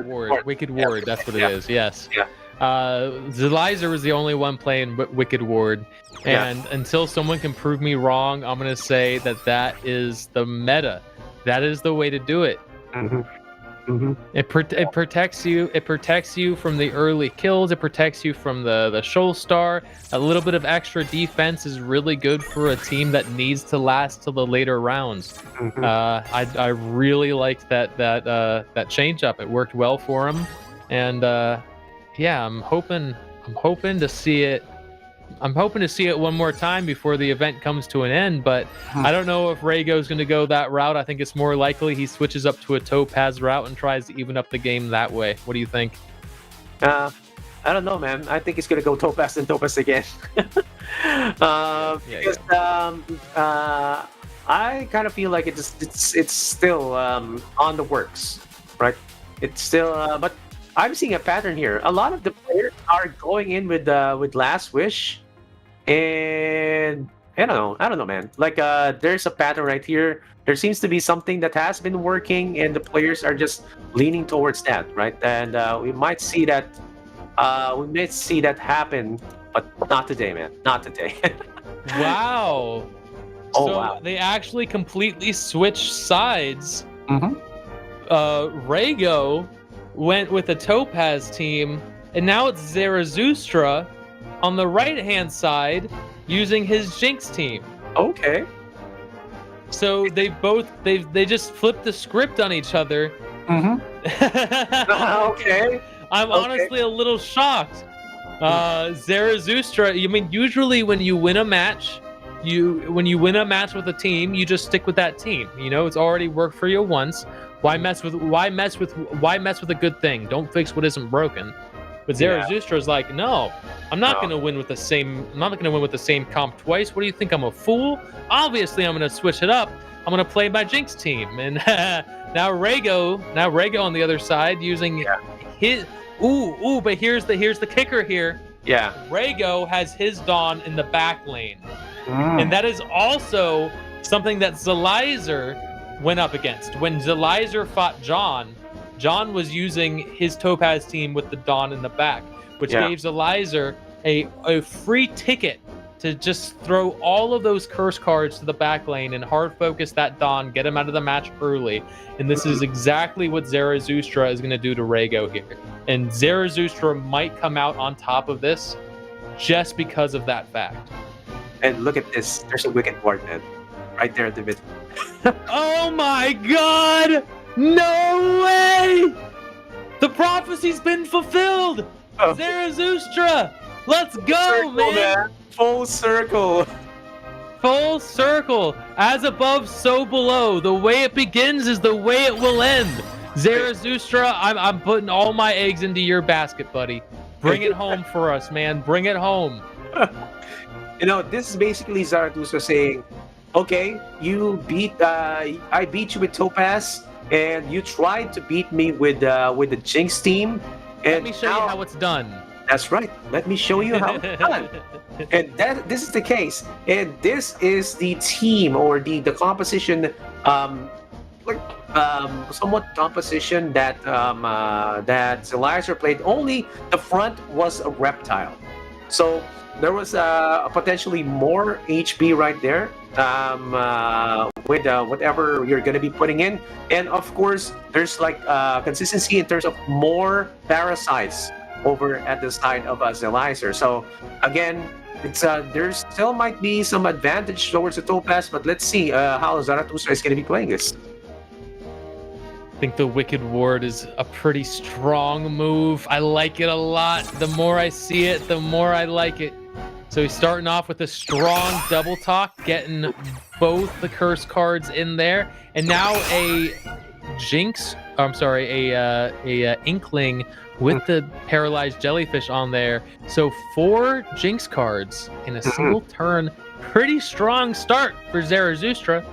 Ward. Wicked Ward. That's what it is. Yes. Yeah. Zelizer was the only one playing Wicked Ward, and until someone can prove me wrong, I'm gonna say that is the meta. That is the way to do it. Mm-hmm. Mm-hmm. It protects you. It protects you from the early kills. It protects you from the shoal star. A little bit of extra defense is really good for a team that needs to last till the later rounds. Mm-hmm. I really liked that change up. It worked well for him, and yeah, I'm hoping to see it. I'm hoping to see it one more time before the event comes to an end, but I don't know if Raygo's going to go that route. I think it's more likely he switches up to a Topaz route and tries to even up the game that way. What do you think? I don't know, man. I think he's going to go Topaz and Topaz again. Because I kind of feel like it's still on the works, right? It's still, but I'm seeing a pattern here. A lot of the players are going in with Last Wish, and I don't know, man. Like there's a pattern right here. There seems to be something that has been working, and the players are just leaning towards that, right? And we might see that. We may see that happen, but not today, man. Not today. Wow. Oh, so wow. They actually completely switched sides. Mm-hmm. Raygo went with the Topaz team, and now it's Zarathustra on the right-hand side using his Jinx team. Okay. So they just flipped the script on each other. Mm-hmm. Okay. I'm honestly a little shocked. Zarathustra, I mean, usually when you win a match with a team, you just stick with that team. You know, it's already worked for you once. Why mess with a good thing? Don't fix what isn't broken. But Zarathustra is like, no, I'm not gonna win with the same comp twice. What do you think? I'm a fool? Obviously, I'm gonna switch it up. I'm gonna play my Jinx team. And now Raygo on the other side using his but here's the kicker here. Yeah. Raygo has his Dawn in the back lane. And that is also something that Zelizer went up against. When Zelizer fought John was using his Topaz team with the Dawn in the back, which gave Zelizer a free ticket to just throw all of those curse cards to the back lane and hard focus that Dawn, get him out of the match early. And this is exactly what Zarathustra is going to do to Raygo here. And Zarathustra might come out on top of this just because of that fact. And look at this. There's a Wicked Ward, man. Right there in the middle. Oh my god! No way! The prophecy's been fulfilled! Oh. Zarathustra! Let's go, man! Full circle. Full circle. As above, so below. The way it begins is the way it will end. Zarathustra, I'm putting all my eggs into your basket, buddy. Bring it home for us, man. Bring it home. You know, this is basically Zarathustra saying, okay, I beat you with Topaz, and you tried to beat me with the Jinx team. And let me show you how it's done. That's right. Let me show you how it's done. And this is the case. And this is the team or the composition, somewhat composition that Zelizer played. Only the front was a reptile. So there was potentially more HP right there with whatever you're going to be putting in. And of course, there's like consistency in terms of more parasites over at the side of Zelizer. So again, it's there still might be some advantage towards the Topaz, but let's see how Zarathustra is going to be playing this. I think the Wicked Ward is a pretty strong move. I like it a lot. The more I see it, the more I like it. So he's starting off with a strong double talk, getting both the curse cards in there, and now a Jinx. I'm sorry, a Inkling with the paralyzed jellyfish on there. So 4 Jinx cards in a single turn. Pretty strong start for Zarathustra.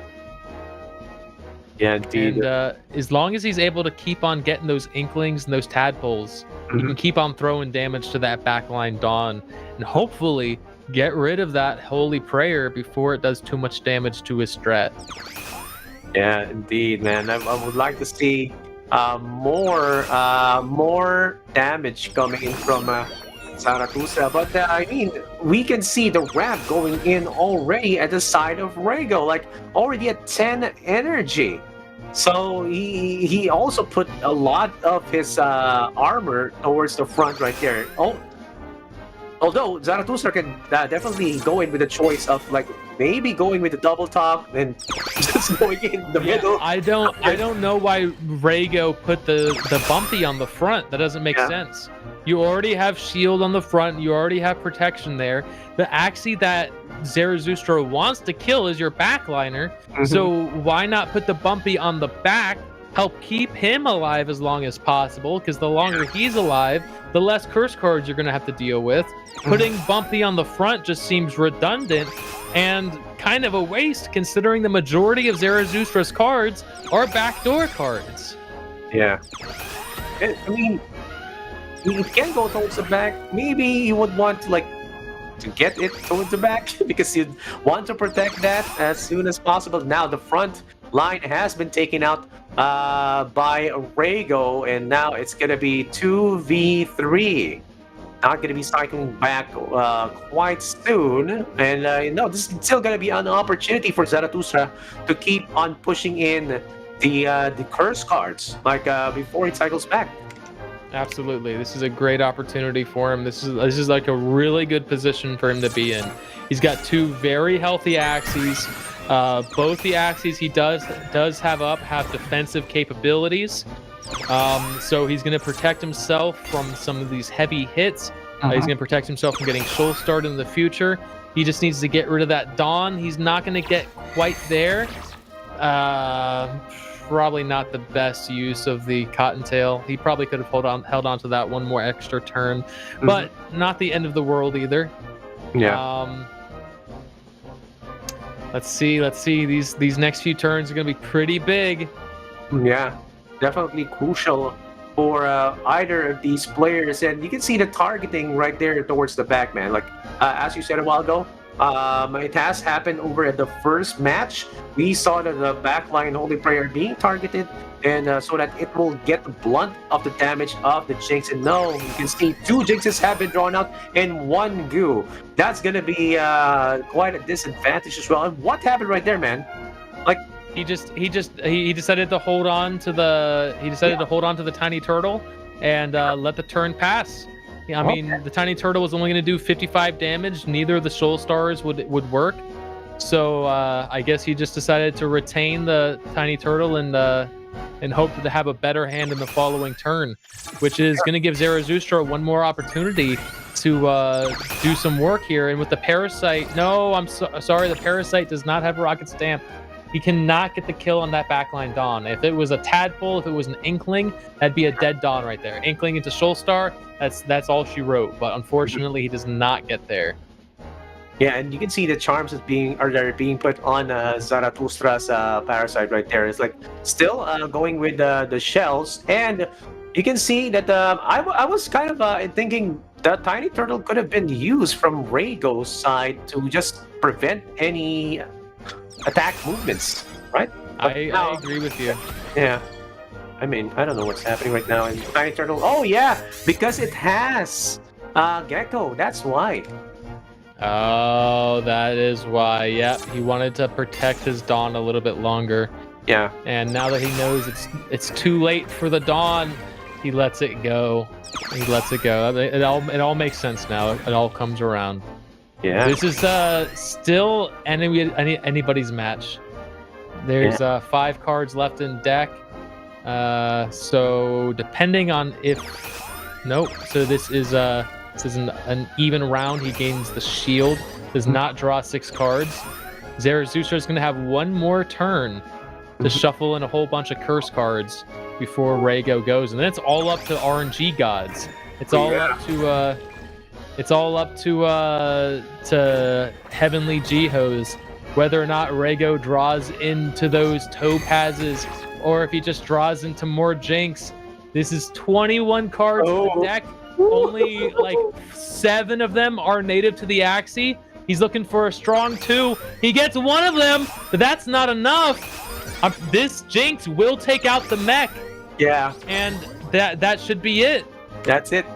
Yeah, indeed. And as long as he's able to keep on getting those Inklings and those Tadpoles, he can keep on throwing damage to that backline Dawn, and hopefully get rid of that Holy Prayer before it does too much damage to his strat. Yeah, indeed, man. I would like to see more damage coming in from Zarathustra. But I mean, we can see the ramp going in already at the side of Rego, like already at 10 energy. So he also put a lot of his armor towards the front right there. Although Zarathustra can definitely go in with a choice of like maybe going with the double top and just going in the middle. I don't know why Rego put the bumpy on the front. That doesn't make sense. You already have shield on the front. You already have protection there. The Axie that Zarathustra wants to kill is your backliner. So why not put the bumpy on the back? Help keep him alive as long as possible, because the longer he's alive, the less curse cards you're going to have to deal with. Putting Bumpy on the front just seems redundant and kind of a waste, considering the majority of Zarathustra's cards are backdoor cards. Yeah. I mean, he can go towards the back. Maybe you would want to get it towards the back because you'd want to protect that as soon as possible. Now the front line has been taken out by Rego, and now it's going to be 2v3. Not going to be cycling back quite soon. And no, this is still going to be an opportunity for Zarathustra to keep on pushing in the curse cards before he cycles back. Absolutely, this is a great opportunity for him. This is like a really good position for him to be in. He's got 2 very healthy Axies. Both the Axies he does have defensive capabilities. So he's going to protect himself from some of these heavy hits. He's going to protect himself from getting Shoal started in the future. He just needs to get rid of that Dawn. He's not going to get quite there. Probably not the best use of the Cottontail. He probably could have held on to that one more extra turn, but not the end of the world either. Yeah. Let's see. These next few turns are going to be pretty big. Yeah, definitely crucial for either of these players. And you can see the targeting right there towards the back, man. Like, as you said a while ago, it has happened over at the first match. We saw that the backline Holy Prayer being targeted, and so that it will get the blunt of the damage of the Jinx. And no, you can see 2 Jinxes have been drawn out and 1 Goo. That's gonna be quite a disadvantage as well. And what happened right there, man? Like, he decided to hold on to the tiny turtle and let the turn pass. I mean, the tiny turtle was only going to do 55 damage. Neither of the Shoal Stars would work. So I guess he just decided to retain the tiny turtle and hope to have a better hand in the following turn, which is going to give Zarathustra one more opportunity to do some work here. And with the Parasite, no, I'm sorry, the Parasite does not have a Rocket Stamp. He cannot get the kill on that backline Dawn. If it was a Tadpole, if it was an Inkling, that'd be a dead Dawn right there. Inkling into Shoal Star, that's all she wrote. But unfortunately, he does not get there. Yeah, and you can see the charms that are being put on Zarathustra's Parasite right there. It's like still going with the shells, and you can see that I was kind of thinking the tiny turtle could have been used from Rego's side to just prevent any attack movements, right? I agree with you. Yeah. I mean, I don't know what's happening right now in Tiny Turtle. Oh, yeah, because it has Gecko. That's why. Oh, that is why. Yeah, he wanted to protect his Dawn a little bit longer. Yeah. And now that he knows it's too late for the Dawn, he lets it go. It all makes sense now. It all comes around. Yeah. This is still anybody's match. There's 5 cards left in deck. So depending on so this is an even round. He gains the shield. Does not draw 6 cards. Zarathustra is going to have one more turn to shuffle in a whole bunch of curse cards before Rego goes, and then it's all up to RNG gods. It's all up to Heavenly Jihos, whether or not Rego draws into those topazes or if he just draws into more Jinx. This is 21 cards in the deck. Only like 7 of them are native to the Axie. He's looking for a strong 2. He gets one of them, but that's not enough. This Jinx will take out the mech. Yeah. And that should be it. That's it.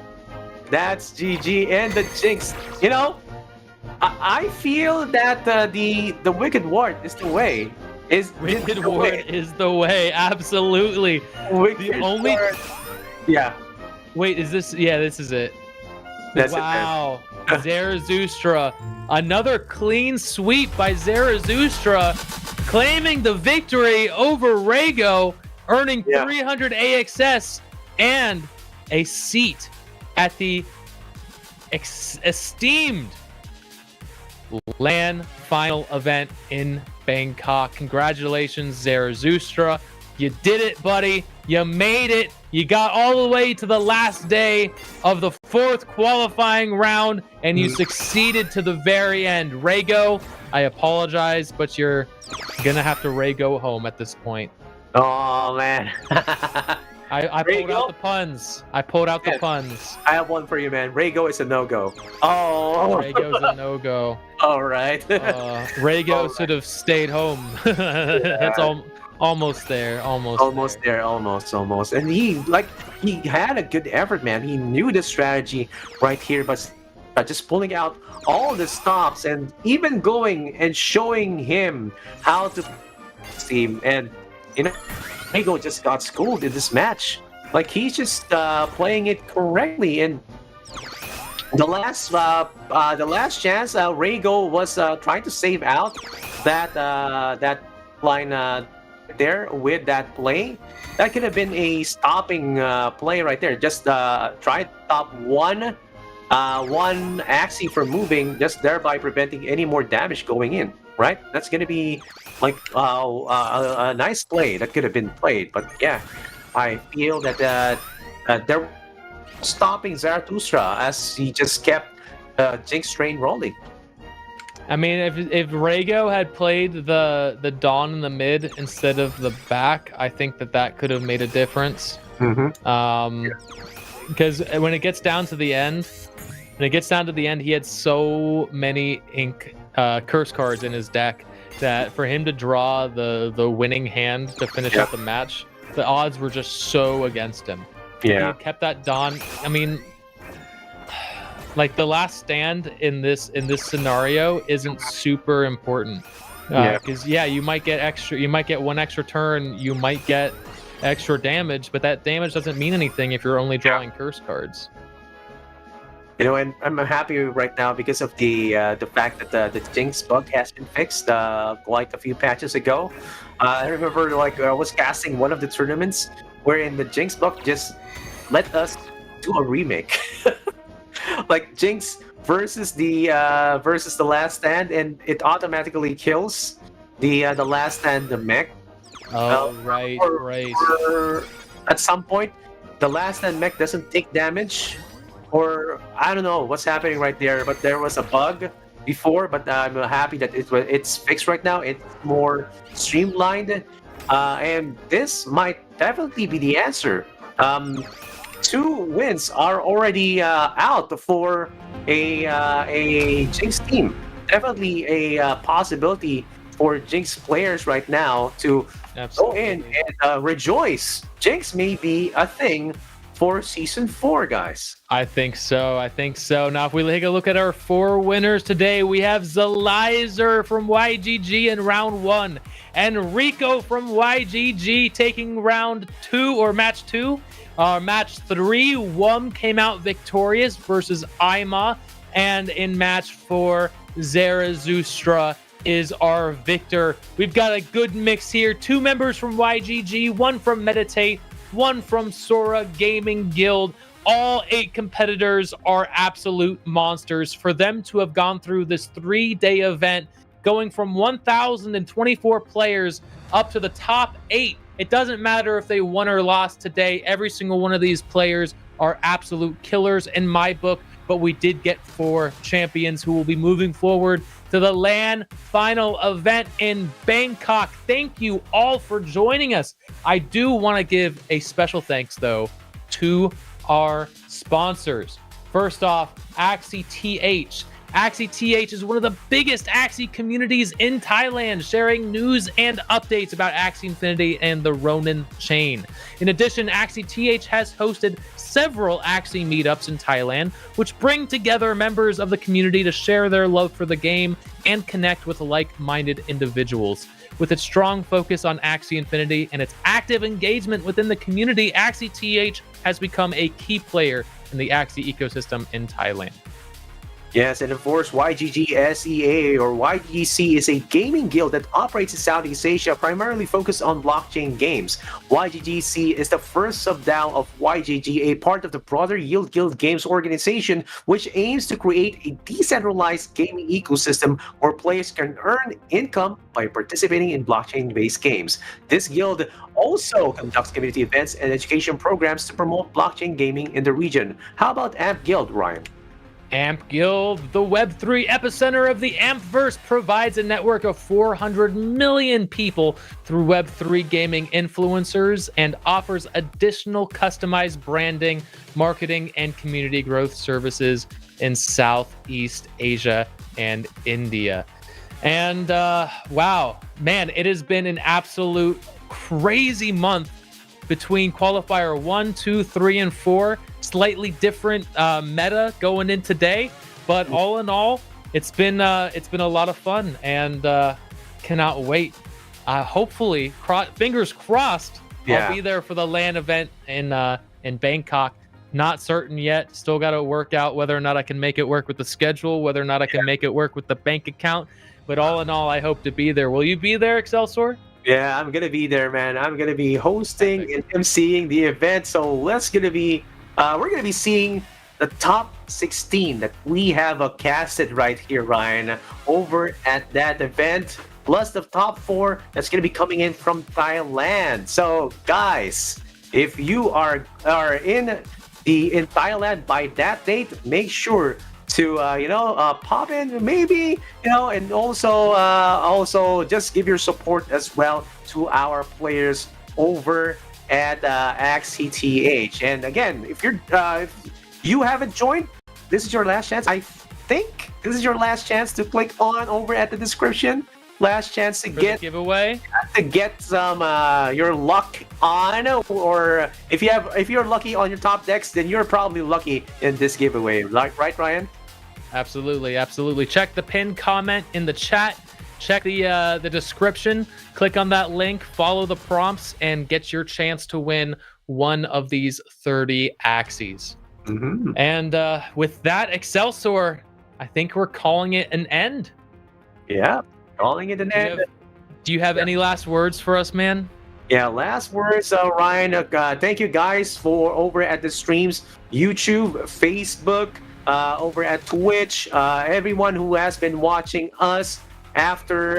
That's GG and the Jinx. You know, I feel that the Wicked Ward is the way. Wicked Ward is the way. Absolutely. Wicked Ward. Yeah. Wait, is this? Yeah, this is it. That's wow. Zarathustra. Another clean sweep by Zarathustra, claiming the victory over Rego, earning 300 AXS and a seat at the esteemed LAN final event in Bangkok. Congratulations, Zarathustra. You did it, buddy. You made it. You got all the way to the last day of the 4th qualifying round, and you succeeded to the very end. Rego, I apologize, but you're gonna have to Rego home at this point. Oh, man. I pulled out the puns. I have one for you, man. Rego is a no-go. Oh. Rego's a no-go. All right. Rego should have stayed home. That's almost there. Almost there. And he had a good effort, man. He knew the strategy right here, but just pulling out all the stops and even going and showing him how to team. And you know, Rego just got schooled in this match. Like, he's just playing it correctly. And the last chance, Rego was trying to save out that line there with that play. That could have been a stopping play right there. Just try to stop one Axie from moving, just thereby preventing any more damage going in. Right? That's gonna be like a nice play that could have been played. But yeah, I feel that they're stopping Zarathustra as he just kept Jinx train rolling. I mean, if Rego had played the Dawn in the mid instead of the back, I think that could have made a difference. Because when it gets down to the end, he had so many curse cards in his deck that for him to draw the winning hand to finish out the match, the odds were just so against him. Yeah, he kept that Dawn. I mean, like, the last stand in this scenario isn't super important because you might get one extra turn, you might get extra damage, but that damage doesn't mean anything if you're only drawing curse cards. You know, and I'm happy right now because of the fact that the Jinx bug has been fixed quite a few patches ago. I remember, like, I was casting one of the tournaments wherein the Jinx bug just let us do a remake. Like, Jinx versus the last stand, and it automatically kills the last stand, the mech. Right. Or at some point, the last stand mech doesn't take damage, or I don't know what's happening right there. But there was a bug before, but I'm happy that it's fixed right now. It's more streamlined, and this might definitely be the answer. 2 wins are already out for a Jinx team. Definitely a possibility for Jinx players right now to go in and rejoice. Jinx may be a thing for Season 4, guys. I think so. Now, if we take a look at our 4 winners today, we have Zalizer from YGG in round 1, and Rico from YGG taking round 2 or match 2. Match 3, Wum came out victorious versus Ima, and in match 4, Zarathustra is our victor. We've got a good mix here. 2 members from YGG, 1 from Meditate, 1 from Sora Gaming Guild. All 8 competitors are absolute monsters. For them to have gone through this 3-day event going from 1,024 players up to the top 8. It doesn't matter if they won or lost today. Every single one of these players are absolute killers in my book, but we did get 4 champions who will be moving forward to the LAN final event in Bangkok. Thank you all for joining us. I do want to give a special thanks, though, to our sponsors. First off, AxieTh. AxieTh is one of the biggest Axie communities in Thailand, sharing news and updates about Axie Infinity and the Ronin chain. In addition, AxieTh has hosted several Axie meetups in Thailand, which bring together members of the community to share their love for the game and connect with like-minded individuals. With its strong focus on Axie Infinity and its active engagement within the community, AxieTh has become a key player in the Axie ecosystem in Thailand. Yes, and of course, YGG-SEA or YGC is a gaming guild that operates in Southeast Asia, primarily focused on blockchain games. YGGC is the first sub-DAO of YGG, a part of the broader Yield Guild Games organization, which aims to create a decentralized gaming ecosystem where players can earn income by participating in blockchain-based games. This guild also conducts community events and education programs to promote blockchain gaming in the region. How about AMP Guild, Ryan? AMP Guild, the Web3 epicenter of the Ampverse, provides a network of 400 million people through Web3 gaming influencers and offers additional customized branding, marketing, and community growth services in Southeast Asia and India. And wow, man, it has been an absolute crazy month between Qualifier 1, 2, 3, and 4. Slightly different meta going in today, but all in all, it's been a lot of fun, and cannot wait. Hopefully, fingers crossed, Yeah. I'll be there for the LAN event in Bangkok. Not certain yet. Still got to work out whether or not I can make it work with the schedule, whether or not I can make it work with the bank account. But all in all, I hope to be there. Will you be there, Excelsior? Yeah, I'm gonna be there, man. I'm gonna be hosting and emceeing the event. So we're gonna be seeing the top 16 that we have casted right here, Ryan, over at that event, plus the top 4 that's gonna be coming in from Thailand. So, guys, if you are in Thailand by that date, make sure to pop in, maybe, and also just give your support as well to our players over at AxieTh. And again, if you haven't joined, this is your last chance. I think this is your last chance to click on over at the description. Last chance to get giveaway, some your luck on, or if you're lucky on your top decks, then you're probably lucky in this giveaway, right, Ryan? Absolutely. Check the pinned comment in the chat. Check the description. Click on that link. Follow the prompts and get your chance to win one of these 30 Axies. Mm-hmm. And with that, Excelsior, I think we're calling it an end. Yeah, calling it an end. Do you have any last words for us, man? Yeah, last words, Ryan. Thank you guys for over at the streams, YouTube, Facebook, over at Twitch, everyone who has been watching us after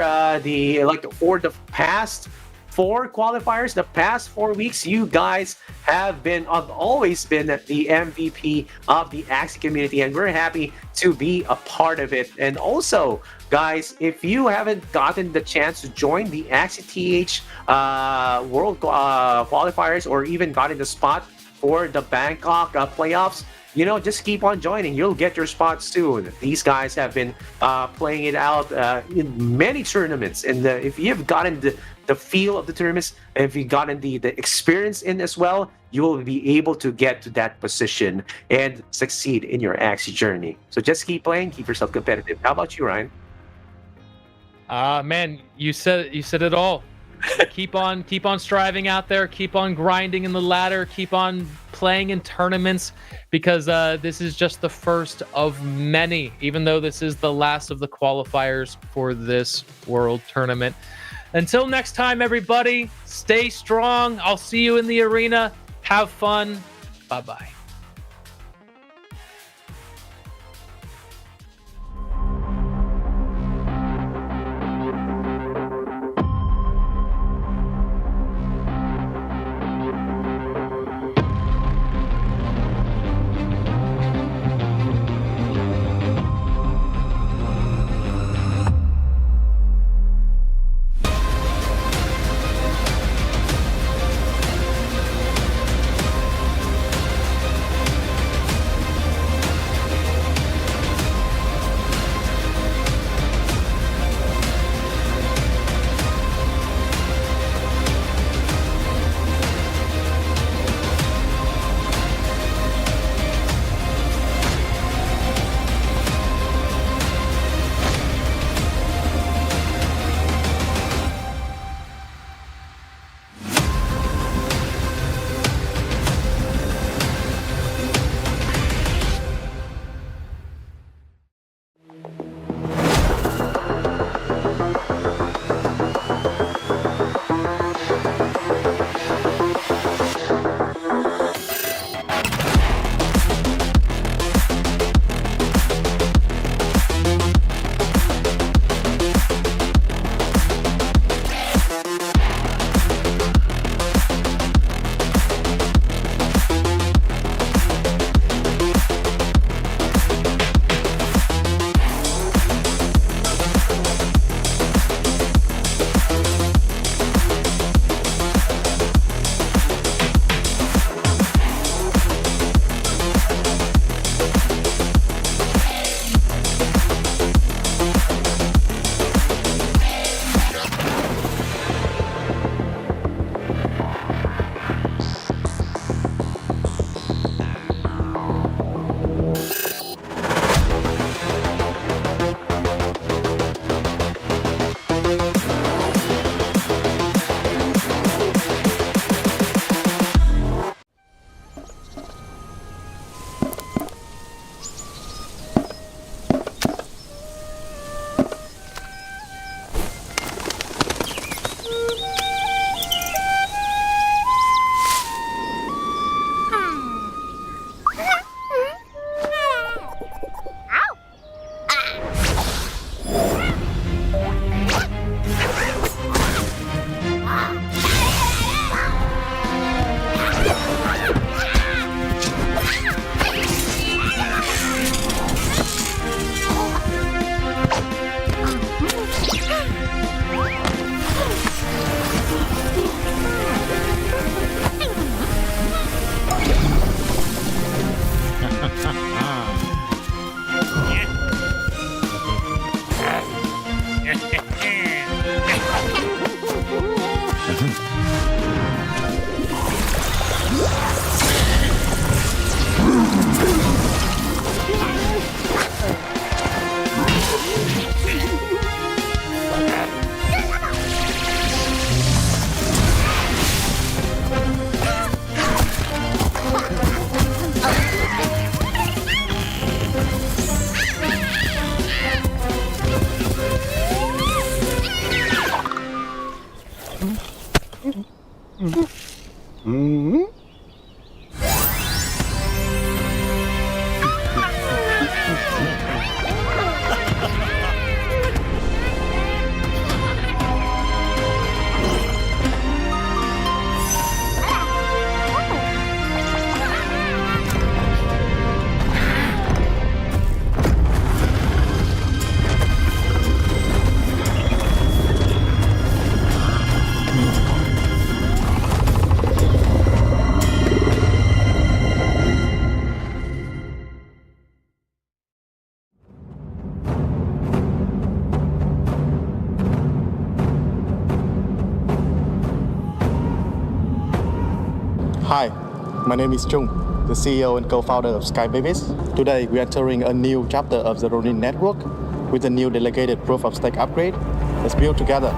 for the past 4 qualifiers, the past 4 weeks. You guys have always been the MVP of the Axie community, and we're happy to be a part of it. And also, guys, if you haven't gotten the chance to join the AxieTh World Qualifiers, or even gotten the spot for the Bangkok playoffs, just keep on joining. You'll get your spot soon. These guys have been playing it out in many tournaments, and if you've gotten the feel of the tournaments, and if you've gotten the experience in as well, you will be able to get to that position and succeed in your Axie journey. So just keep playing, keep yourself competitive. How about you, Ryan? Man, you said it all. keep on striving out there, keep on grinding in the ladder, keep on playing in tournaments, because this is just the first of many, even though this is the last of the qualifiers for this world tournament. Until next time, everybody, stay strong. I'll see you in the arena. Have fun. Bye-bye. Hi, my name is Chung, the CEO and co-founder of Sky Babies. Today, we are entering a new chapter of the Ronin network with a new delegated proof of stake upgrade. Let's build together.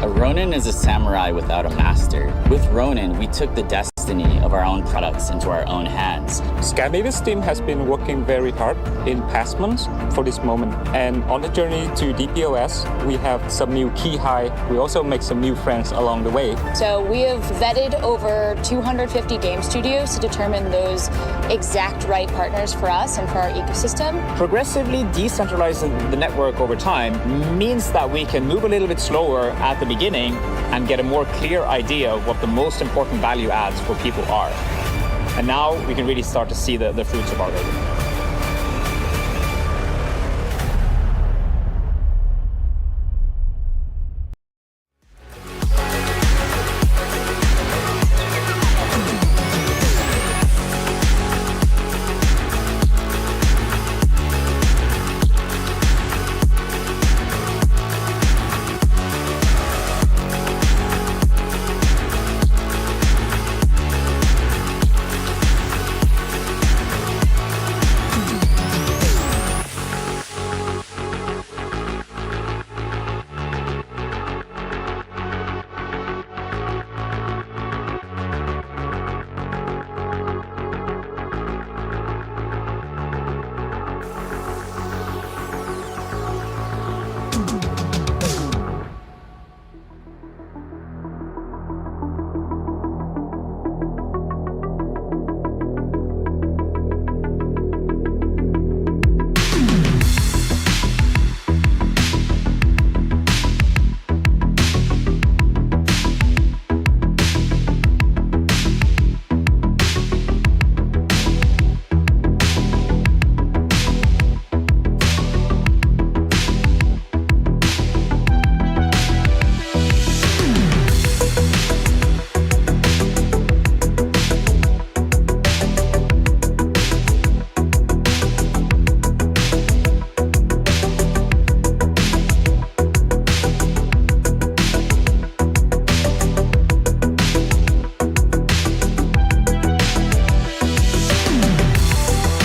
A Ronin is a samurai without a master. With Ronin, we took the destiny of our own products into our own hands. Sky Babies team has been working very hard in past months for this moment. And on the journey to DPoS, we have some new key high. We also make some new friends along the way. So we have vetted over 250 game studios to determine those exact right partners for us and for our ecosystem. Progressively decentralizing the network over time means that we can move a little bit slower at the beginning and get a more clear idea of what the most important value adds for people are. And now we can really start to see the fruits of our labor.